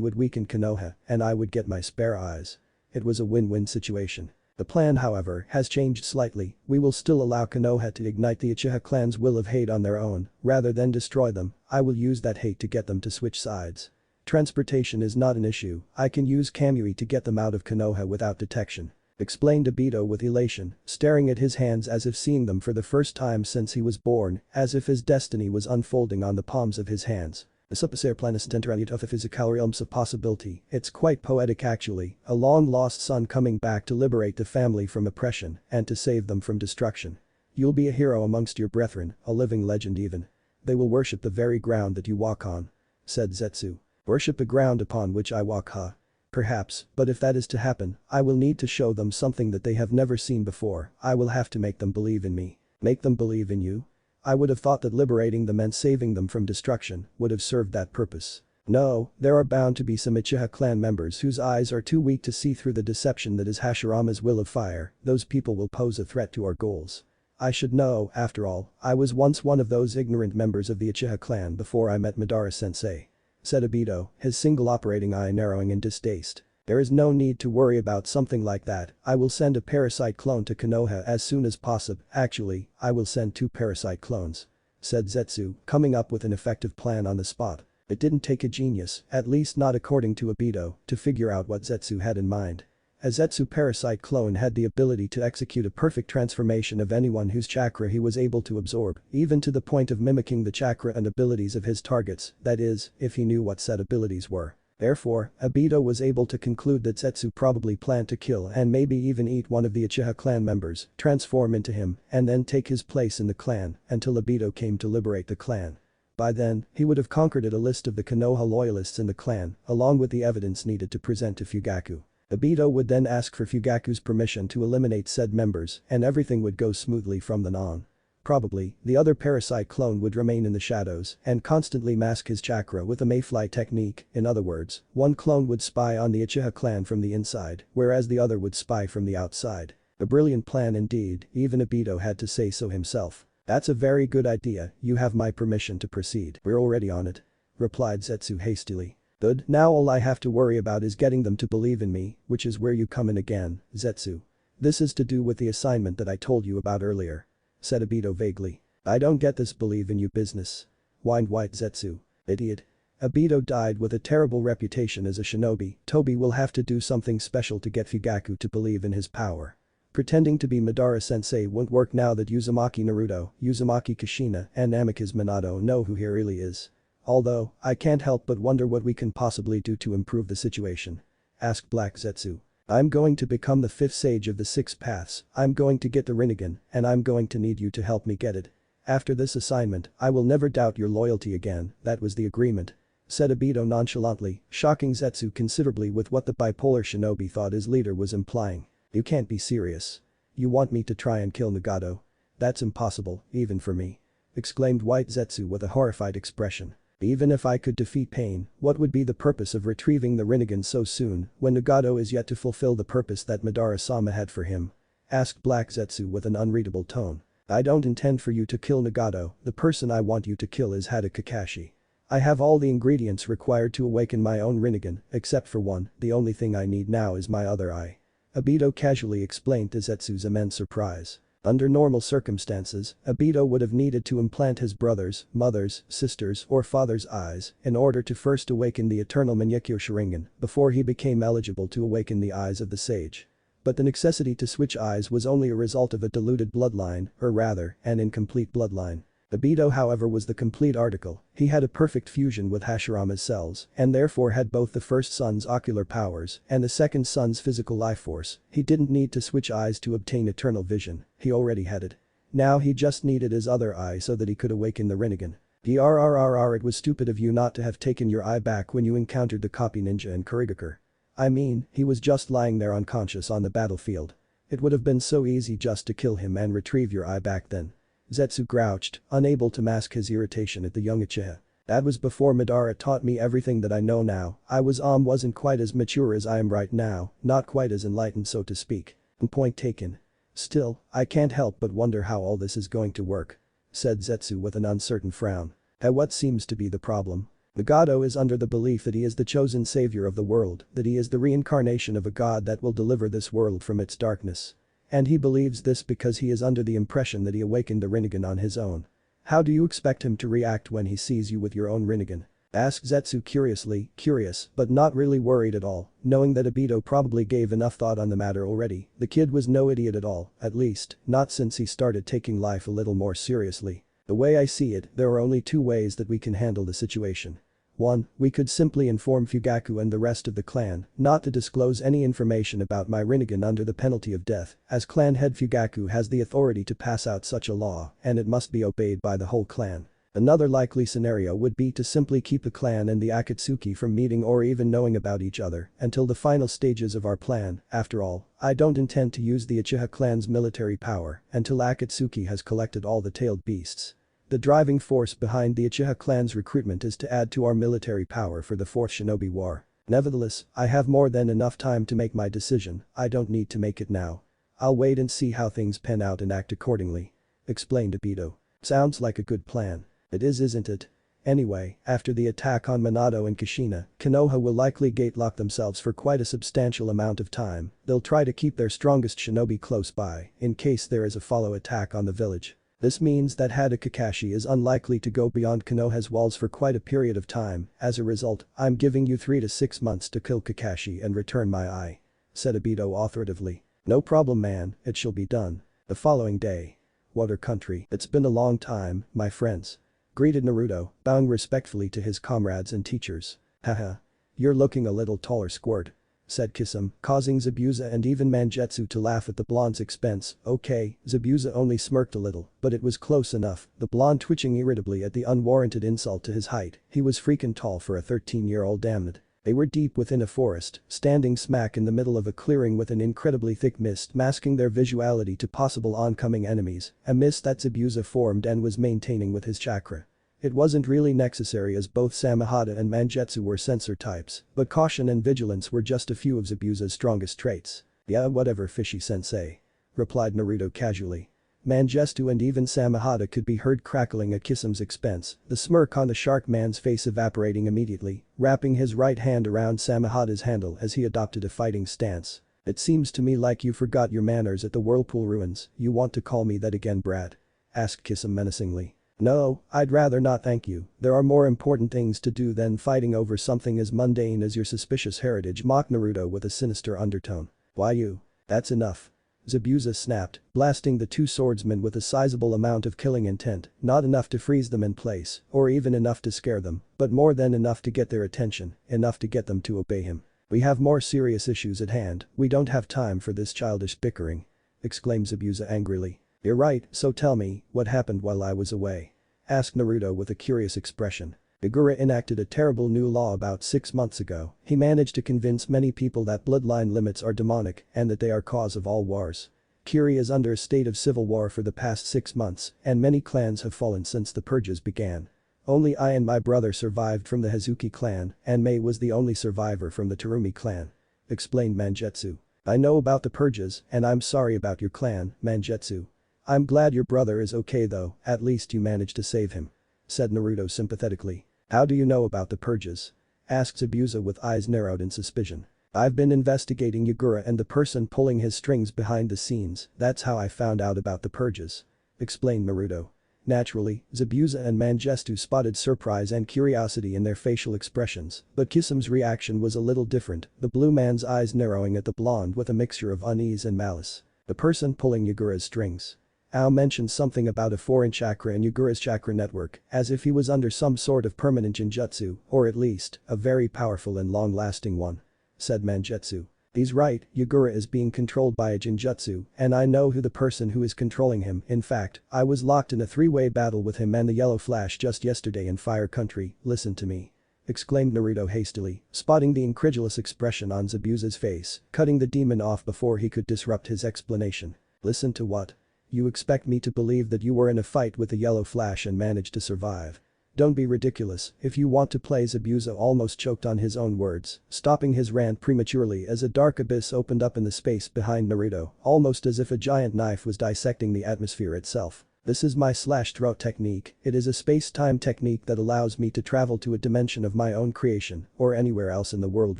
would weaken Konoha, and I would get my spare eyes. It was a win-win situation. The plan, however, has changed slightly. We will still allow Konoha to ignite the Uchiha clan's will of hate on their own, rather than destroy them. I will use that hate to get them to switch sides. Transportation is not an issue, I can use Kamui to get them out of Konoha without detection. Explained Obito with elation, staring at his hands as if seeing them for the first time since he was born, as if his destiny was unfolding on the palms of his hands. The supposer planus tenteraliut of a physical realms of possibility, it's quite poetic actually, a long-lost son coming back to liberate the family from oppression and to save them from destruction. You'll be a hero amongst your brethren, a living legend even. They will worship the very ground that you walk on. Said Zetsu. Worship the ground upon which I walk, huh? Perhaps, but if that is to happen, I will need to show them something that they have never seen before. I will have to make them believe in me. Make them believe in you? I would have thought that liberating them and saving them from destruction would have served that purpose. No, there are bound to be some Uchiha clan members whose eyes are too weak to see through the deception that is Hashirama's will of fire. Those people will pose a threat to our goals. I should know, after all, I was once one of those ignorant members of the Uchiha clan before I met Madara-sensei. Said Obito, his single operating eye narrowing in distaste. There is no need to worry about something like that. I will send a parasite clone to Konoha as soon as possible. Actually, I will send 2 parasite clones. Said Zetsu, coming up with an effective plan on the spot. It didn't take a genius, at least not according to Obito, to figure out what Zetsu had in mind. A Zetsu parasite clone had the ability to execute a perfect transformation of anyone whose chakra he was able to absorb, even to the point of mimicking the chakra and abilities of his targets, that is, if he knew what said abilities were. Therefore, Obito was able to conclude that Zetsu probably planned to kill and maybe even eat one of the Uchiha clan members, transform into him, and then take his place in the clan until Obito came to liberate the clan. By then, he would have conquered a list of the Konoha loyalists in the clan, along with the evidence needed to present to Fugaku. Obito would then ask for Fugaku's permission to eliminate said members and everything would go smoothly from then on. Probably, the other parasite clone would remain in the shadows and constantly mask his chakra with a mayfly technique. In other words, one clone would spy on the Uchiha clan from the inside, whereas the other would spy from the outside. A brilliant plan indeed, even Obito had to say so himself. That's a very good idea, you have my permission to proceed. We're already on it. Replied Zetsu hastily. Good, now all I have to worry about is getting them to believe in me, which is where you come in again, Zetsu. This is to do with the assignment that I told you about earlier. Said Obito vaguely. I don't get this believe in you business. Whined white Zetsu. Idiot. Obito died with a terrible reputation as a shinobi. Toby will have to do something special to get Fugaku to believe in his power. Pretending to be Madara-sensei won't work now that Uzumaki Naruto, Uzumaki Kushina, and Amicus Minato know who he really is. Although, I can't help but wonder what we can possibly do to improve the situation. Asked Black Zetsu. I'm going to become the 5th sage of the 6 paths, I'm going to get the Rinnegan, and I'm going to need you to help me get it. After this assignment, I will never doubt your loyalty again, that was the agreement. Said Obito nonchalantly, shocking Zetsu considerably with what the bipolar shinobi thought his leader was implying. You can't be serious. You want me to try and kill Nagato? That's impossible, even for me. Exclaimed white Zetsu with a horrified expression. Even if I could defeat Pain, what would be the purpose of retrieving the Rinnegan so soon when Nagato is yet to fulfill the purpose that Madara-sama had for him? asked Black Zetsu with an unreadable tone. I don't intend for you to kill Nagato, the person I want you to kill is Hada Kakashi. I have all the ingredients required to awaken my own Rinnegan, except for one, the only thing I need now is my other eye. Obito casually explained to Zetsu's immense surprise. Under normal circumstances, Obito would have needed to implant his brother's, mother's, sister's or father's eyes in order to first awaken the eternal Mangekyo Sharingan before he became eligible to awaken the eyes of the sage. But the necessity to switch eyes was only a result of a diluted bloodline, or rather, an incomplete bloodline. Obito however was the complete article, he had a perfect fusion with Hashirama's cells and therefore had both the first son's ocular powers and the second son's physical life force. He didn't need to switch eyes to obtain eternal vision, he already had it. Now he just needed his other eye so that he could awaken the Rinnegan. It was stupid of you not to have taken your eye back when you encountered the copy ninja in Kurigakure. I mean, he was just lying there unconscious on the battlefield. It would have been so easy just to kill him and retrieve your eye back then. Zetsu grouched, unable to mask his irritation at the young Uchiha. That was before Madara taught me everything that I know now, wasn't quite as mature as I am right now, not quite as enlightened so to speak. Point taken. Still, I can't help but wonder how all this is going to work. Said Zetsu with an uncertain frown. What seems to be the problem? Nagato is under the belief that he is the chosen savior of the world, that he is the reincarnation of a god that will deliver this world from its darkness. And he believes this because he is under the impression that he awakened the Rinnegan on his own. How do you expect him to react when he sees you with your own Rinnegan? Asked Zetsu curiously, curious but not really worried at all, knowing that Obito probably gave enough thought on the matter already. The kid was no idiot at all, at least, not since he started taking life a little more seriously. The way I see it, there are only two ways that we can handle the situation. 1. We could simply inform Fugaku and the rest of the clan not to disclose any information about my Rinnegan under the penalty of death, as clan head Fugaku has the authority to pass out such a law and it must be obeyed by the whole clan. Another likely scenario would be to simply keep the clan and the Akatsuki from meeting or even knowing about each other until the final stages of our plan. After all, I don't intend to use the Uchiha clan's military power until Akatsuki has collected all the tailed beasts. The driving force behind the Uchiha clan's recruitment is to add to our military power for the Fourth Shinobi War. Nevertheless, I have more than enough time to make my decision, I don't need to make it now. I'll wait and see how things pan out and act accordingly. Explained Obito. Sounds like a good plan. It is, isn't it? Anyway, after the attack on Minato and Kushina, Konoha will likely gate-lock themselves for quite a substantial amount of time. They'll try to keep their strongest shinobi close by in case there is a follow attack on the village. This means that Hada Kakashi is unlikely to go beyond Konoha's walls for quite a period of time. As a result, I'm giving you 3 to 6 months to kill Kakashi and return my eye. Said Obito authoritatively. No problem man, it shall be done. The following day. Water Country. It's been a long time, my friends. Greeted Naruto, bowing respectfully to his comrades and teachers. Haha. You're looking a little taller squirt. Said Kisame, causing Zabuza and even Mangetsu to laugh at the blonde's expense. Okay, Zabuza only smirked a little, but it was close enough, the blonde twitching irritably at the unwarranted insult to his height. He was freaking tall for a 13-year-old, damn it. They were deep within a forest, standing smack in the middle of a clearing with an incredibly thick mist masking their visuality to possible oncoming enemies, a mist that Zabuza formed and was maintaining with his chakra. It wasn't really necessary as both Samehada and Mangetsu were sensor types, but caution and vigilance were just a few of Zabuza's strongest traits. Yeah, whatever fishy-sensei. Replied Naruto casually. Mangetsu and even Samehada could be heard crackling at Kisame's expense, the smirk on the shark man's face evaporating immediately, wrapping his right hand around Samehada's handle as he adopted a fighting stance. It seems to me like you forgot your manners at the Whirlpool Ruins, you want to call me that again, Brad? Asked Kisame menacingly. No, I'd rather not thank you, there are more important things to do than fighting over something as mundane as your suspicious heritage, mocked Naruto with a sinister undertone. Why you? That's enough. Zabuza snapped, blasting the two swordsmen with a sizable amount of killing intent, not enough to freeze them in place, or even enough to scare them, but more than enough to get their attention, enough to get them to obey him. We have more serious issues at hand, we don't have time for this childish bickering. Exclaimed Zabuza angrily. You're right, so tell me, what happened while I was away? Asked Naruto with a curious expression. Igura enacted a terrible new law about 6 months ago. He managed to convince many people that bloodline limits are demonic and that they are cause of all wars. Kiri is under a state of civil war for the past 6 months and many clans have fallen since the purges began. Only I and my brother survived from the Hazuki clan and Mei was the only survivor from the Terumi clan. Explained Mangetsu. I know about the purges, and I'm sorry about your clan, Mangetsu. I'm glad your brother is okay though, at least you managed to save him," said Naruto sympathetically. "How do you know about the purges?" asked Zabuza with eyes narrowed in suspicion. "I've been investigating Yagura and the person pulling his strings behind the scenes, that's how I found out about the purges," explained Naruto. Naturally, Zabuza and Mangestu spotted surprise and curiosity in their facial expressions, but Kisam's reaction was a little different, the blue man's eyes narrowing at the blonde with a mixture of unease and malice. The person pulling Yagura's strings. Ao mentioned something about a foreign chakra in Yagura's chakra network, as if he was under some sort of permanent genjutsu, or at least, a very powerful and long-lasting one, said Mangetsu. "He's right, Yagura is being controlled by a genjutsu, and I know who the person who is controlling him, in fact, I was locked in a three-way battle with him and the Yellow Flash just yesterday in Fire Country, listen to me," exclaimed Naruto hastily, spotting the incredulous expression on Zabuza's face, cutting the demon off before he could disrupt his explanation. "Listen to what? You expect me to believe that you were in a fight with the Yellow Flash and managed to survive? Don't be ridiculous, if you want to play." Zabuza almost choked on his own words, stopping his rant prematurely as a dark abyss opened up in the space behind Naruto, almost as if a giant knife was dissecting the atmosphere itself. "This is my slash-throat technique, it is a space-time technique that allows me to travel to a dimension of my own creation, or anywhere else in the world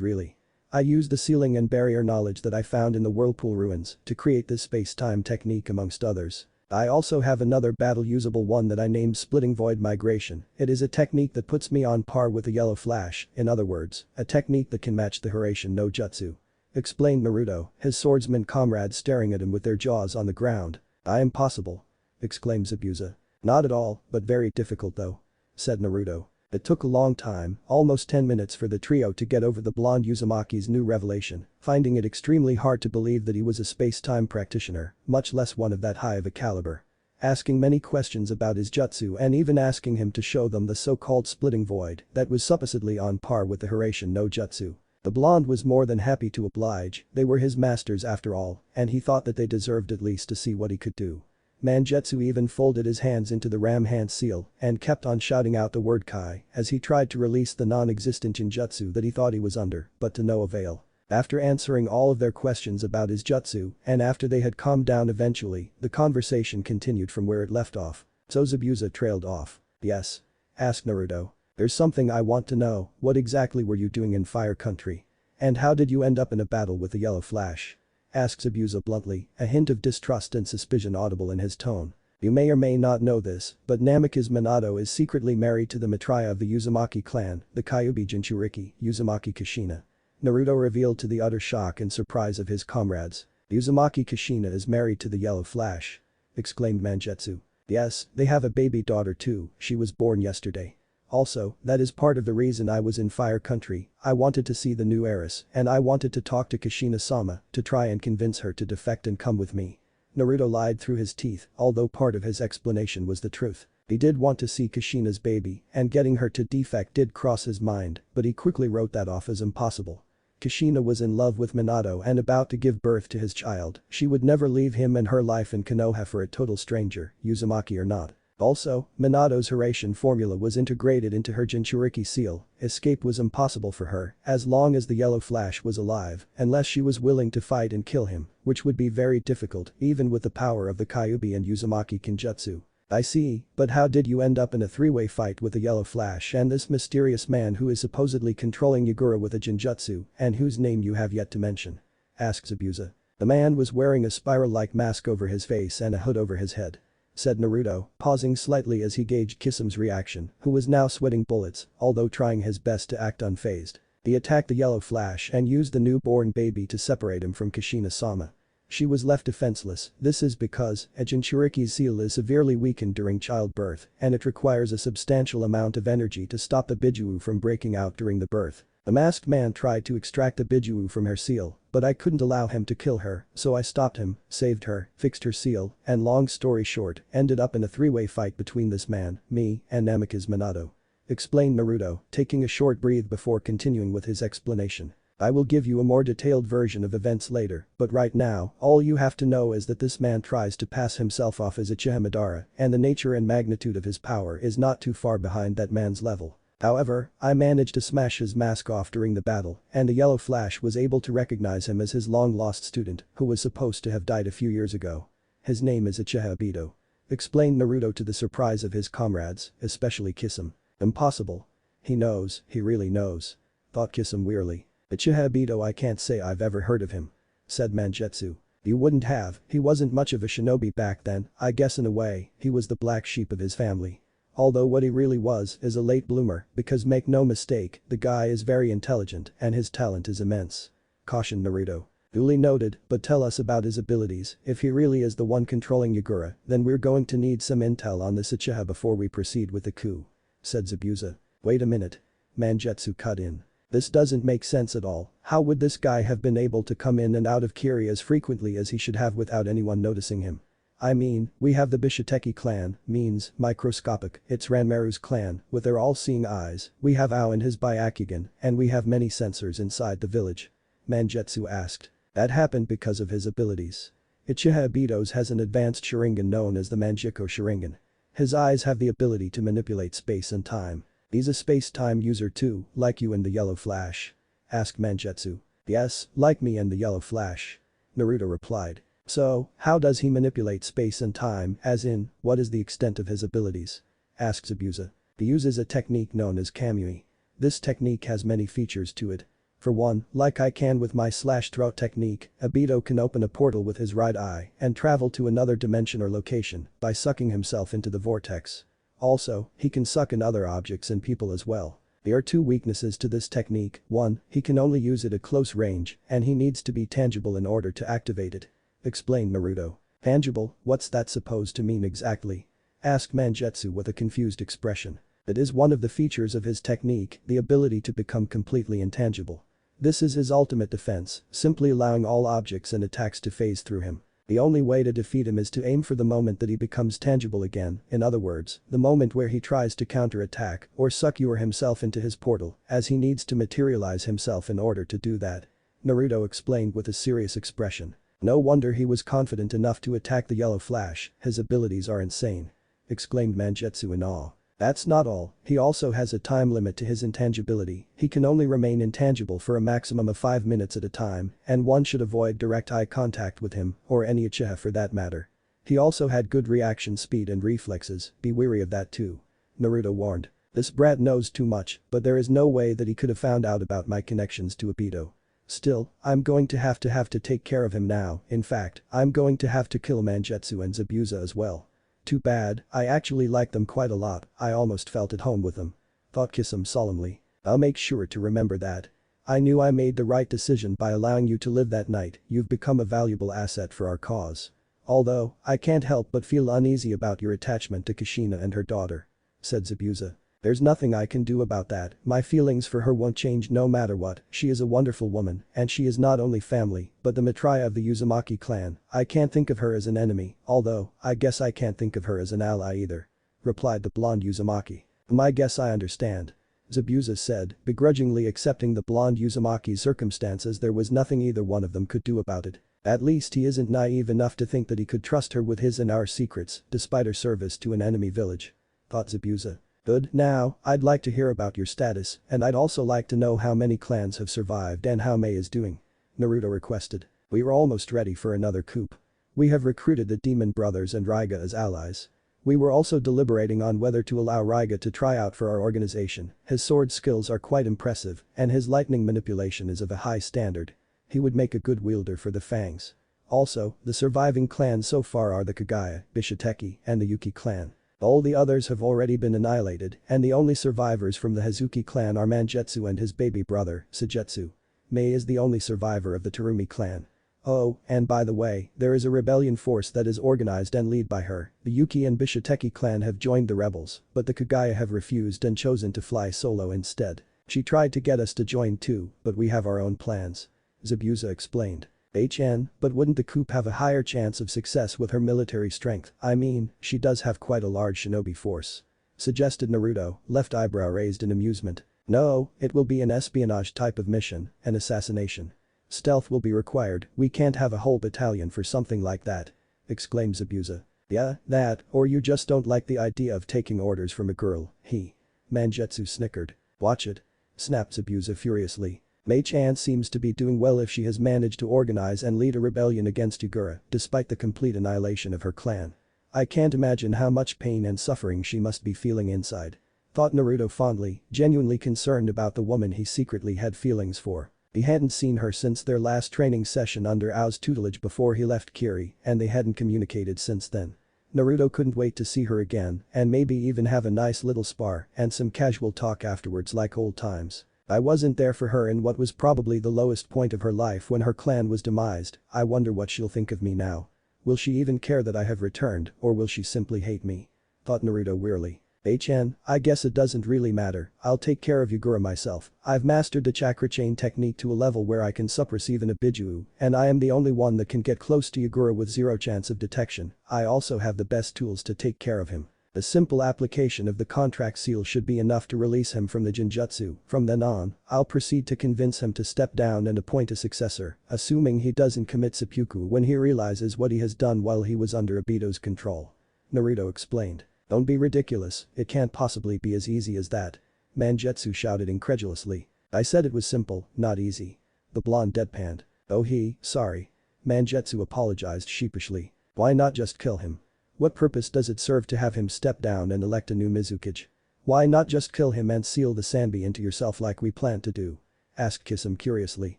really. I use the ceiling and barrier knowledge that I found in the Whirlpool ruins to create this space-time technique amongst others. I also have another battle-usable one that I named Splitting Void Migration. It is a technique that puts me on par with the Yellow Flash, in other words, a technique that can match the Hiraishin no Jutsu," explained Naruto, his swordsman comrades staring at him with their jaws on the ground. "Impossible," exclaimed Zabuza. "Not at all, but very difficult though," said Naruto. It took a long time, almost 10 minutes for the trio to get over the blonde Uzumaki's new revelation, finding it extremely hard to believe that he was a space-time practitioner, much less one of that high of a caliber. Asking many questions about his jutsu and even asking him to show them the so-called splitting void that was supposedly on par with the Hiraishin no Jutsu. The blonde was more than happy to oblige, they were his masters after all, and he thought that they deserved at least to see what he could do. Mangetsu even folded his hands into the ram hand seal and kept on shouting out the word Kai as he tried to release the non-existent genjutsu that he thought he was under, but to no avail. After answering all of their questions about his jutsu and after they had calmed down eventually, the conversation continued from where it left off. So Zabuza trailed off. "Yes?" asked Naruto. "There's something I want to know, what exactly were you doing in Fire Country? And how did you end up in a battle with the Yellow Flash?" asked Zabuza bluntly, a hint of distrust and suspicion audible in his tone. "You may or may not know this, but Namikaze Minato is secretly married to the Maitreya of the Uzumaki clan, the Kyuubi Jinchuriki, Uzumaki Kushina," Naruto revealed to the utter shock and surprise of his comrades. "Uzumaki Kushina is married to the Yellow Flash," exclaimed Mangetsu. "Yes, they have a baby daughter too, she was born yesterday. Also, that is part of the reason I was in Fire Country, I wanted to see the new heiress and I wanted to talk to Kushina-sama to try and convince her to defect and come with me." Naruto lied through his teeth, although part of his explanation was the truth. He did want to see Kushina's baby and getting her to defect did cross his mind, but he quickly wrote that off as impossible. Kushina was in love with Minato and about to give birth to his child, she would never leave him and her life in Konoha for a total stranger, Uzumaki or not. Also, Minato's Hiraishin formula was integrated into her Jinchuriki seal, escape was impossible for her as long as the Yellow Flash was alive, unless she was willing to fight and kill him, which would be very difficult even with the power of the Kyuubi and Uzumaki Kinjutsu. "I see, but how did you end up in a three-way fight with the Yellow Flash and this mysterious man who is supposedly controlling Yagura with a Jinjutsu and whose name you have yet to mention?" asked Zabuza. "The man was wearing a spiral-like mask over his face and a hood over his head," said Naruto, pausing slightly as he gauged Kisam's reaction, who was now sweating bullets, although trying his best to act unfazed. He attacked the Yellow Flash and used the newborn baby to separate him from Kushina-sama. She was left defenseless, this is because a Jinchuriki's seal is severely weakened during childbirth and it requires a substantial amount of energy to stop the Bijuu from breaking out during the birth. The masked man tried to extract the Bijuu from her seal, but I couldn't allow him to kill her, so I stopped him, saved her, fixed her seal, and long story short, ended up in a three-way fight between this man, me, and Namikaze Minato," explained Naruto, taking a short breath before continuing with his explanation. "I will give you a more detailed version of events later, but right now, all you have to know is that this man tries to pass himself off as Uchiha Madara, and the nature and magnitude of his power is not too far behind that man's level. However, I managed to smash his mask off during the battle, and the Yellow Flash was able to recognize him as his long-lost student who was supposed to have died a few years ago. His name is Uchiha Obito. Explained Naruto to the surprise of his comrades, especially Kisame. Impossible. He knows, he really knows. Thought Kisame wearily. Uchiha Obito, I can't say I've ever heard of him. Said Mangetsu. You wouldn't have, he wasn't much of a shinobi back then, I guess in a way, he was the black sheep of his family. Although what he really was is a late bloomer because make no mistake, the guy is very intelligent and his talent is immense. Cautioned Naruto. Duly noted, but tell us about his abilities. If he really is the one controlling Yagura, then we're going to need some intel on this Uchiha before we proceed with the coup. Said Zabuza. Wait a minute. Mangetsu cut in. This doesn't make sense at all. How would this guy have been able to come in and out of Kiri as frequently as he should have without anyone noticing him? I mean, we have the Bishiteki clan, means, microscopic, it's Ranmaru's clan, with their all-seeing eyes, we have Ao and his Byakugan, and we have many sensors inside the village. Mangetsu asked. That happened because of his abilities. Uchiha Obito's has an advanced Sharingan known as the Manjiko Sharingan. His eyes have the ability to manipulate space and time. He's a space-time user too, like you and the Yellow Flash. Asked Mangetsu. Yes, like me and the Yellow Flash. Naruto replied. So, how does he manipulate space and time, as in, what is the extent of his abilities? Asked Zabuza. He uses a technique known as Kamui. This technique has many features to it. For one, like I can with my slash-throat technique, Obito can open a portal with his right eye and travel to another dimension or location by sucking himself into the vortex. Also, he can suck in other objects and people as well. There are two weaknesses to this technique. One, he can only use it at close range and he needs to be tangible in order to activate it. Explained Naruto. Tangible, what's that supposed to mean exactly? Asked Mangetsu with a confused expression. It is one of the features of his technique, the ability to become completely intangible. This is his ultimate defense, simply allowing all objects and attacks to phase through him. The only way to defeat him is to aim for the moment that he becomes tangible again, in other words, the moment where he tries to counterattack or suck you or himself into his portal, as he needs to materialize himself in order to do that. Naruto explained with a serious expression. No wonder he was confident enough to attack the Yellow Flash, his abilities are insane. Exclaimed Mangetsu in awe. That's not all, he also has a time limit to his intangibility, he can only remain intangible for a maximum of 5 minutes at a time, and one should avoid direct eye contact with him, or any Uchiha for that matter. He also had good reaction speed and reflexes, be wary of that too. Naruto warned. This brat knows too much, but there is no way that he could have found out about my connections to Obito. Still, I'm going to have to take care of him now, in fact, I'm going to have to kill Mangetsu and Zabuza as well. Too bad, I actually like them quite a lot, I almost felt at home with them. Thought Kisame solemnly. I'll make sure to remember that. I knew I made the right decision by allowing you to live that night, you've become a valuable asset for our cause. Although, I can't help but feel uneasy about your attachment to Kushina and her daughter. Said Zabuza. There's nothing I can do about that, my feelings for her won't change no matter what, she is a wonderful woman, and she is not only family, but the Maitreya of the Uzumaki clan, I can't think of her as an enemy, although, I guess I can't think of her as an ally either. Replied the blonde Uzumaki. I guess I understand. Zabuza said, begrudgingly accepting the blonde Uzumaki's circumstances there was nothing either one of them could do about it. At least he isn't naive enough to think that he could trust her with his and our secrets, despite her service to an enemy village. Thought Zabuza. Good, now, I'd like to hear about your status, and I'd also like to know how many clans have survived and how Mei is doing. Naruto requested. We were almost ready for another coup. We have recruited the Demon Brothers and Raiga as allies. We were also deliberating on whether to allow Raiga to try out for our organization, his sword skills are quite impressive, and his lightning manipulation is of a high standard. He would make a good wielder for the Fangs. Also, the surviving clans so far are the Kagaya, Bishiteki, and the Yuki clan. All the others have already been annihilated, and the only survivors from the Hazuki clan are Mangetsu and his baby brother, Sujetsu. Mei is the only survivor of the Terumi clan. Oh, and by the way, there is a rebellion force that is organized and led by her. The Yuki and Bishiteki clan have joined the rebels, but the Kagaya have refused and chosen to fly solo instead. She tried to get us to join too, but we have our own plans. Zabuza explained. But wouldn't the coup have a higher chance of success with her military strength? I mean, she does have quite a large shinobi force. Suggested Naruto, left eyebrow raised in amusement. No, it will be an espionage type of mission, an assassination. Stealth will be required, we can't have a whole battalion for something like that. Exclaimed Zabuza. Yeah, that, or you just don't like the idea of taking orders from a girl, he. Mangetsu snickered. Watch it. Snapped Zabuza furiously. Mei-chan seems to be doing well if she has managed to organize and lead a rebellion against Yugura despite the complete annihilation of her clan. I can't imagine how much pain and suffering she must be feeling inside. Thought Naruto fondly, genuinely concerned about the woman he secretly had feelings for. He hadn't seen her since their last training session under Ao's tutelage before he left Kiri, and they hadn't communicated since then. Naruto couldn't wait to see her again and maybe even have a nice little spar and some casual talk afterwards like old times. I wasn't there for her in what was probably the lowest point of her life when her clan was demised. I wonder what she'll think of me now. Will she even care that I have returned, or will she simply hate me? Thought Naruto wearily. Chan, I guess it doesn't really matter, I'll take care of Yugura myself. I've mastered the chakra chain technique to a level where I can suppress even a Biju, and I am the only one that can get close to Yugura with zero chance of detection. I also have the best tools to take care of him. The simple application of the contract seal should be enough to release him from the Jinjutsu. From then on, I'll proceed to convince him to step down and appoint a successor, assuming he doesn't commit seppuku when he realizes what he has done while he was under Obito's control. Naruto explained. Don't be ridiculous, it can't possibly be as easy as that. Mangetsu shouted incredulously. I said it was simple, not easy. The blonde deadpanned. Oh sorry. Mangetsu apologized sheepishly. Why not just kill him? What purpose does it serve to have him step down and elect a new Mizukage? Why not just kill him and seal the Sanbi into yourself like we planned to do? Asked Kisame curiously.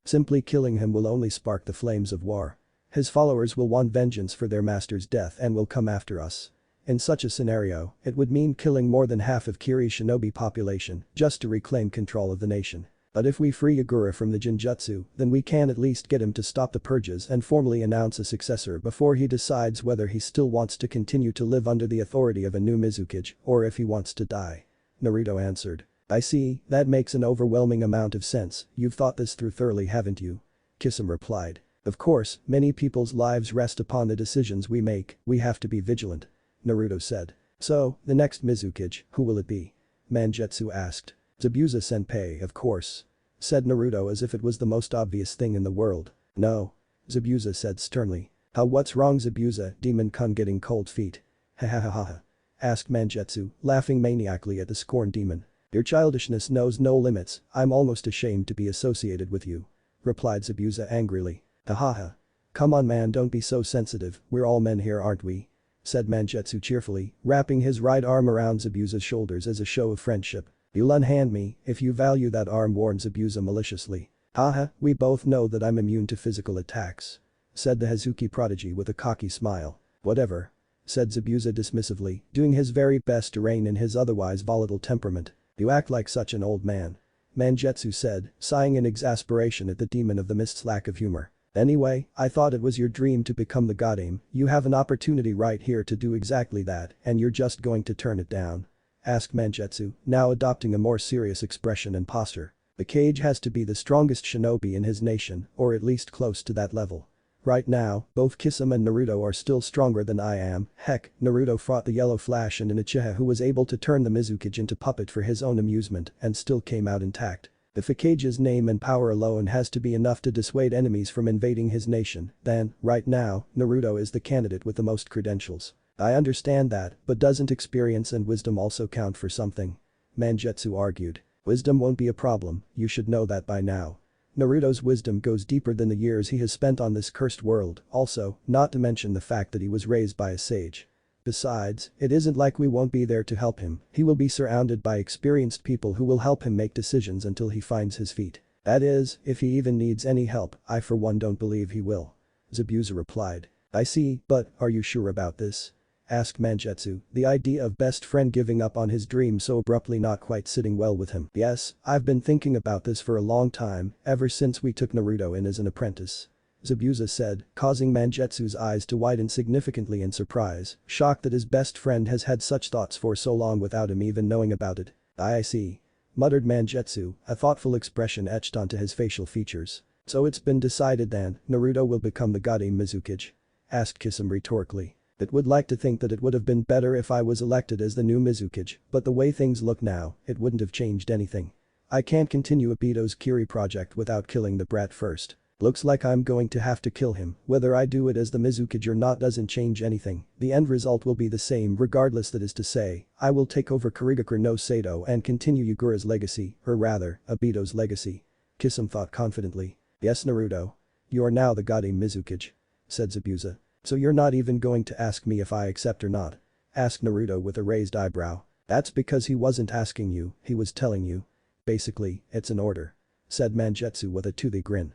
Simply killing him will only spark the flames of war. His followers will want vengeance for their master's death and will come after us. In such a scenario, it would mean killing more than half of Kiri's shinobi population just to reclaim control of the nation. But if we free Yugura from the Jinjutsu, then we can at least get him to stop the purges and formally announce a successor before he decides whether he still wants to continue to live under the authority of a new Mizukage or if he wants to die. Naruto answered. I see, that makes an overwhelming amount of sense, you've thought this through thoroughly haven't you? Kisame replied. Of course, many people's lives rest upon the decisions we make, we have to be vigilant. Naruto said. So, the next Mizukage, who will it be? Mangetsu asked. Zabuza senpai, of course. Said Naruto as if it was the most obvious thing in the world. No. Zabuza said sternly. What's wrong Zabuza, demon-kun getting cold feet? Ha ha ha ha. Asked Mangetsu, laughing maniacally at the scorned demon. Your childishness knows no limits, I'm almost ashamed to be associated with you. Replied Zabuza angrily. Ha ha ha. Come on man, don't be so sensitive, we're all men here aren't we? Said Mangetsu cheerfully, wrapping his right arm around Zabuza's shoulders as a show of friendship. You'll unhand me if you value that arm, warned Zabuza maliciously. Haha, we both know that I'm immune to physical attacks. Said the Hazuki prodigy with a cocky smile. Whatever. Said Zabuza dismissively, doing his very best to rein in his otherwise volatile temperament. You act like such an old man. Mangetsu said, sighing in exasperation at the demon of the mist's lack of humor. Anyway, I thought it was your dream to become the Godame, you have an opportunity right here to do exactly that and you're just going to turn it down? Asked Mangetsu, now adopting a more serious expression and posture. The Kage has to be the strongest shinobi in his nation, or at least close to that level. Right now, both Kisame and Naruto are still stronger than I am, heck, Naruto fought the Yellow Flash and an Uchiha who was able to turn the Mizukage into puppet for his own amusement and still came out intact. If a Kage's name and power alone has to be enough to dissuade enemies from invading his nation, then, right now, Naruto is the candidate with the most credentials. I understand that, but doesn't experience and wisdom also count for something? Mangetsu argued. Wisdom won't be a problem, you should know that by now. Naruto's wisdom goes deeper than the years he has spent on this cursed world, also, not to mention the fact that he was raised by a sage. Besides, it isn't like we won't be there to help him, he will be surrounded by experienced people who will help him make decisions until he finds his feet. That is, if he even needs any help, I for one don't believe he will. Zabuza replied. I see, but are you sure about this? Asked Mangetsu, the idea of best friend giving up on his dream so abruptly not quite sitting well with him. Yes, I've been thinking about this for a long time, ever since we took Naruto in as an apprentice. Zabuza said, causing Mangetsu's eyes to widen significantly in surprise, shocked that his best friend has had such thoughts for so long without him even knowing about it. I see. Muttered Mangetsu, a thoughtful expression etched onto his facial features. So it's been decided then, Naruto will become the Godame Mizukage? Asked Kisame rhetorically. It would like to think that it would have been better if I was elected as the new Mizukage, but the way things look now, it wouldn't have changed anything. I can't continue Obito's Kiri project without killing the brat first. Looks like I'm going to have to kill him, whether I do it as the Mizukage or not doesn't change anything, the end result will be the same regardless, that is to say, I will take over Kurigakure no Sato and continue Yugura's legacy, or rather, Obito's legacy. Kisame thought confidently. Yes Naruto. You are now the Gade Mizukage. Said Zabuza. So you're not even going to ask me if I accept or not? Asked Naruto with a raised eyebrow. That's because he wasn't asking you, he was telling you. Basically, it's an order. Said Mangetsu with a toothy grin.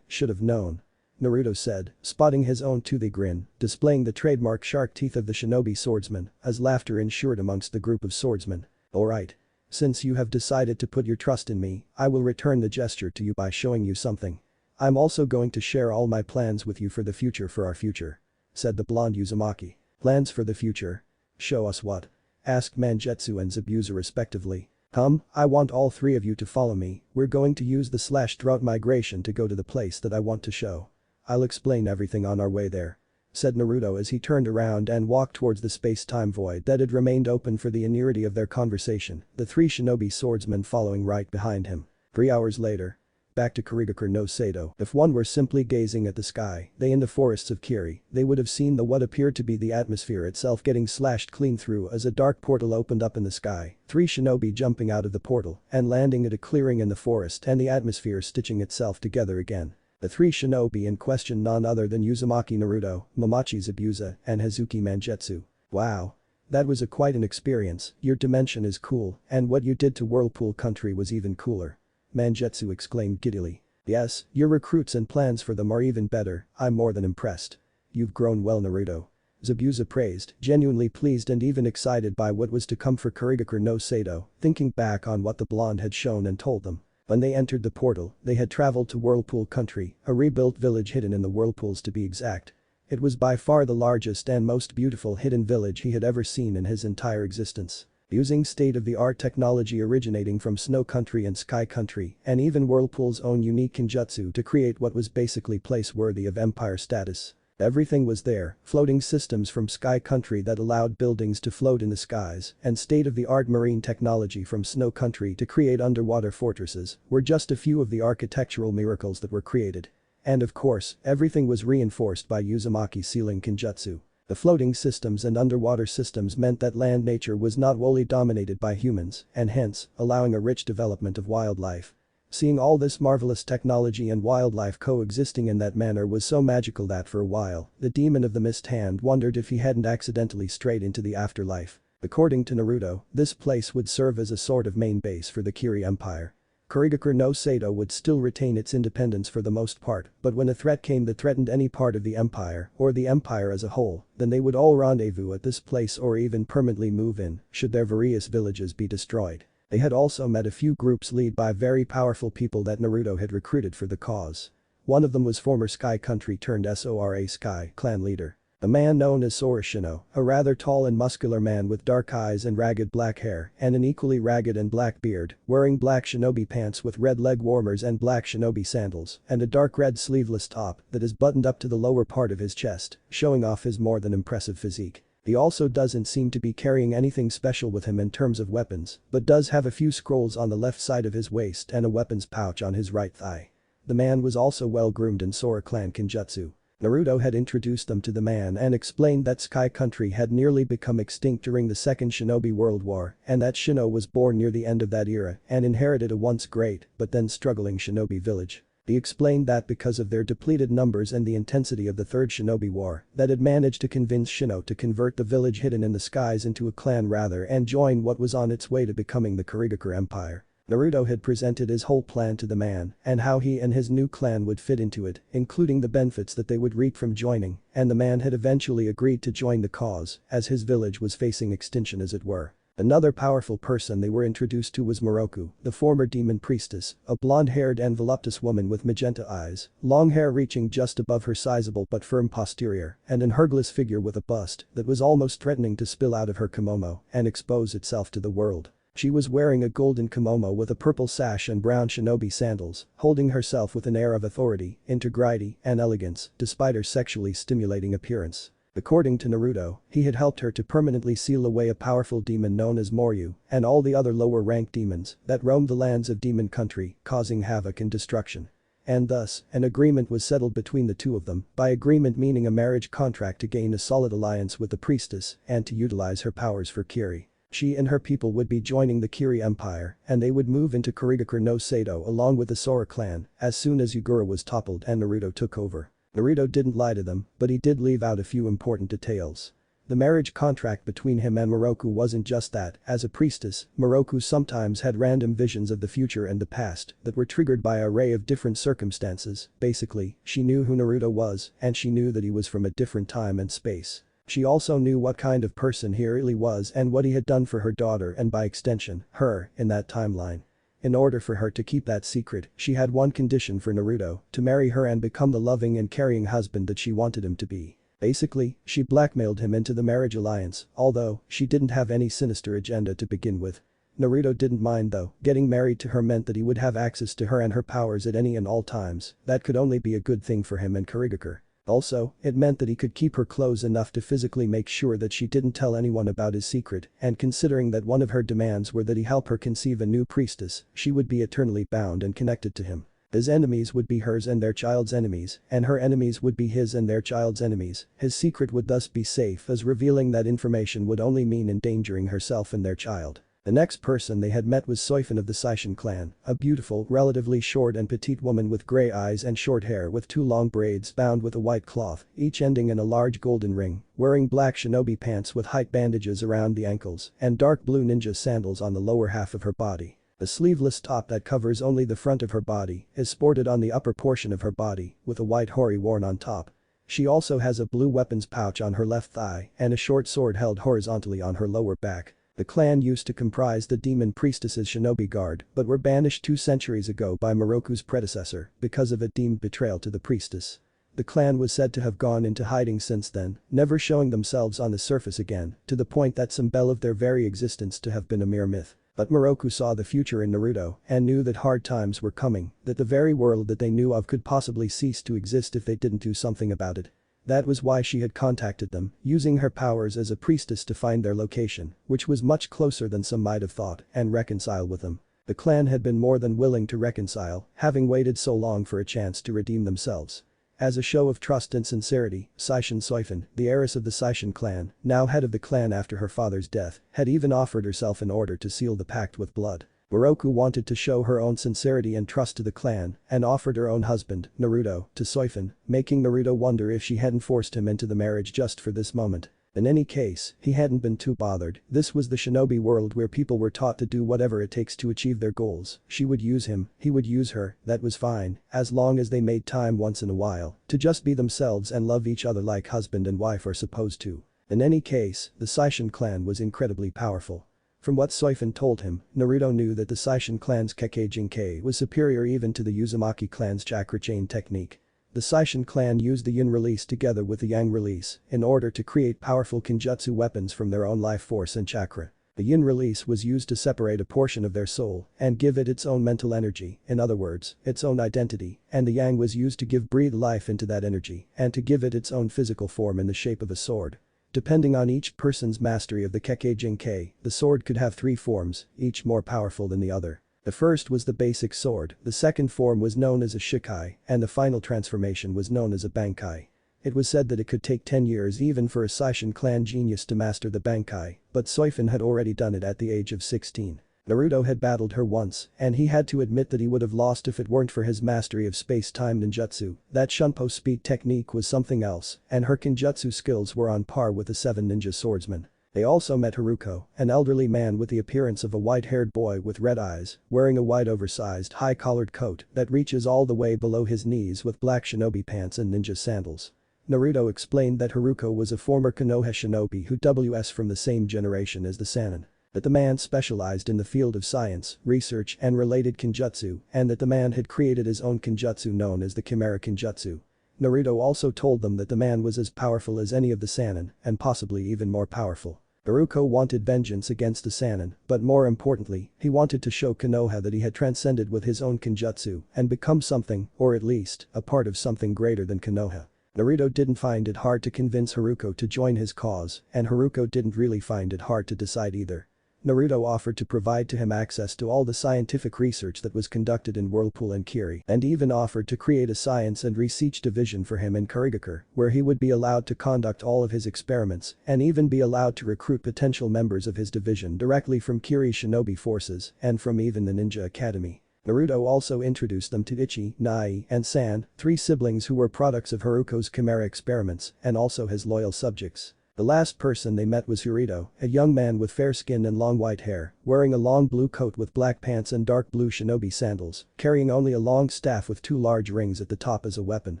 Should've known. Naruto said, spotting his own toothy grin, displaying the trademark shark teeth of the shinobi swordsman, as laughter ensued amongst the group of swordsmen. Alright. Since you have decided to put your trust in me, I will return the gesture to you by showing you something. I'm also going to share all my plans with you for the future, for our future. Said the blonde Uzumaki. Plans for the future? Show us what? Asked Mangetsu and Zabuza respectively. I want all three of you to follow me, we're going to use the /drought migration to go to the place that I want to show. I'll explain everything on our way there. Said Naruto as he turned around and walked towards the space-time void that had remained open for the entirety of their conversation, the three shinobi swordsmen following right behind him. 3 hours later. Back to Kurigakure no Sato. If one were simply gazing at the sky, they in the forests of Kiri, they would have seen what appeared to be the atmosphere itself getting slashed clean through as a dark portal opened up in the sky, three shinobi jumping out of the portal and landing at a clearing in the forest and the atmosphere stitching itself together again. The three shinobi in question none other than Uzumaki Naruto, Momochi Zabuza, and Hazuki Mangetsu. Wow. That was quite an experience, your dimension is cool, and what you did to Whirlpool Country was even cooler. Mangetsu exclaimed giddily. Yes, your recruits and plans for them are even better, I'm more than impressed. You've grown well Naruto. Zabuza praised, genuinely pleased and even excited by what was to come for Kurigakure no Sato, thinking back on what the blonde had shown and told them. When they entered the portal, they had traveled to Whirlpool Country, a rebuilt village hidden in the whirlpools to be exact. It was by far the largest and most beautiful hidden village he had ever seen in his entire existence. Using state-of-the-art technology originating from Snow Country and Sky Country, and even Whirlpool's own unique kinjutsu to create what was basically place worthy of empire status. Everything was there, floating systems from Sky Country that allowed buildings to float in the skies, and state-of-the-art marine technology from Snow Country to create underwater fortresses, were just a few of the architectural miracles that were created. And of course, everything was reinforced by Uzumaki's sealing kinjutsu. The floating systems and underwater systems meant that land nature was not wholly dominated by humans, and hence, allowing a rich development of wildlife. Seeing all this marvelous technology and wildlife coexisting in that manner was so magical that for a while, the demon of the mist hand wondered if he hadn't accidentally strayed into the afterlife. According to Naruto, this place would serve as a sort of main base for the Kiri Empire. Kurigakure no Sato would still retain its independence for the most part, but when a threat came that threatened any part of the empire, or the empire as a whole, then they would all rendezvous at this place or even permanently move in, should their various villages be destroyed. They had also met a few groups led by very powerful people that Naruto had recruited for the cause. One of them was former Sky Country turned Sora Sky clan leader. A man known as Sora Shino, a rather tall and muscular man with dark eyes and ragged black hair and an equally ragged and black beard, wearing black shinobi pants with red leg warmers and black shinobi sandals, and a dark red sleeveless top that is buttoned up to the lower part of his chest, showing off his more than impressive physique. He also doesn't seem to be carrying anything special with him in terms of weapons, but does have a few scrolls on the left side of his waist and a weapons pouch on his right thigh. The man was also well groomed in Sora clan kinjutsu. Naruto had introduced them to the man and explained that Sky Country had nearly become extinct during the Second Shinobi World War and that Shino was born near the end of that era and inherited a once great but then struggling shinobi village. He explained that because of their depleted numbers and the intensity of the Third Shinobi War, that had managed to convince Shino to convert the village hidden in the skies into a clan rather and join what was on its way to becoming the Kurigakure Empire. Naruto had presented his whole plan to the man and how he and his new clan would fit into it, including the benefits that they would reap from joining, and the man had eventually agreed to join the cause, as his village was facing extinction as it were. Another powerful person they were introduced to was Moroku, the former demon priestess, a blonde-haired and voluptuous woman with magenta eyes, long hair reaching just above her sizable but firm posterior, and an hergless figure with a bust that was almost threatening to spill out of her kimono and expose itself to the world. She was wearing a golden kimono with a purple sash and brown shinobi sandals, holding herself with an air of authority, integrity, and elegance, despite her sexually stimulating appearance. According to Naruto, he had helped her to permanently seal away a powerful demon known as Moryu and all the other lower-ranked demons that roamed the lands of Demon Country, causing havoc and destruction. and thus, an agreement was settled between the two of them, by agreement meaning a marriage contract to gain a solid alliance with the priestess and to utilize her powers for Kiri. She and her people would be joining the Kiri Empire, and they would move into Kurigakure no Sato along with the Sora clan as soon as Yugura was toppled and Naruto took over. Naruto didn't lie to them, but he did leave out a few important details. The marriage contract between him and Moroku wasn't just that. As a priestess, Moroku sometimes had random visions of the future and the past that were triggered by an array of different circumstances. Basically, she knew who Naruto was, and she knew that he was from a different time and space. She also knew what kind of person he really was and what he had done for her daughter and by extension, her, in that timeline. In order for her to keep that secret, she had one condition for Naruto: to marry her and become the loving and caring husband that she wanted him to be. Basically, she blackmailed him into the marriage alliance, although she didn't have any sinister agenda to begin with. Naruto didn't mind though. Getting married to her meant that he would have access to her and her powers at any and all times. That could only be a good thing for him and Kurigakure. Also, it meant that he could keep her close enough to physically make sure that she didn't tell anyone about his secret, and considering that one of her demands were that he help her conceive a new priestess, she would be eternally bound and connected to him. His enemies would be hers and their child's enemies, and her enemies would be his and their child's enemies. His secret would thus be safe, as revealing that information would only mean endangering herself and their child. The next person they had met was Soifin of the Saishin clan, a beautiful, relatively short and petite woman with grey eyes and short hair with 2 long braids bound with a white cloth, each ending in a large golden ring, wearing black shinobi pants with height bandages around the ankles, and dark blue ninja sandals on the lower half of her body. A sleeveless top that covers only the front of her body is sported on the upper portion of her body, with a white hori worn on top. She also has a blue weapons pouch on her left thigh and a short sword held horizontally on her lower back. The clan used to comprise the demon priestess's shinobi guard but were banished 2 centuries ago by Moroku's predecessor because of a deemed betrayal to the priestess. The clan was said to have gone into hiding since then, never showing themselves on the surface again, to the point that some believed their very existence to have been a mere myth. But Moroku saw the future in Naruto and knew that hard times were coming, that the very world that they knew of could possibly cease to exist if they didn't do something about it. That was why she had contacted them, using her powers as a priestess to find their location, which was much closer than some might have thought, and reconcile with them. The clan had been more than willing to reconcile, having waited so long for a chance to redeem themselves. As a show of trust and sincerity, Saishin Soifin, the heiress of the Saishin clan, now head of the clan after her father's death, had even offered herself in order to seal the pact with blood. Moroku wanted to show her own sincerity and trust to the clan and offered her own husband, Naruto, to Soifin, making Naruto wonder if she hadn't forced him into the marriage just for this moment. In any case, he hadn't been too bothered. This was the shinobi world where people were taught to do whatever it takes to achieve their goals. She would use him, he would use her, that was fine, as long as they made time once in a while to just be themselves and love each other like husband and wife are supposed to. In any case, the Saishin clan was incredibly powerful. From what Soifin told him, Naruto knew that the Saishin clan's Kekkei Jinkai was superior even to the Uzumaki clan's chakra chain technique. The Saishin clan used the yin release together with the yang release in order to create powerful kenjutsu weapons from their own life force and chakra. The yin release was used to separate a portion of their soul and give it its own mental energy, in other words, its own identity, and the yang was used to breathe life into that energy and to give it its own physical form in the shape of a sword. Depending on each person's mastery of the Kekkei Jinkai, the sword could have 3 forms, each more powerful than the other. The first was the basic sword, the second form was known as a shikai, and the final transformation was known as a bankai. It was said that it could take 10 years even for a Saishin clan genius to master the bankai, but Soifin had already done it at the age of 16. Naruto had battled her once, and he had to admit that he would have lost if it weren't for his mastery of space-time ninjutsu. That Shunpo speed technique was something else, and her kenjutsu skills were on par with the 7 ninja swordsmen. They also met Haruko, an elderly man with the appearance of a white-haired boy with red eyes, wearing a white oversized high-collared coat that reaches all the way below his knees with black shinobi pants and ninja sandals. Naruto explained that Haruko was a former Konoha shinobi who was from the same generation as the Sannin. That the man specialized in the field of science, research and related kenjutsu, and that the man had created his own kenjutsu known as the Chimera Kenjutsu. Naruto also told them that the man was as powerful as any of the Sannin, and possibly even more powerful. Haruko wanted vengeance against the Sannin, but more importantly, he wanted to show Konoha that he had transcended with his own kenjutsu and become something, or at least, a part of something greater than Konoha. Naruto didn't find it hard to convince Haruko to join his cause, and Haruko didn't really find it hard to decide either. Naruto offered to provide to him access to all the scientific research that was conducted in Whirlpool and Kiri, and even offered to create a science and research division for him in Kurigakure, where he would be allowed to conduct all of his experiments and even be allowed to recruit potential members of his division directly from Kiri's shinobi forces and from even the ninja academy. Naruto also introduced them to Ichi, Nai, and San, three siblings who were products of Haruko's chimera experiments and also his loyal subjects. The last person they met was Hirito, a young man with fair skin and long white hair, wearing a long blue coat with black pants and dark blue shinobi sandals, carrying only a long staff with two large rings at the top as a weapon.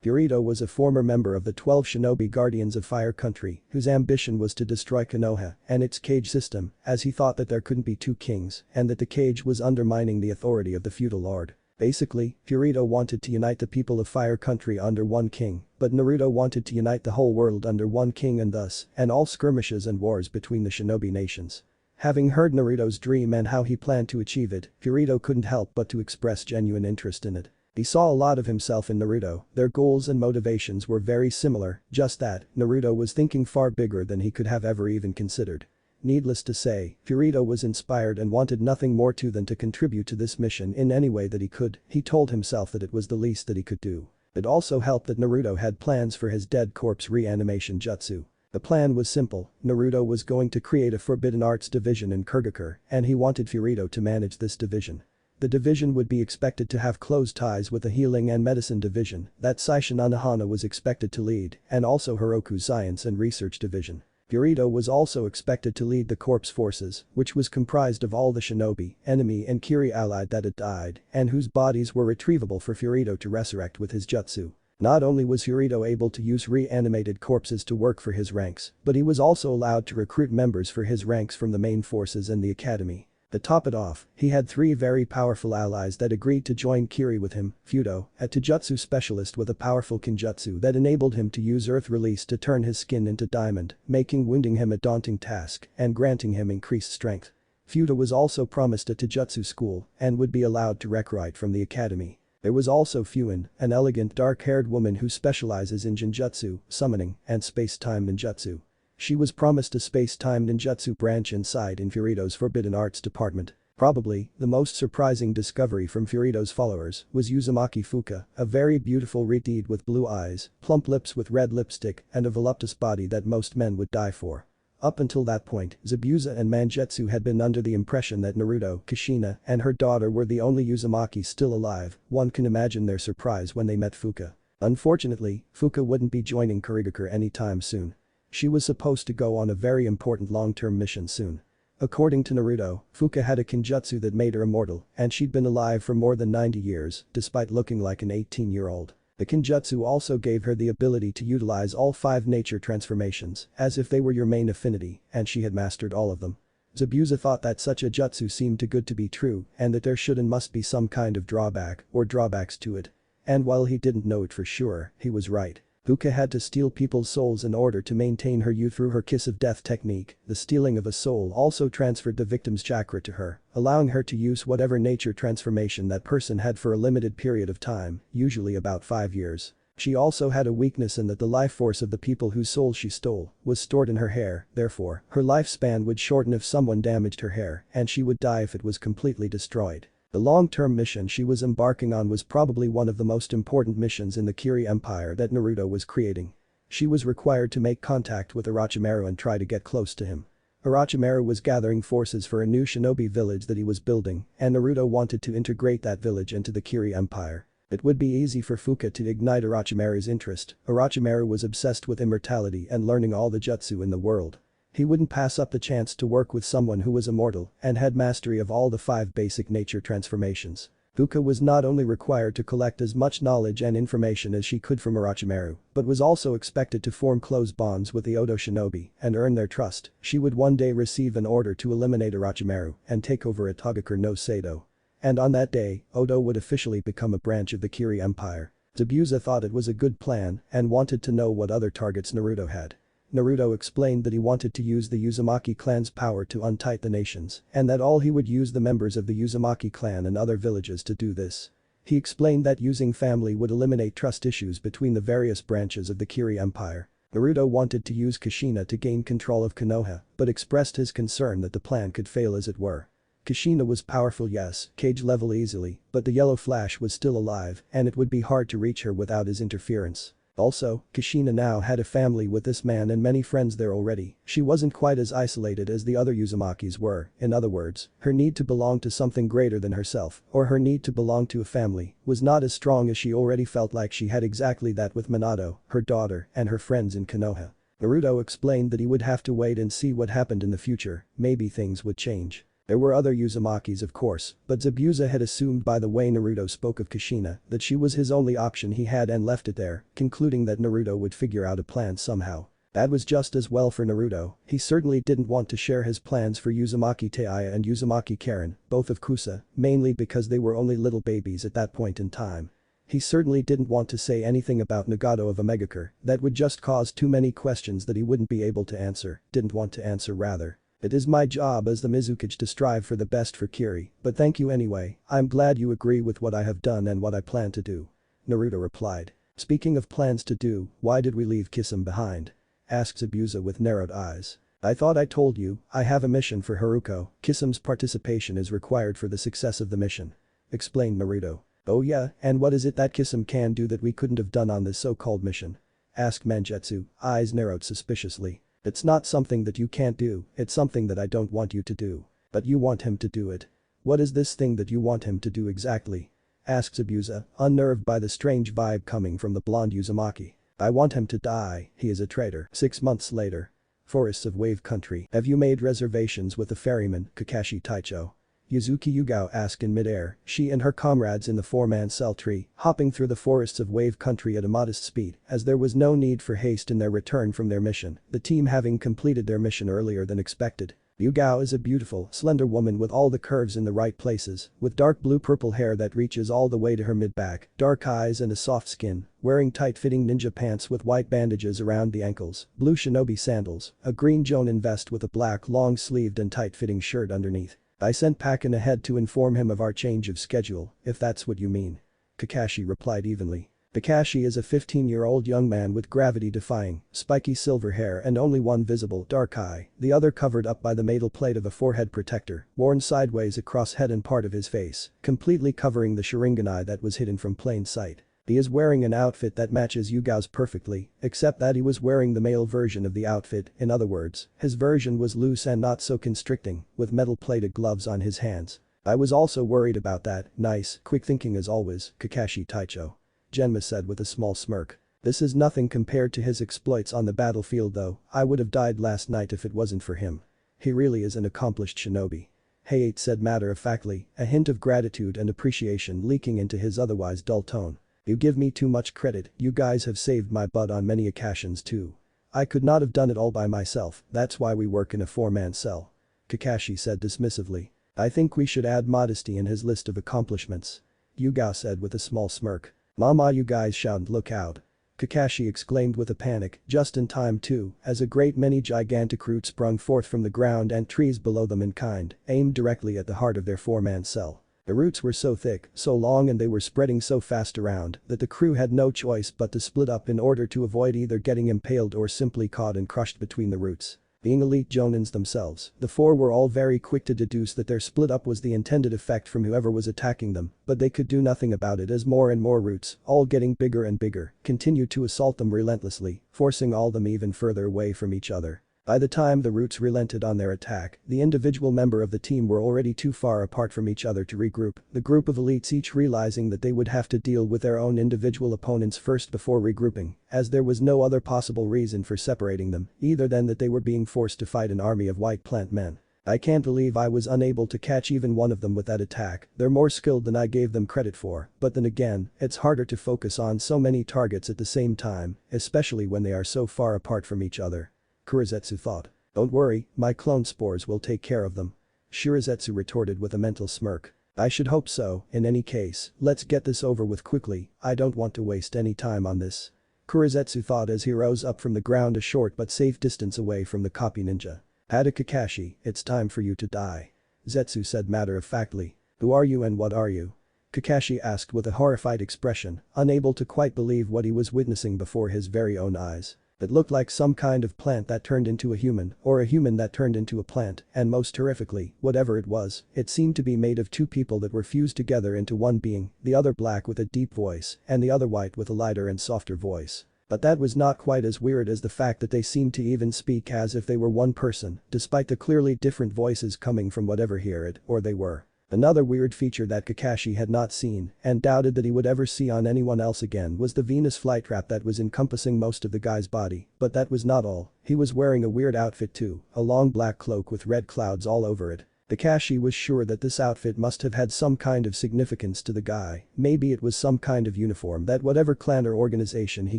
Hirito was a former member of the 12 shinobi guardians of Fire Country, whose ambition was to destroy Konoha and its cage system, as he thought that there couldn't be two kings and that the cage was undermining the authority of the feudal lord. Basically, Hirito wanted to unite the people of Fire Country under one king, but Naruto wanted to unite the whole world under one king and thus, end all skirmishes and wars between the shinobi nations. Having heard Naruto's dream and how he planned to achieve it, Hirito couldn't help but to express genuine interest in it. He saw a lot of himself in Naruto, their goals and motivations were very similar, just that, Naruto was thinking far bigger than he could have ever even considered. Needless to say, Hirito was inspired and wanted nothing more than to contribute to this mission in any way that he could. He told himself that it was the least that he could do. It also helped that Naruto had plans for his dead corpse reanimation jutsu. The plan was simple, Naruto was going to create a forbidden arts division in Kurigakure and he wanted Hirito to manage this division. The division would be expected to have close ties with the healing and medicine division that Seishin Anohana was expected to lead and also Hiroku's science and research division. Hirito was also expected to lead the corpse forces, which was comprised of all the shinobi, enemy and Kiri allied that had died and whose bodies were retrievable for Hirito to resurrect with his jutsu. Not only was Hirito able to use reanimated corpses to work for his ranks, but he was also allowed to recruit members for his ranks from the main forces and the academy. To top it off, he had three very powerful allies that agreed to join Kiri with him, Fudo, a Taijutsu specialist with a powerful Kinjutsu that enabled him to use earth release to turn his skin into diamond, making wounding him a daunting task and granting him increased strength. Fudo was also promised a Taijutsu school and would be allowed to recruit from the academy. There was also Fuin, an elegant dark-haired woman who specializes in Jinjutsu, summoning, and space-time ninjutsu. She was promised a space-time ninjutsu branch inside in Hirito's Forbidden Arts department. Probably, the most surprising discovery from Hirito's followers was Uzumaki Fuka, a very beautiful redhead with blue eyes, plump lips with red lipstick, and a voluptuous body that most men would die for. Up until that point, Zabuza and Mangetsu had been under the impression that Naruto, Kushina, and her daughter were the only Uzumaki still alive. One can imagine their surprise when they met Fuka. Unfortunately, Fuka wouldn't be joining Kurigakure anytime soon. She was supposed to go on a very important long-term mission soon. According to Naruto, Fuka had a Kinjutsu that made her immortal and she'd been alive for more than 90 years despite looking like an 18-year-old. The Kinjutsu also gave her the ability to utilize all 5 nature transformations as if they were your main affinity and she had mastered all of them. Zabuza thought that such a jutsu seemed too good to be true and that there should and must be some kind of drawback or drawbacks to it. And while he didn't know it for sure, he was right. Fuka had to steal people's souls in order to maintain her youth through her kiss of death technique. The stealing of a soul also transferred the victim's chakra to her, allowing her to use whatever nature transformation that person had for a limited period of time, usually about 5 years. She also had a weakness in that the life force of the people whose souls she stole was stored in her hair, therefore, her lifespan would shorten if someone damaged her hair and she would die if it was completely destroyed. The long-term mission she was embarking on was probably one of the most important missions in the Kiri Empire that Naruto was creating. She was required to make contact with Orochimaru and try to get close to him. Orochimaru was gathering forces for a new shinobi village that he was building, and Naruto wanted to integrate that village into the Kiri Empire. It would be easy for Fuka to ignite Orochimaru's interest. Orochimaru was obsessed with immortality and learning all the jutsu in the world. He wouldn't pass up the chance to work with someone who was immortal and had mastery of all the 5 basic nature transformations. Fuka was not only required to collect as much knowledge and information as she could from Orochimaru, but was also expected to form close bonds with the Odo shinobi and earn their trust. She would one day receive an order to eliminate Orochimaru and take over Itagakure no Sado. And on that day, Odo would officially become a branch of the Kiri Empire. Zabuza thought it was a good plan and wanted to know what other targets Naruto had. Naruto explained that he wanted to use the Uzumaki clan's power to unite the nations and that all he would use the members of the Uzumaki clan and other villages to do this. He explained that using family would eliminate trust issues between the various branches of the Kiri Empire. Naruto wanted to use Kushina to gain control of Konoha, but expressed his concern that the plan could fail as it were. Kushina was powerful, yes, cage level easily, but the yellow flash was still alive and it would be hard to reach her without his interference. Also, Kushina now had a family with this man and many friends there already. She wasn't quite as isolated as the other Uzumakis were. In other words, her need to belong to something greater than herself, or her need to belong to a family, was not as strong as she already felt like she had exactly that with Minato, her daughter, and her friends in Konoha. Naruto explained that he would have to wait and see what happened in the future, maybe things would change. There were other Uzumakis of course, but Zabuza had assumed by the way Naruto spoke of Kushina that she was his only option he had and left it there, concluding that Naruto would figure out a plan somehow. That was just as well for Naruto, he certainly didn't want to share his plans for Uzumaki Taiya and Uzumaki Karen, both of Kusa, mainly because they were only little babies at that point in time. He certainly didn't want to say anything about Nagato of Omegakure, that would just cause too many questions that he wouldn't be able to answer, didn't want to answer rather. It is my job as the Mizukage to strive for the best for Kiri, but thank you anyway, I'm glad you agree with what I have done and what I plan to do. Naruto replied. Speaking of plans to do, why did we leave Kisame behind? Asked Zabuza with narrowed eyes. I thought I told you, I have a mission for Haruko, Kisame's participation is required for the success of the mission. Explained Naruto. Oh yeah, and what is it that Kisame can do that we couldn't have done on this so-called mission? Asked Mangetsu, eyes narrowed suspiciously. It's not something that you can't do, it's something that I don't want you to do. But you want him to do it. What is this thing that you want him to do exactly? Asked Zabuza, unnerved by the strange vibe coming from the blonde Uzumaki. I want him to die, he is a traitor. 6 months later. Forests of Wave Country. Have you made reservations with the ferryman, Kakashi Taicho? Yuzuki Yugao asked in midair, she and her comrades in the four-man cell tree, hopping through the forests of Wave Country at a modest speed, as there was no need for haste in their return from their mission, the team having completed their mission earlier than expected. Yugao is a beautiful, slender woman with all the curves in the right places, with dark blue-purple hair that reaches all the way to her mid-back, dark eyes and a soft skin, wearing tight-fitting ninja pants with white bandages around the ankles, blue shinobi sandals, a green jonin vest with a black long-sleeved and tight-fitting shirt underneath. I sent Pakken ahead to inform him of our change of schedule, if that's what you mean. Kakashi replied evenly. Kakashi is a 15-year-old young man with gravity-defying, spiky silver hair and only one visible dark eye, the other covered up by the metal plate of a forehead protector, worn sideways across head and part of his face, completely covering the Sharingan eye that was hidden from plain sight. He is wearing an outfit that matches Yugao's perfectly, except that he was wearing the male version of the outfit, in other words, his version was loose and not so constricting, with metal-plated gloves on his hands. I was also worried about that, nice, quick thinking as always, Kakashi Taicho. Genma said with a small smirk. This is nothing compared to his exploits on the battlefield though, I would have died last night if it wasn't for him. He really is an accomplished shinobi. Hayate said matter-of-factly, a hint of gratitude and appreciation leaking into his otherwise dull tone. You give me too much credit, you guys have saved my butt on many occasions too. I could not have done it all by myself, that's why we work in a four-man cell. Kakashi said dismissively. I think we should add modesty in his list of accomplishments. Yugao said with a small smirk. Mama, you guys shouldn't look out. Kakashi exclaimed with a panic, just in time too, as a great many gigantic roots sprung forth from the ground and trees below them in kind, aimed directly at the heart of their four-man cell. The roots were so thick, so long and they were spreading so fast around that the crew had no choice but to split up in order to avoid either getting impaled or simply caught and crushed between the roots. Being elite jonins themselves, the four were all very quick to deduce that their split up was the intended effect from whoever was attacking them, but they could do nothing about it as more and more roots, all getting bigger and bigger, continued to assault them relentlessly, forcing all them even further away from each other. By the time the roots relented on their attack, the individual member of the team were already too far apart from each other to regroup, the group of elites each realizing that they would have to deal with their own individual opponents first before regrouping, as there was no other possible reason for separating them, either than that they were being forced to fight an army of white plant men. I can't believe I was unable to catch even one of them with that attack, they're more skilled than I gave them credit for, but then again, it's harder to focus on so many targets at the same time, especially when they are so far apart from each other. Kurizetsu thought. Don't worry, my clone spores will take care of them. Shirazetsu retorted with a mental smirk. I should hope so, in any case, let's get this over with quickly, I don't want to waste any time on this. Kurizetsu thought as he rose up from the ground a short but safe distance away from the copy ninja. Hada Kakashi, it's time for you to die. Zetsu said matter-of-factly. Who are you and what are you? Kakashi asked with a horrified expression, unable to quite believe what he was witnessing before his very own eyes. It looked like some kind of plant that turned into a human, or a human that turned into a plant, and most terrifically, whatever it was, it seemed to be made of two people that were fused together into one being, the other black with a deep voice, and the other white with a lighter and softer voice. But that was not quite as weird as the fact that they seemed to even speak as if they were one person, despite the clearly different voices coming from whatever here it or they were. Another weird feature that Kakashi had not seen and doubted that he would ever see on anyone else again was the Venus flytrap that was encompassing most of the guy's body, but that was not all, he was wearing a weird outfit too, a long black cloak with red clouds all over it. Kakashi was sure that this outfit must have had some kind of significance to the guy, maybe it was some kind of uniform that whatever clan or organization he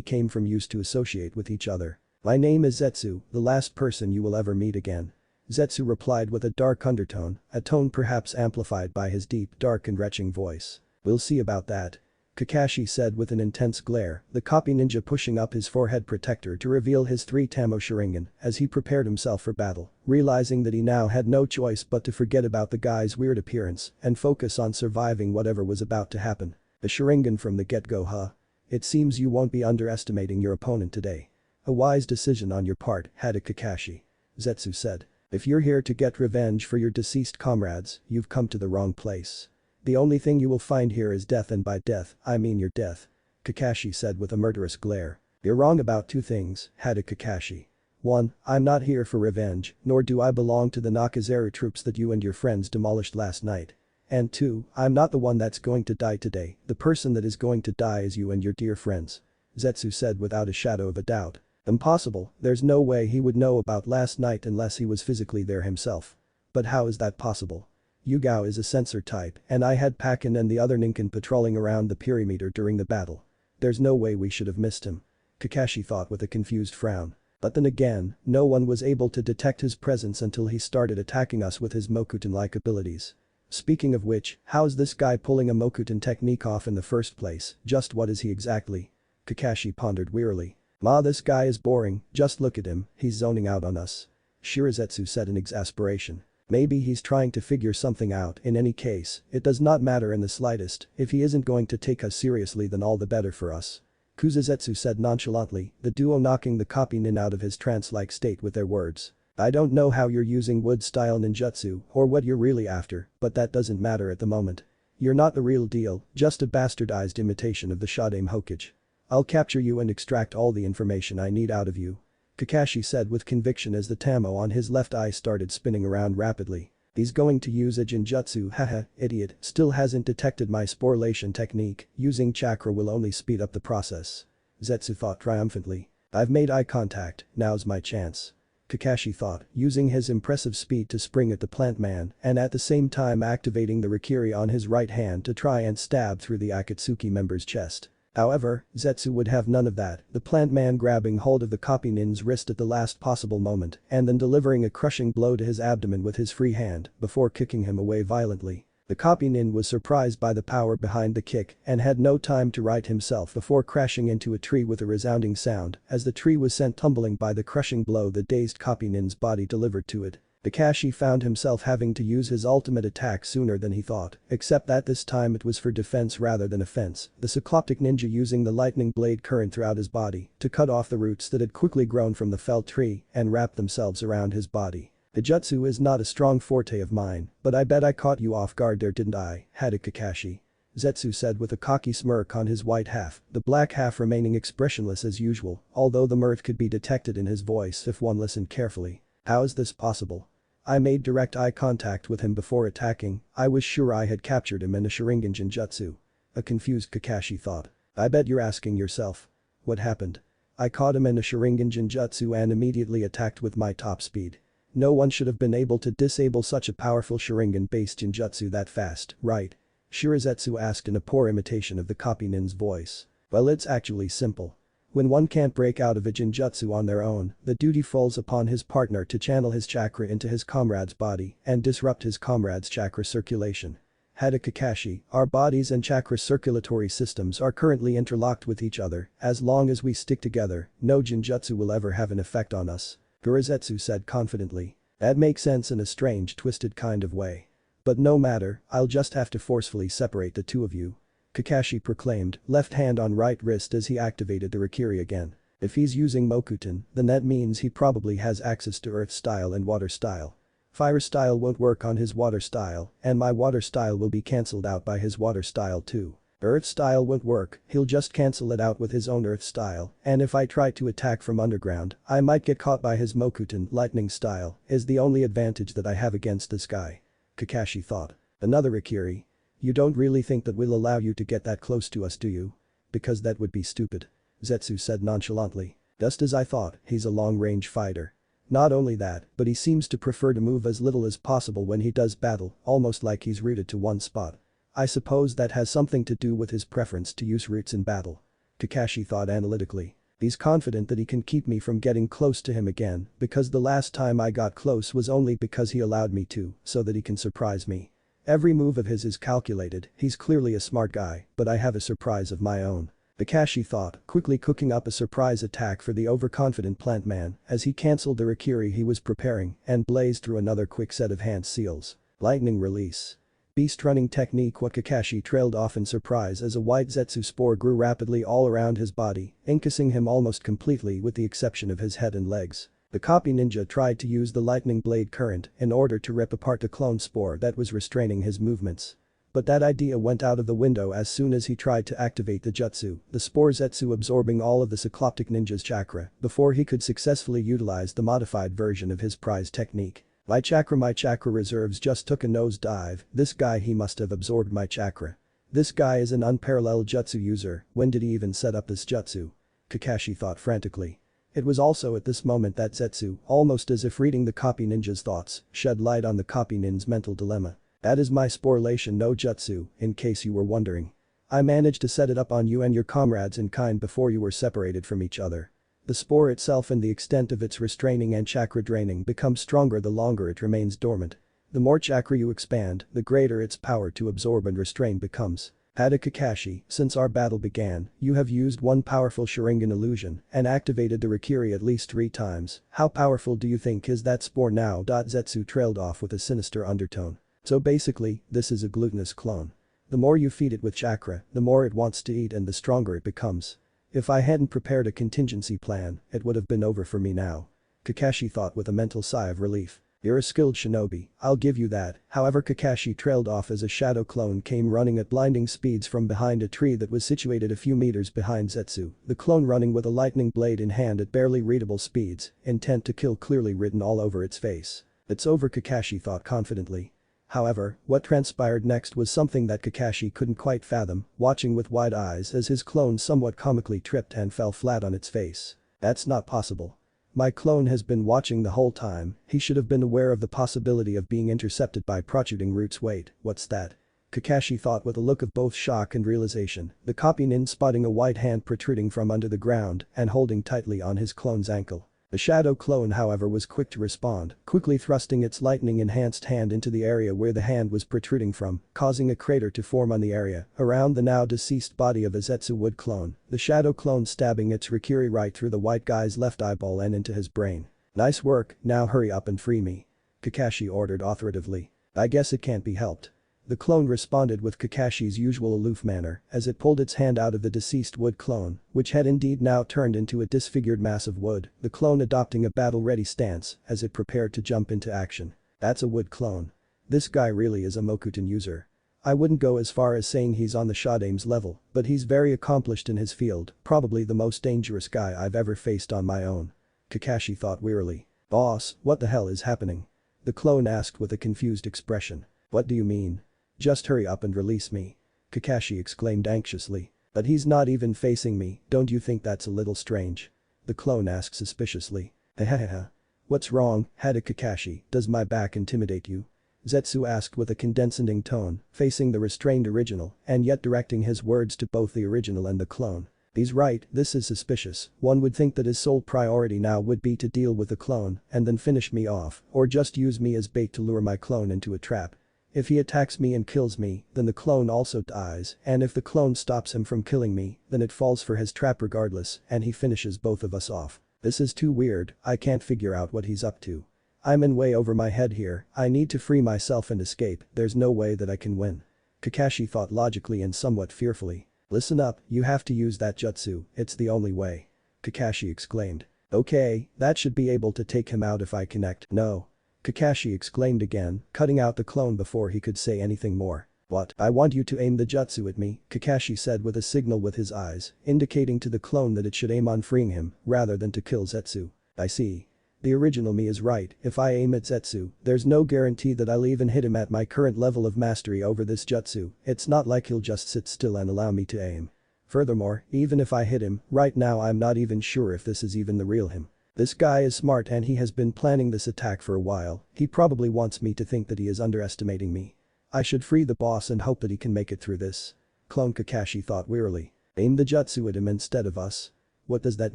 came from used to associate with each other. "My name is Zetsu, the last person you will ever meet again." Zetsu replied with a dark undertone, a tone perhaps amplified by his deep, dark and retching voice. "We'll see about that." Kakashi said with an intense glare, the copy ninja pushing up his forehead protector to reveal his 3 Tamo Sharingan as he prepared himself for battle, realizing that he now had no choice but to forget about the guy's weird appearance and focus on surviving whatever was about to happen. "A Sharingan from the get-go, huh? It seems you won't be underestimating your opponent today." "A wise decision on your part, Hada Kakashi," Zetsu said. "If you're here to get revenge for your deceased comrades, you've come to the wrong place. The only thing you will find here is death, and by death, I mean your death," Kakashi said with a murderous glare. "You're wrong about 2 things, Hada Kakashi. 1, I'm not here for revenge, nor do I belong to the Nakazaru troops that you and your friends demolished last night. And 2, I'm not the one that's going to die today, the person that is going to die is you and your dear friends," Zetsu said without a shadow of a doubt. "Impossible, there's no way he would know about last night unless he was physically there himself. But how is that possible? Yugao is a sensor type, and I had Pakin and the other Ninken patrolling around the perimeter during the battle. There's no way we should have missed him," Kakashi thought with a confused frown. But then again, no one was able to detect his presence until he started attacking us with his Mokuton-like abilities. Speaking of which, how's this guy pulling a Mokuton technique off in the first place, just what is he exactly? Kakashi pondered wearily. This guy is boring, just look at him, he's zoning out on us," Shirazetsu said in exasperation. "Maybe he's trying to figure something out, in any case, it does not matter in the slightest, if he isn't going to take us seriously then all the better for us," Kuzazetsu said nonchalantly, the duo knocking the copy nin out of his trance-like state with their words. "I don't know how you're using wood-style ninjutsu or what you're really after, but that doesn't matter at the moment. You're not the real deal, just a bastardized imitation of the Shadame Hokage. I'll capture you and extract all the information I need out of you," Kakashi said with conviction as the Tamo on his left eye started spinning around rapidly. "He's going to use a Jinjutsu, haha, idiot, still hasn't detected my sporulation technique, using chakra will only speed up the process," Zetsu thought triumphantly. "I've made eye contact, now's my chance," Kakashi thought, using his impressive speed to spring at the plant man and at the same time activating the Rikiri on his right hand to try and stab through the Akatsuki member's chest. However, Zetsu would have none of that, the plant man grabbing hold of the copy nin's wrist at the last possible moment and then delivering a crushing blow to his abdomen with his free hand before kicking him away violently. The copy nin was surprised by the power behind the kick and had no time to right himself before crashing into a tree with a resounding sound as the tree was sent tumbling by the crushing blow the dazed copy nin's body delivered to it. Kakashi found himself having to use his ultimate attack sooner than he thought, except that this time it was for defense rather than offense, the Cycloptic ninja using the lightning blade current throughout his body to cut off the roots that had quickly grown from the felled tree and wrapped themselves around his body. "The jutsu is not a strong forte of mine, but I bet I caught you off guard there didn't I, Hada Kakashi?" Zetsu said with a cocky smirk on his white half, the black half remaining expressionless as usual, although the mirth could be detected in his voice if one listened carefully. "How is this possible? I made direct eye contact with him before attacking, I was sure I had captured him in a Sharingan Jinjutsu," a confused Kakashi thought. "I bet you're asking yourself. What happened? I caught him in a Sharingan Jinjutsu and immediately attacked with my top speed. No one should have been able to disable such a powerful Sharingan-based Jinjutsu that fast, right?" Shirazetsu asked in a poor imitation of the copy nin's voice. "Well, it's actually simple. When one can't break out of a Jinjutsu on their own, the duty falls upon his partner to channel his chakra into his comrade's body and disrupt his comrade's chakra circulation. Hada Kakashi, our bodies and chakra circulatory systems are currently interlocked with each other, as long as we stick together, no Jinjutsu will ever have an effect on us," Shirazetsu said confidently. "That makes sense in a strange twisted kind of way. But no matter, I'll just have to forcefully separate the two of you," Kakashi proclaimed, left hand on right wrist as he activated the Rikiri again. If he's using Mokuton, then that means he probably has access to Earth style and Water style. Fire style won't work on his Water style, and my Water style will be cancelled out by his Water style too. Earth style won't work, he'll just cancel it out with his own Earth style, and if I try to attack from underground, I might get caught by his Mokuton lightning style, is the only advantage that I have against this guy. Kakashi thought. Another Akiri. You don't really think that we'll allow you to get that close to us, do you? Because that would be stupid. Zetsu said nonchalantly. Just as I thought, he's a long-range fighter. Not only that, but he seems to prefer to move as little as possible when he does battle, almost like he's rooted to one spot. I suppose that has something to do with his preference to use roots in battle. Kakashi thought analytically. He's confident that he can keep me from getting close to him again because the last time I got close was only because he allowed me to, so that he can surprise me. Every move of his is calculated, he's clearly a smart guy, but I have a surprise of my own. Kakashi thought, quickly cooking up a surprise attack for the overconfident plant man as he cancelled the Rikiri he was preparing and blazed through another quick set of hand seals. Lightning release. Beast running technique. What Kakashi trailed off in surprise as a white Zetsu spore grew rapidly all around his body, encompassing him almost completely with the exception of his head and legs. The copy ninja tried to use the lightning blade current in order to rip apart the clone spore that was restraining his movements. But that idea went out of the window as soon as he tried to activate the jutsu, the spore Zetsu absorbing all of the Cycloptic ninja's chakra before he could successfully utilize the modified version of his prize technique. My chakra reserves just took a nosedive, this guy he must have absorbed my chakra. This guy is an unparalleled jutsu user, when did he even set up this jutsu? Kakashi thought frantically. It was also at this moment that Zetsu, almost as if reading the copy ninja's thoughts, shed light on the copy ninja's mental dilemma. That is my sporelation no jutsu, in case you were wondering. I managed to set it up on you and your comrades in kind before you were separated from each other. The spore itself and the extent of its restraining and chakra draining becomes stronger the longer it remains dormant. The more chakra you expand, the greater its power to absorb and restrain becomes. Hada Kakashi, since our battle began, you have used one powerful Sharingan illusion and activated the Rikiri at least 3 times. How powerful do you think is that spore now? Zetsu trailed off with a sinister undertone. So basically, this is a glutinous clone. The more you feed it with chakra, the more it wants to eat and the stronger it becomes. If I hadn't prepared a contingency plan, it would have been over for me now. Kakashi thought with a mental sigh of relief. You're a skilled shinobi, I'll give you that. However, Kakashi trailed off as a shadow clone came running at blinding speeds from behind a tree that was situated a few meters behind Zetsu, the clone running with a lightning blade in hand at barely readable speeds, intent to kill clearly written all over its face. It's over, Kakashi thought confidently. However, what transpired next was something that Kakashi couldn't quite fathom, watching with wide eyes as his clone somewhat comically tripped and fell flat on its face. That's not possible. My clone has been watching the whole time, he should have been aware of the possibility of being intercepted by protruding roots. Wait, what's that? Kakashi thought with a look of both shock and realization, the copy nin spotting a white hand protruding from under the ground and holding tightly on his clone's ankle. The shadow clone however was quick to respond, quickly thrusting its lightning-enhanced hand into the area where the hand was protruding from, causing a crater to form on the area around the now deceased body of a Zetsu wood clone, the shadow clone stabbing its Rikiri right through the white guy's left eyeball and into his brain. Nice work, now hurry up and free me. Kakashi ordered authoritatively. I guess it can't be helped. The clone responded with Kakashi's usual aloof manner as it pulled its hand out of the deceased wood clone, which had indeed now turned into a disfigured mass of wood, the clone adopting a battle-ready stance as it prepared to jump into action. That's a wood clone. This guy really is a Mokuton user. I wouldn't go as far as saying he's on the Shodame's level, but he's very accomplished in his field, probably the most dangerous guy I've ever faced on my own. Kakashi thought wearily. Boss, what the hell is happening? The clone asked with a confused expression. What do you mean? Just hurry up and release me. Kakashi exclaimed anxiously. But he's not even facing me, don't you think that's a little strange? The clone asked suspiciously. Hehehe. What's wrong, Hada Kakashi, does my back intimidate you? Zetsu asked with a condescending tone, facing the restrained original and yet directing his words to both the original and the clone. He's right, this is suspicious, one would think that his sole priority now would be to deal with the clone and then finish me off or just use me as bait to lure my clone into a trap. If he attacks me and kills me, then the clone also dies, and if the clone stops him from killing me, then it falls for his trap regardless and he finishes both of us off. This is too weird, I can't figure out what he's up to. I'm in way over my head here, I need to free myself and escape, there's no way that I can win. Kakashi thought logically and somewhat fearfully. Listen up, you have to use that jutsu, it's the only way. Kakashi exclaimed. Okay, that should be able to take him out if I connect. No. Kakashi exclaimed again, cutting out the clone before he could say anything more. What? I want you to aim the jutsu at me, Kakashi said with a signal with his eyes, indicating to the clone that it should aim on freeing him, rather than to kill Zetsu. I see. The original me is right, if I aim at Zetsu, there's no guarantee that I'll even hit him at my current level of mastery over this jutsu, it's not like he'll just sit still and allow me to aim. Furthermore, even if I hit him, right now I'm not even sure if this is even the real him. This guy is smart and he has been planning this attack for a while, he probably wants me to think that he is underestimating me. I should free the boss and hope that he can make it through this. Clone Kakashi thought wearily. Aim the jutsu at him instead of us. What does that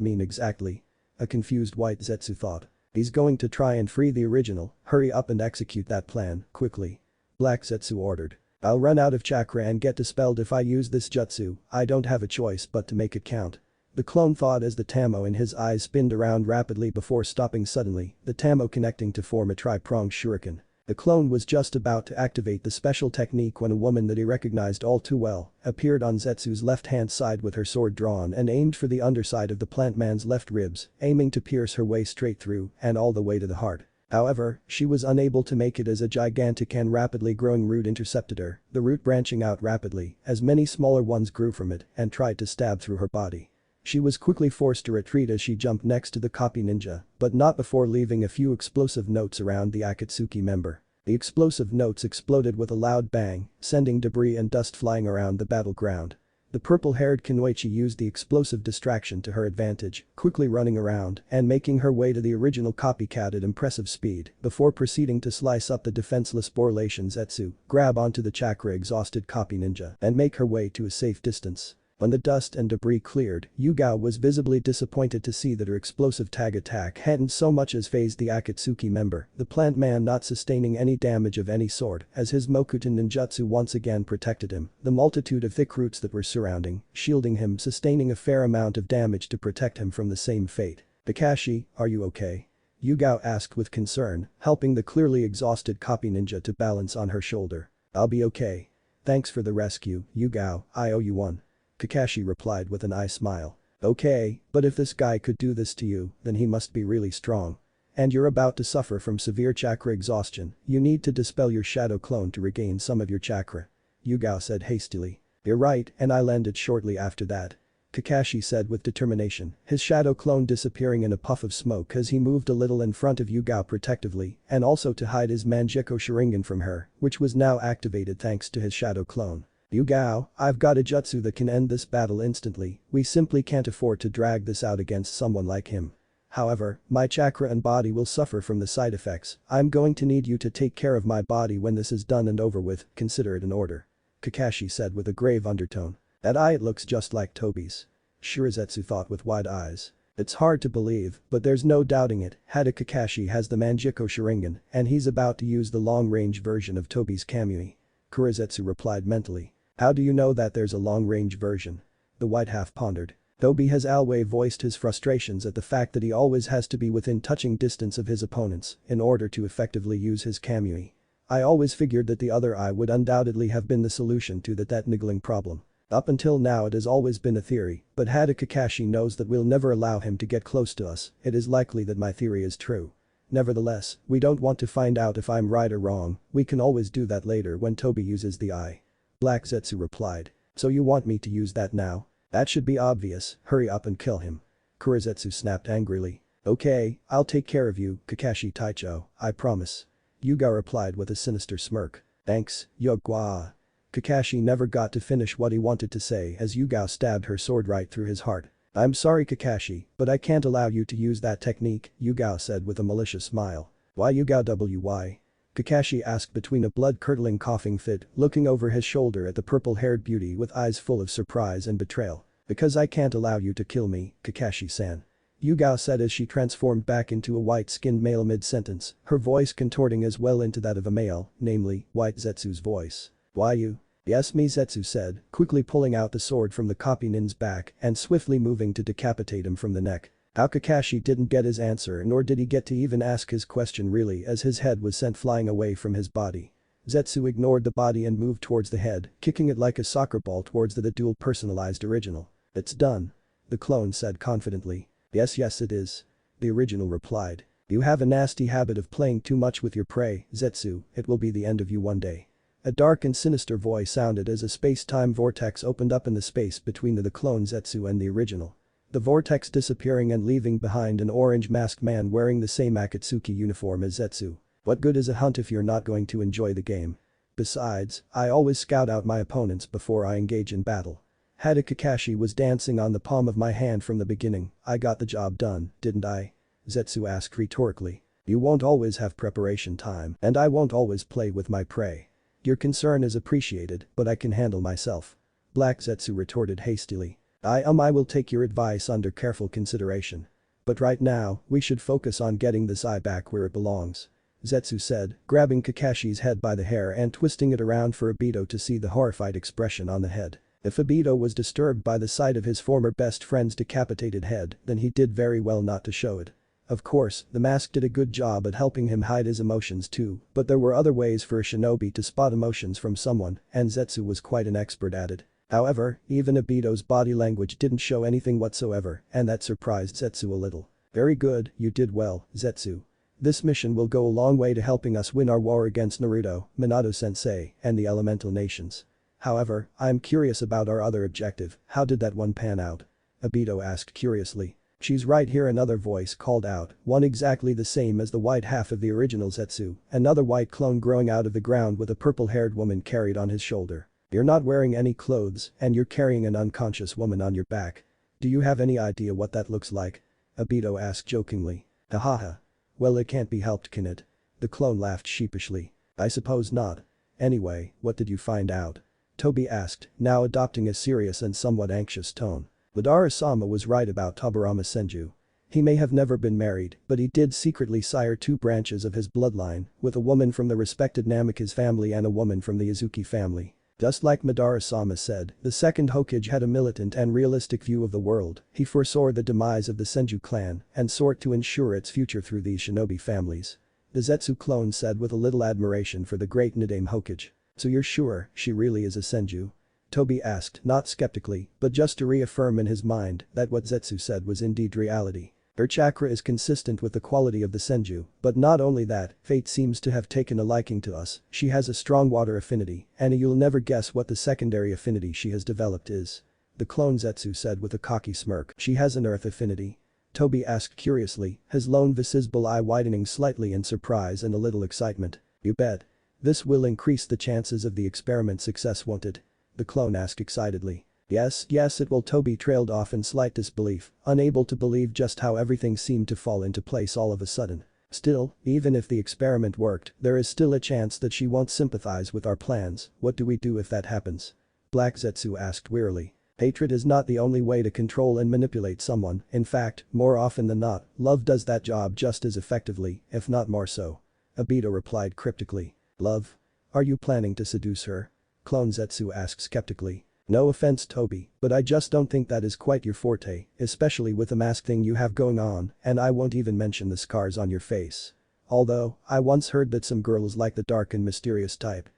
mean exactly? A confused white Zetsu thought. He's going to try and free the original, hurry up and execute that plan, quickly. Black Zetsu ordered. I'll run out of chakra and get dispelled if I use this jutsu, I don't have a choice but to make it count. The clone thought as the Tamo in his eyes spinned around rapidly before stopping suddenly, the Tamo connecting to form a tri-pronged shuriken. The clone was just about to activate the special technique when a woman that he recognized all too well appeared on Zetsu's left-hand side with her sword drawn and aimed for the underside of the plant man's left ribs, aiming to pierce her way straight through and all the way to the heart. However, she was unable to make it as a gigantic and rapidly growing root intercepted her, the root branching out rapidly as many smaller ones grew from it and tried to stab through her body. She was quickly forced to retreat as she jumped next to the copy ninja, but not before leaving a few explosive notes around the Akatsuki member. The explosive notes exploded with a loud bang, sending debris and dust flying around the battleground. The purple-haired Kunoichi used the explosive distraction to her advantage, quickly running around and making her way to the original copycat at impressive speed before proceeding to slice up the defenseless Borlation Zetsu, grab onto the chakra-exhausted copy ninja and make her way to a safe distance. When the dust and debris cleared, Yugao was visibly disappointed to see that her explosive tag attack hadn't so much as phased the Akatsuki member, the plant man not sustaining any damage of any sort as his Mokuton ninjutsu once again protected him, the multitude of thick roots that were surrounding, shielding him sustaining a fair amount of damage to protect him from the same fate. Kakashi, are you okay? Yugao asked with concern, helping the clearly exhausted copy ninja to balance on her shoulder. I'll be okay. Thanks for the rescue, Yugao, I owe you one. Kakashi replied with an eye smile. Okay, but if this guy could do this to you, then he must be really strong. And you're about to suffer from severe chakra exhaustion, you need to dispel your shadow clone to regain some of your chakra. Yugao said hastily. You're right, and I'll end it shortly after that. Kakashi said with determination, his shadow clone disappearing in a puff of smoke as he moved a little in front of Yugao protectively and also to hide his Manjeko Sharingan from her, which was now activated thanks to his shadow clone. Yugao, I've got a jutsu that can end this battle instantly, we simply can't afford to drag this out against someone like him. However, my chakra and body will suffer from the side effects, I'm going to need you to take care of my body when this is done and over with, consider it an order. Kakashi said with a grave undertone. That eye it looks just like Tobi's. Shirazetsu thought with wide eyes. It's hard to believe, but there's no doubting it, Hada Kakashi has the Manjiko Sharingan and he's about to use the long-range version of Tobi's Kamui. Kurizetsu replied mentally. How do you know that there's a long-range version? The white half pondered. Tobi has always voiced his frustrations at the fact that he always has to be within touching distance of his opponents in order to effectively use his Kamui. I always figured that the other eye would undoubtedly have been the solution to that niggling problem. Up until now it has always been a theory, but Hada Kakashi knows that we'll never allow him to get close to us, it is likely that my theory is true. Nevertheless, we don't want to find out if I'm right or wrong, we can always do that later when Tobi uses the eye. Black Zetsu replied. So you want me to use that now? That should be obvious, hurry up and kill him. Kurizetsu snapped angrily. Okay, I'll take care of you, Kakashi Taicho, I promise. Yugao replied with a sinister smirk. Thanks, Yogwa. Kakashi never got to finish what he wanted to say as Yugao stabbed her sword right through his heart. I'm sorry Kakashi, but I can't allow you to use that technique, Yugao said with a malicious smile. Why Yugao why? Kakashi asked between a blood-curdling coughing fit, looking over his shoulder at the purple-haired beauty with eyes full of surprise and betrayal. Because I can't allow you to kill me, Kakashi-san. Yugao said as she transformed back into a white-skinned male mid-sentence, her voice contorting as well into that of a male, namely, White Zetsu's voice. Why you? Yes me Zetsu said, quickly pulling out the sword from the copy nin's back and swiftly moving to decapitate him from the neck. How Kakashi didn't get his answer nor did he get to even ask his question really as his head was sent flying away from his body. Zetsu ignored the body and moved towards the head, kicking it like a soccer ball towards the dual personalized original. It's done. The clone said confidently. Yes, yes it is. The original replied. You have a nasty habit of playing too much with your prey, Zetsu, it will be the end of you one day. A dark and sinister voice sounded as a space-time vortex opened up in the space between the clone Zetsu and the original. The vortex disappearing and leaving behind an orange masked man wearing the same Akatsuki uniform as Zetsu. What good is a hunt if you're not going to enjoy the game? Besides, I always scout out my opponents before I engage in battle. Had Kakashi was dancing on the palm of my hand from the beginning, I got the job done, didn't I? Zetsu asked rhetorically. You won't always have preparation time, and I won't always play with my prey. Your concern is appreciated, but I can handle myself. Black Zetsu retorted hastily. I will take your advice under careful consideration. But right now, we should focus on getting this eye back where it belongs. Zetsu said, grabbing Kakashi's head by the hair and twisting it around for Obito to see the horrified expression on the head. If Obito was disturbed by the sight of his former best friend's decapitated head, then he did very well not to show it. Of course, the mask did a good job at helping him hide his emotions too, but there were other ways for a shinobi to spot emotions from someone, and Zetsu was quite an expert at it. However, even Obito's body language didn't show anything whatsoever, and that surprised Zetsu a little. Very good, you did well, Zetsu. This mission will go a long way to helping us win our war against Naruto, Minato-sensei, and the elemental nations. However, I'm curious about our other objective, how did that one pan out? Obito asked curiously. She's right here, another voice called out, one exactly the same as the white half of the original Zetsu, another white clone growing out of the ground with a purple-haired woman carried on his shoulder. You're not wearing any clothes, and you're carrying an unconscious woman on your back. Do you have any idea what that looks like? Obito asked jokingly. Hahaha. Well, it can't be helped, can it? The clone laughed sheepishly. I suppose not. Anyway, what did you find out? Toby asked, now adopting a serious and somewhat anxious tone. Madara-sama was right about Tobirama Senju. He may have never been married, but he did secretly sire two branches of his bloodline, with a woman from the respected Namikaze family and a woman from the Izuki family. Just like Madara-sama said, the second Hokage had a militant and realistic view of the world, he foresaw the demise of the Senju clan and sought to ensure its future through these shinobi families. The Zetsu clone said with a little admiration for the great Nidaime Hokage. So you're sure she really is a Senju? Toby asked, not skeptically, but just to reaffirm in his mind that what Zetsu said was indeed reality. Her chakra is consistent with the quality of the Senju, but not only that, fate seems to have taken a liking to us, she has a strong water affinity, and you'll never guess what the secondary affinity she has developed is. The clone Zetsu said with a cocky smirk, she has an earth affinity. Toby asked curiously, his lone visible eye widening slightly in surprise and a little excitement. You bet. This will increase the chances of the experiment's success, won't it? The clone asked excitedly. Yes, it will. Toby trailed off in slight disbelief, unable to believe just how everything seemed to fall into place all of a sudden. Still, even if the experiment worked, there is still a chance that she won't sympathize with our plans. What do we do if that happens? Black Zetsu asked wearily. Hatred is not the only way to control and manipulate someone, in fact, more often than not, love does that job just as effectively, if not more so. Obito replied cryptically. Love? Are you planning to seduce her? Clone Zetsu asked skeptically. No offense, Toby, but I just don't think that is quite your forte, especially with the mask thing you have going on, and I won't even mention the scars on your face. Although, I once heard that some girls like the dark and mysterious type.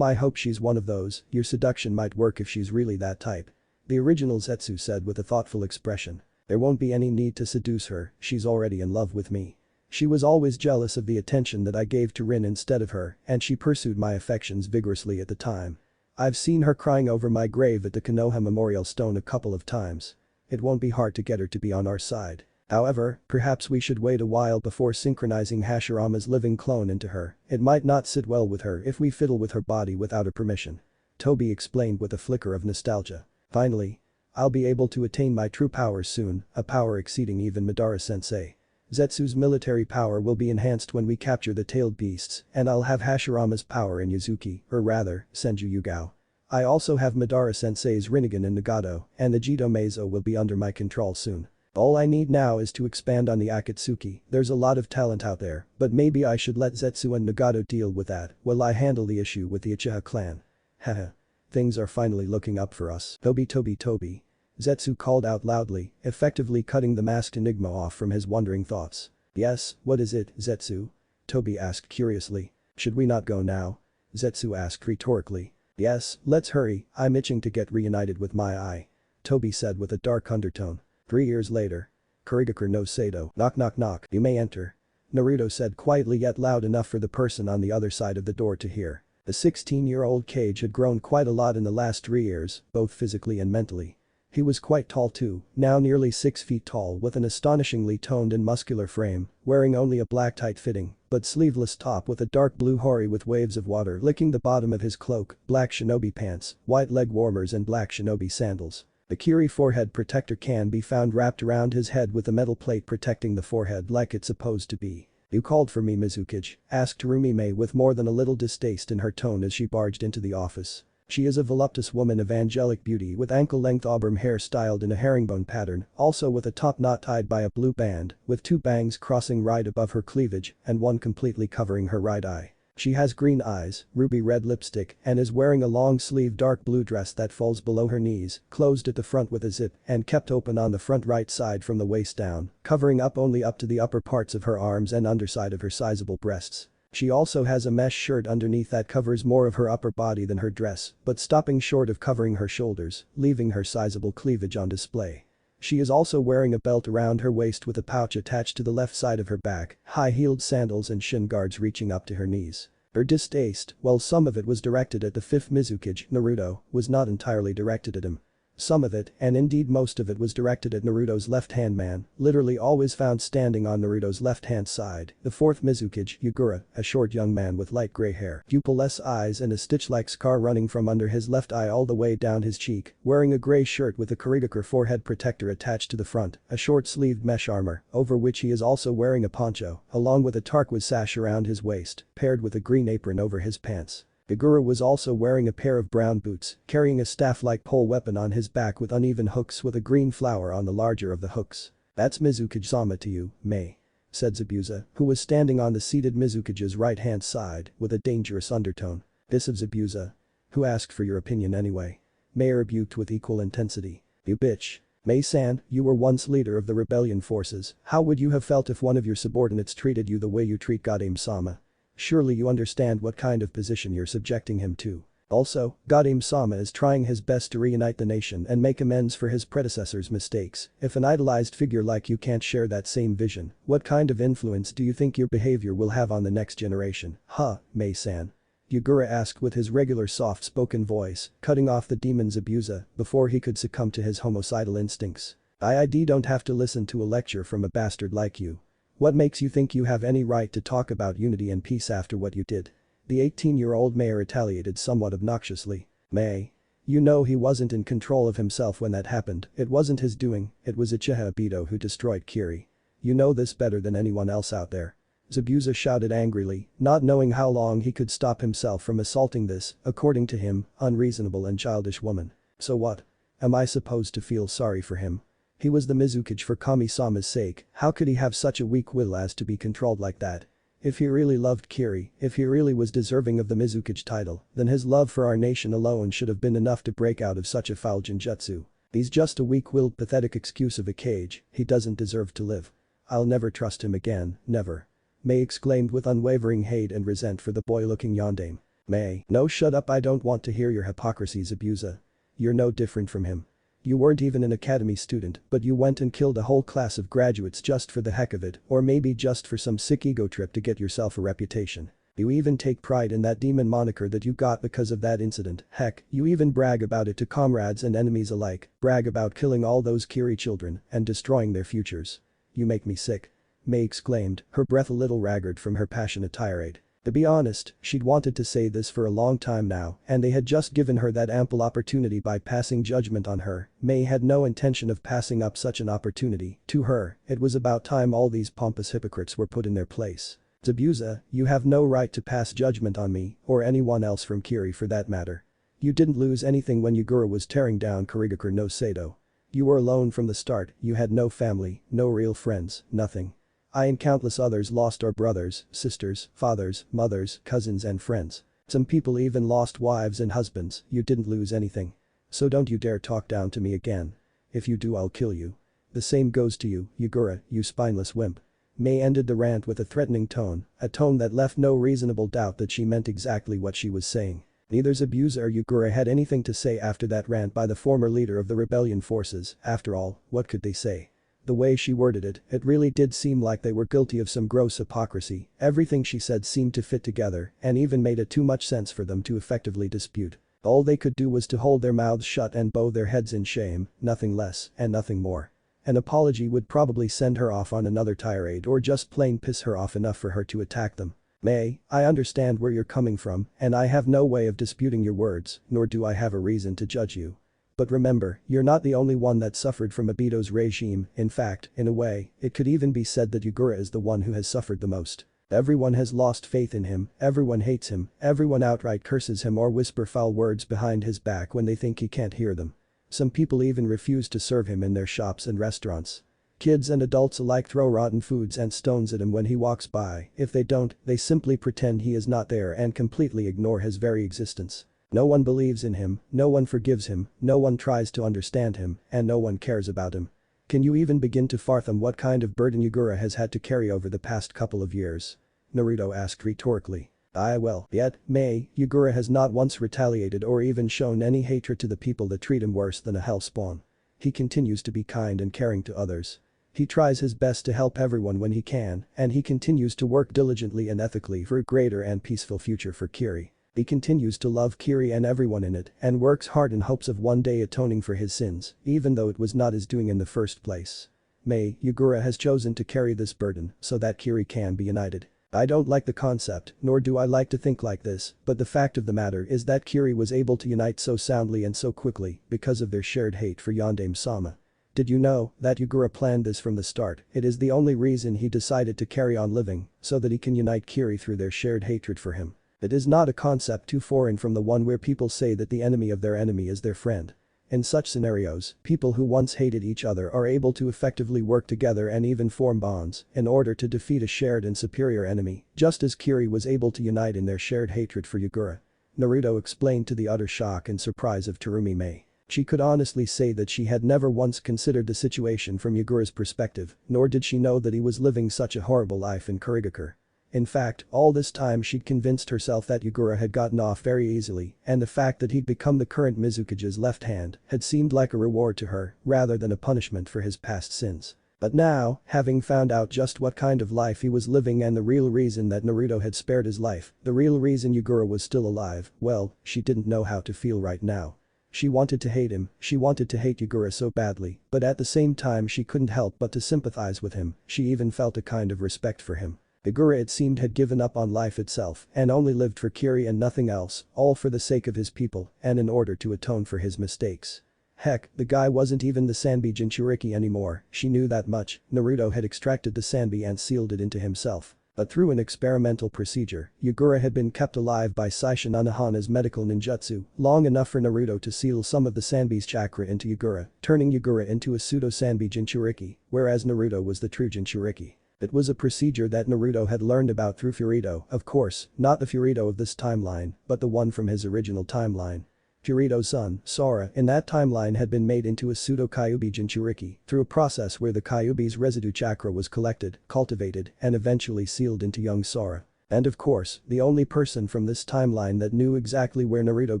I hope she's one of those, your seduction might work if she's really that type. The original Zetsu said with a thoughtful expression. There won't be any need to seduce her, she's already in love with me. She was always jealous of the attention that I gave to Rin instead of her, and she pursued my affections vigorously at the time. I've seen her crying over my grave at the Konoha Memorial Stone a couple of times. It won't be hard to get her to be on our side. However, perhaps we should wait a while before synchronizing Hashirama's living clone into her, it might not sit well with her if we fiddle with her body without her permission. Toby explained with a flicker of nostalgia. Finally. I'll be able to attain my true powers soon, a power exceeding even Madara-sensei. Zetsu's military power will be enhanced when we capture the tailed beasts, and I'll have Hashirama's power in Yuzuki, or rather, Senju Yugao. I also have Madara-sensei's Rinnegan and Nagato, and the Jito Meizo will be under my control soon. All I need now is to expand on the Akatsuki, there's a lot of talent out there, but maybe I should let Zetsu and Nagato deal with that while I handle the issue with the Uchiha clan. Haha. Things are finally looking up for us. Toby. Zetsu called out loudly, effectively cutting the masked enigma off from his wandering thoughts. Yes, what is it, Zetsu? Toby asked curiously. Should we not go now? Zetsu asked rhetorically. Yes, let's hurry, I'm itching to get reunited with my eye. Toby said with a dark undertone. 3 years later. Kurigakure no Sato. Knock knock knock. You may enter. Naruto said quietly yet loud enough for the person on the other side of the door to hear. The 16-year-old Cage had grown quite a lot in the last 3 years, both physically and mentally. He was quite tall too, now nearly 6 feet tall with an astonishingly toned and muscular frame, wearing only a black tight-fitting, but sleeveless top with a dark blue hori with waves of water licking the bottom of his cloak, black shinobi pants, white leg warmers and black shinobi sandals. The Kiri forehead protector can be found wrapped around his head with a metal plate protecting the forehead like it's supposed to be. You called for me, Mizukage? Asked Terumi-Mei with more than a little distaste in her tone as she barged into the office. She is a voluptuous woman of angelic beauty with ankle-length auburn hair styled in a herringbone pattern, also with a top knot tied by a blue band, with 2 bangs crossing right above her cleavage and one completely covering her right eye. She has green eyes, ruby red lipstick, and is wearing a long-sleeved dark blue dress that falls below her knees, closed at the front with a zip and kept open on the front right side from the waist down, covering up only up to the upper parts of her arms and underside of her sizable breasts. She also has a mesh shirt underneath that covers more of her upper body than her dress, but stopping short of covering her shoulders, leaving her sizable cleavage on display. She is also wearing a belt around her waist with a pouch attached to the left side of her back, high-heeled sandals and shin guards reaching up to her knees. Her distaste, while some of it was directed at the 5th Mizukage, Naruto, was not entirely directed at him. Some of it, and indeed most of it was directed at Naruto's left-hand man, literally always found standing on Naruto's left-hand side, the 4th Mizukage, Yugura, a short young man with light gray hair, pupil-less eyes and a stitch-like scar running from under his left eye all the way down his cheek, wearing a gray shirt with a Kurigakure forehead protector attached to the front, a short-sleeved mesh armor, over which he is also wearing a poncho, along with a turquoise sash around his waist, paired with a green apron over his pants. Yugura was also wearing a pair of brown boots, carrying a staff-like pole weapon on his back with uneven hooks with a green flower on the larger of the hooks. That's Mizukage-sama to you, Mei, said Zabuza, who was standing on the seated Mizukage's right-hand side with a dangerous undertone. This of Zabuza. Who asked for your opinion anyway? Mei rebuked with equal intensity. You bitch. Mei-san, you were once leader of the rebellion forces, how would you have felt if one of your subordinates treated you the way you treat Godame-sama? Surely you understand what kind of position you're subjecting him to. Also, Godame-sama is trying his best to reunite the nation and make amends for his predecessor's mistakes. If an idolized figure like you can't share that same vision, what kind of influence do you think your behavior will have on the next generation? Huh, Mei-san? Yugura asked with his regular soft-spoken voice, cutting off the demon Zabuza before he could succumb to his homicidal instincts. I don't have to listen to a lecture from a bastard like you. What makes you think you have any right to talk about unity and peace after what you did? The 18-year-old mayor retaliated somewhat obnoxiously. Mei. You know he wasn't in control of himself when that happened, it wasn't his doing, it was Uchiha Obito who destroyed Kiri. You know this better than anyone else out there. Zabuza shouted angrily, not knowing how long he could stop himself from assaulting this, according to him, unreasonable and childish woman. So what? Am I supposed to feel sorry for him? He was the Mizukage for Kami-sama's sake, how could he have such a weak will as to be controlled like that? If he really loved Kiri, if he really was deserving of the Mizukage title, then his love for our nation alone should have been enough to break out of such a foul genjutsu. He's just a weak-willed pathetic excuse of a cage, he doesn't deserve to live. I'll never trust him again, never. Mei exclaimed with unwavering hate and resent for the boy-looking yondaime. Mei, no shut up, I don't want to hear your hypocrisy, Zabuza. You're no different from him. You weren't even an academy student, but you went and killed a whole class of graduates just for the heck of it, or maybe just for some sick ego trip to get yourself a reputation. You even take pride in that demon moniker that you got because of that incident, heck, you even brag about it to comrades and enemies alike, brag about killing all those Kiri children and destroying their futures. You make me sick. Mei exclaimed, her breath a little ragged from her passionate tirade. To be honest, she'd wanted to say this for a long time now, and they had just given her that ample opportunity by passing judgment on her. Mei had no intention of passing up such an opportunity. To her, it was about time all these pompous hypocrites were put in their place. Zabuza, you have no right to pass judgment on me, or anyone else from Kiri for that matter. You didn't lose anything when Yugura was tearing down Kurigakure no Sato. You were alone from the start, you had no family, no real friends, nothing. I and countless others lost our brothers, sisters, fathers, mothers, cousins and friends. Some people even lost wives and husbands, you didn't lose anything. So don't you dare talk down to me again. If you do, I'll kill you. The same goes to you, Yugura, you spineless wimp. Mei ended the rant with a threatening tone, a tone that left no reasonable doubt that she meant exactly what she was saying. Neither Zabuza or Yugura had anything to say after that rant by the former leader of the rebellion forces, after all, what could they say? The way she worded it, it really did seem like they were guilty of some gross hypocrisy. Everything she said seemed to fit together and even made it too much sense for them to effectively dispute. All they could do was to hold their mouths shut and bow their heads in shame, nothing less and nothing more. An apology would probably send her off on another tirade or just plain piss her off enough for her to attack them. May, I understand where you're coming from and I have no way of disputing your words, nor do I have a reason to judge you. But remember, you're not the only one that suffered from Obito's regime. In fact, in a way, it could even be said that Yugura is the one who has suffered the most. Everyone has lost faith in him, everyone hates him, everyone outright curses him or whisper foul words behind his back when they think he can't hear them. Some people even refuse to serve him in their shops and restaurants. Kids and adults alike throw rotten foods and stones at him when he walks by. If they don't, they simply pretend he is not there and completely ignore his very existence. No one believes in him, no one forgives him, no one tries to understand him, and no one cares about him. Can you even begin to fathom what kind of burden Yugura has had to carry over the past couple of years? Naruto asked rhetorically. Yet, May, Yugura has not once retaliated or even shown any hatred to the people that treat him worse than a hellspawn. He continues to be kind and caring to others. He tries his best to help everyone when he can, and he continues to work diligently and ethically for a greater and peaceful future for Kiri. He continues to love Kiri and everyone in it and works hard in hopes of one day atoning for his sins, even though it was not his doing in the first place. May, Yugura has chosen to carry this burden so that Kiri can be united. I don't like the concept, nor do I like to think like this, but the fact of the matter is that Kiri was able to unite so soundly and so quickly because of their shared hate for Yondaime-sama. Did you know that Yugura planned this from the start? It is the only reason he decided to carry on living, so that he can unite Kiri through their shared hatred for him. It is not a concept too foreign from the one where people say that the enemy of their enemy is their friend. In such scenarios, people who once hated each other are able to effectively work together and even form bonds in order to defeat a shared and superior enemy, just as Kiri was able to unite in their shared hatred for Yugura. Naruto explained to the utter shock and surprise of Terumi May. She could honestly say that she had never once considered the situation from Yugura's perspective, nor did she know that he was living such a horrible life in Kurigakure. In fact, all this time she'd convinced herself that Yugura had gotten off very easily, and the fact that he'd become the current Mizukage's left hand had seemed like a reward to her rather than a punishment for his past sins. But now, having found out just what kind of life he was living and the real reason that Naruto had spared his life, the real reason Yugura was still alive, well, she didn't know how to feel right now. She wanted to hate him, she wanted to hate Yugura so badly, but at the same time she couldn't help but to sympathize with him, she even felt a kind of respect for him. Yugura, it seemed, had given up on life itself and only lived for Kiri and nothing else, all for the sake of his people and in order to atone for his mistakes. Heck, the guy wasn't even the Sanbi Jinchuriki anymore, she knew that much. Naruto had extracted the Sanbi and sealed it into himself. But through an experimental procedure, Yugura had been kept alive by Saishin Unohana's medical ninjutsu long enough for Naruto to seal some of the Sanbi's chakra into Yugura, turning Yugura into a pseudo-Sanbi Jinchuriki, whereas Naruto was the true Jinchuriki. It was a procedure that Naruto had learned about through Furito, of course, not the Furito of this timeline, but the one from his original timeline. Furito's son, Sora, in that timeline had been made into a pseudo-Kyuubi Jinchuriki through a process where the Kyuubi's residue chakra was collected, cultivated, and eventually sealed into young Sora. And of course, the only person from this timeline that knew exactly where Naruto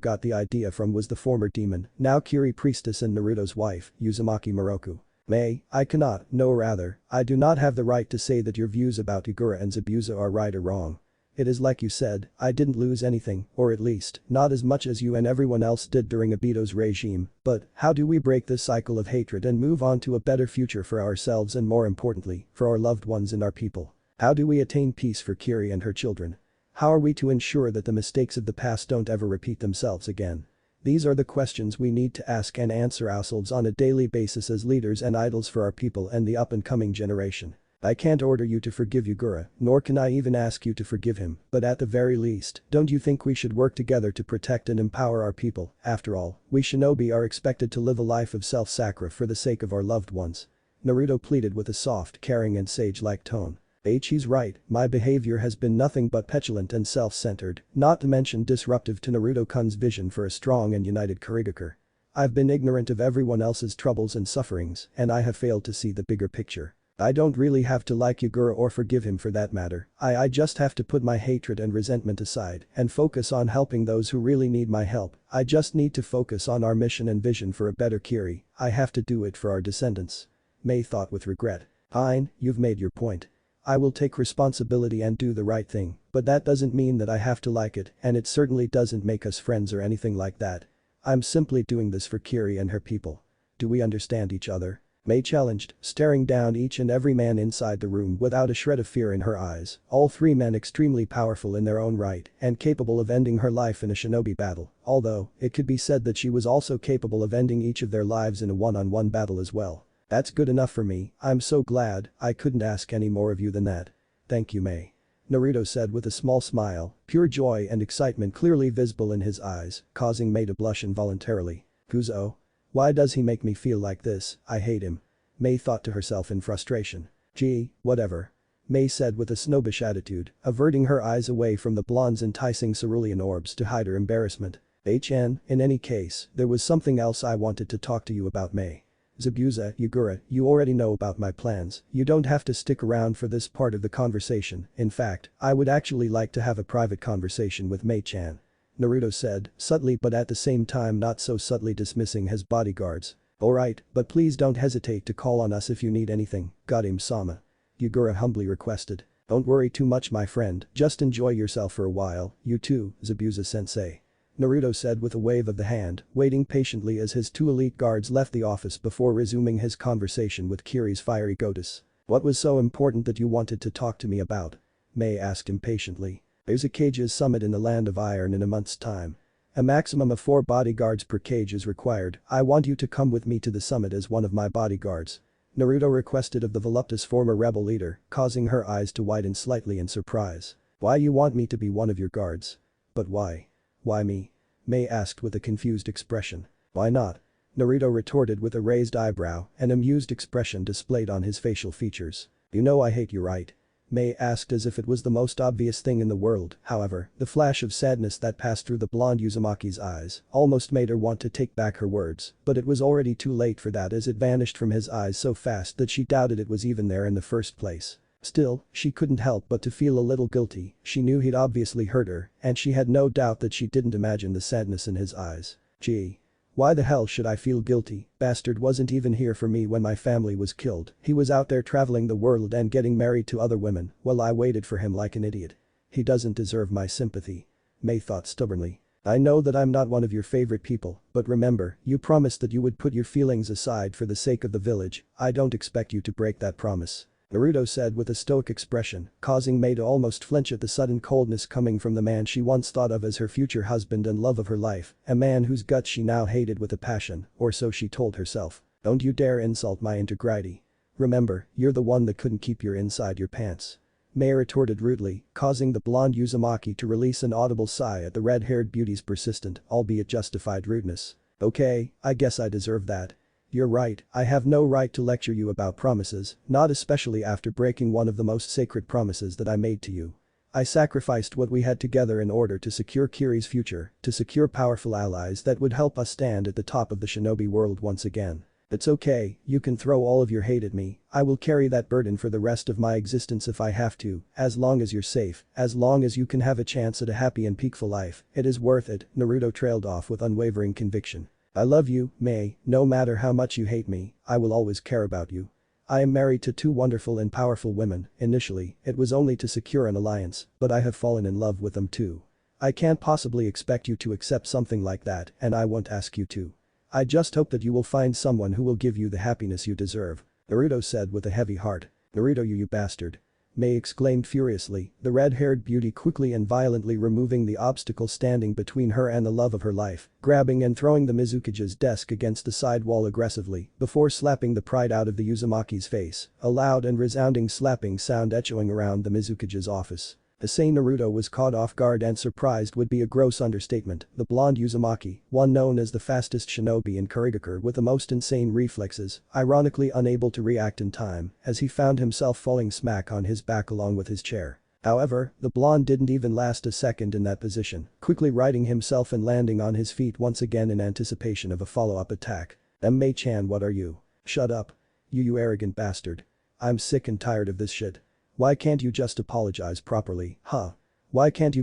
got the idea from was the former demon, now Kiri priestess and Naruto's wife, Uzumaki Miroku. May, I do not have the right to say that your views about Yugura and Zabuza are right or wrong. It is like you said, I didn't lose anything, or at least, not as much as you and everyone else did during Obito's regime, but how do we break this cycle of hatred and move on to a better future for ourselves and more importantly, for our loved ones and our people? How do we attain peace for Kiri and her children? How are we to ensure that the mistakes of the past don't ever repeat themselves again? These are the questions we need to ask and answer ourselves on a daily basis as leaders and idols for our people and the up-and-coming generation. I can't order you to forgive Yugura, nor can I even ask you to forgive him, but at the very least, don't you think we should work together to protect and empower our people? After all, we shinobi are expected to live a life of self-sacrifice for the sake of our loved ones. Naruto pleaded with a soft, caring and sage-like tone. He's right, my behavior has been nothing but petulant and self-centered, not to mention disruptive to Naruto-kun's vision for a strong and united Kurigakure. I've been ignorant of everyone else's troubles and sufferings, and I have failed to see the bigger picture. I don't really have to like Yugura or forgive him for that matter, I just have to put my hatred and resentment aside and focus on helping those who really need my help. I just need to focus on our mission and vision for a better Kiri, I have to do it for our descendants. Mei thought with regret. Fine, you've made your point. I will take responsibility and do the right thing, but that doesn't mean that I have to like it, and it certainly doesn't make us friends or anything like that. I'm simply doing this for Kiri and her people. Do we understand each other? Mei challenged, staring down each and every man inside the room without a shred of fear in her eyes, all three men extremely powerful in their own right and capable of ending her life in a shinobi battle, although, it could be said that she was also capable of ending each of their lives in a one-on-one battle as well. That's good enough for me, I'm so glad, I couldn't ask any more of you than that. Thank you, Mei. Naruto said with a small smile, pure joy and excitement clearly visible in his eyes, causing Mei to blush involuntarily. Kuzo? Why does he make me feel like this, I hate him. Mei thought to herself in frustration. Gee, whatever. Mei said with a snobbish attitude, averting her eyes away from the blonde's enticing cerulean orbs to hide her embarrassment. In any case, there was something else I wanted to talk to you about, Mei. Zabuza, Yagura, you already know about my plans, you don't have to stick around for this part of the conversation, in fact, I would actually like to have a private conversation with Mei-chan. Naruto said, subtly but at the same time not so subtly dismissing his bodyguards. Alright, but please don't hesitate to call on us if you need anything, Gadim-sama. Yagura humbly requested. Don't worry too much my friend, just enjoy yourself for a while, you too, Zabuza-sensei. Naruto said with a wave of the hand, waiting patiently as his two elite guards left the office before resuming his conversation with Kiri's fiery goddess. What was so important that you wanted to talk to me about? Mei asked impatiently. There's a cage's summit in the Land of Iron in a month's time. A maximum of 4 bodyguards per cage is required, I want you to come with me to the summit as one of my bodyguards. Naruto requested of the voluptuous former rebel leader, causing her eyes to widen slightly in surprise. Why you want me to be one of your guards? But why? Why me? Mei asked with a confused expression. Why not? Naruto retorted with a raised eyebrow, an amused expression displayed on his facial features. You know I hate you, right? Mei asked as if it was the most obvious thing in the world, however, the flash of sadness that passed through the blonde Uzumaki's eyes almost made her want to take back her words, but it was already too late for that as it vanished from his eyes so fast that she doubted it was even there in the first place. Still, she couldn't help but to feel a little guilty, she knew he'd obviously hurt her, and she had no doubt that she didn't imagine the sadness in his eyes. Gee. Why the hell should I feel guilty, bastard wasn't even here for me when my family was killed, he was out there traveling the world and getting married to other women, while I waited for him like an idiot. He doesn't deserve my sympathy. Mei thought stubbornly. I know that I'm not one of your favorite people, but remember, you promised that you would put your feelings aside for the sake of the village, I don't expect you to break that promise. Naruto said with a stoic expression, causing Mei to almost flinch at the sudden coldness coming from the man she once thought of as her future husband and love of her life, a man whose guts she now hated with a passion, or so she told herself. Don't you dare insult my integrity. Remember, you're the one that couldn't keep your inside your pants. Mei retorted rudely, causing the blonde Uzumaki to release an audible sigh at the red-haired beauty's persistent, albeit justified rudeness. Okay, I guess I deserve that. You're right, I have no right to lecture you about promises, not especially after breaking one of the most sacred promises that I made to you. I sacrificed what we had together in order to secure Kiri's future, to secure powerful allies that would help us stand at the top of the shinobi world once again. It's okay, you can throw all of your hate at me, I will carry that burden for the rest of my existence if I have to, as long as you're safe, as long as you can have a chance at a happy and peaceful life, it is worth it, Naruto trailed off with unwavering conviction. I love you, Mei, no matter how much you hate me, I will always care about you. I am married to 2 wonderful and powerful women, initially, it was only to secure an alliance, but I have fallen in love with them too. I can't possibly expect you to accept something like that and I won't ask you to. I just hope that you will find someone who will give you the happiness you deserve, Naruto said with a heavy heart. Naruto you bastard. Mei exclaimed furiously, the red-haired beauty quickly and violently removing the obstacle standing between her and the love of her life, grabbing and throwing the Mizukage's desk against the side wall aggressively before slapping the pride out of the Uzumaki's face, a loud and resounding slapping sound echoing around the Mizukage's office. To say Naruto was caught off guard and surprised would be a gross understatement, the blonde Uzumaki, one known as the fastest shinobi in Kurigakure with the most insane reflexes, ironically unable to react in time, as he found himself falling smack on his back along with his chair. However, the blonde didn't even last a second in that position, quickly righting himself and landing on his feet once again in anticipation of a follow-up attack. Mei-chan, what are you? Shut up. You arrogant bastard. I'm sick and tired of this shit. Why can't you just apologize properly, huh? Why can't you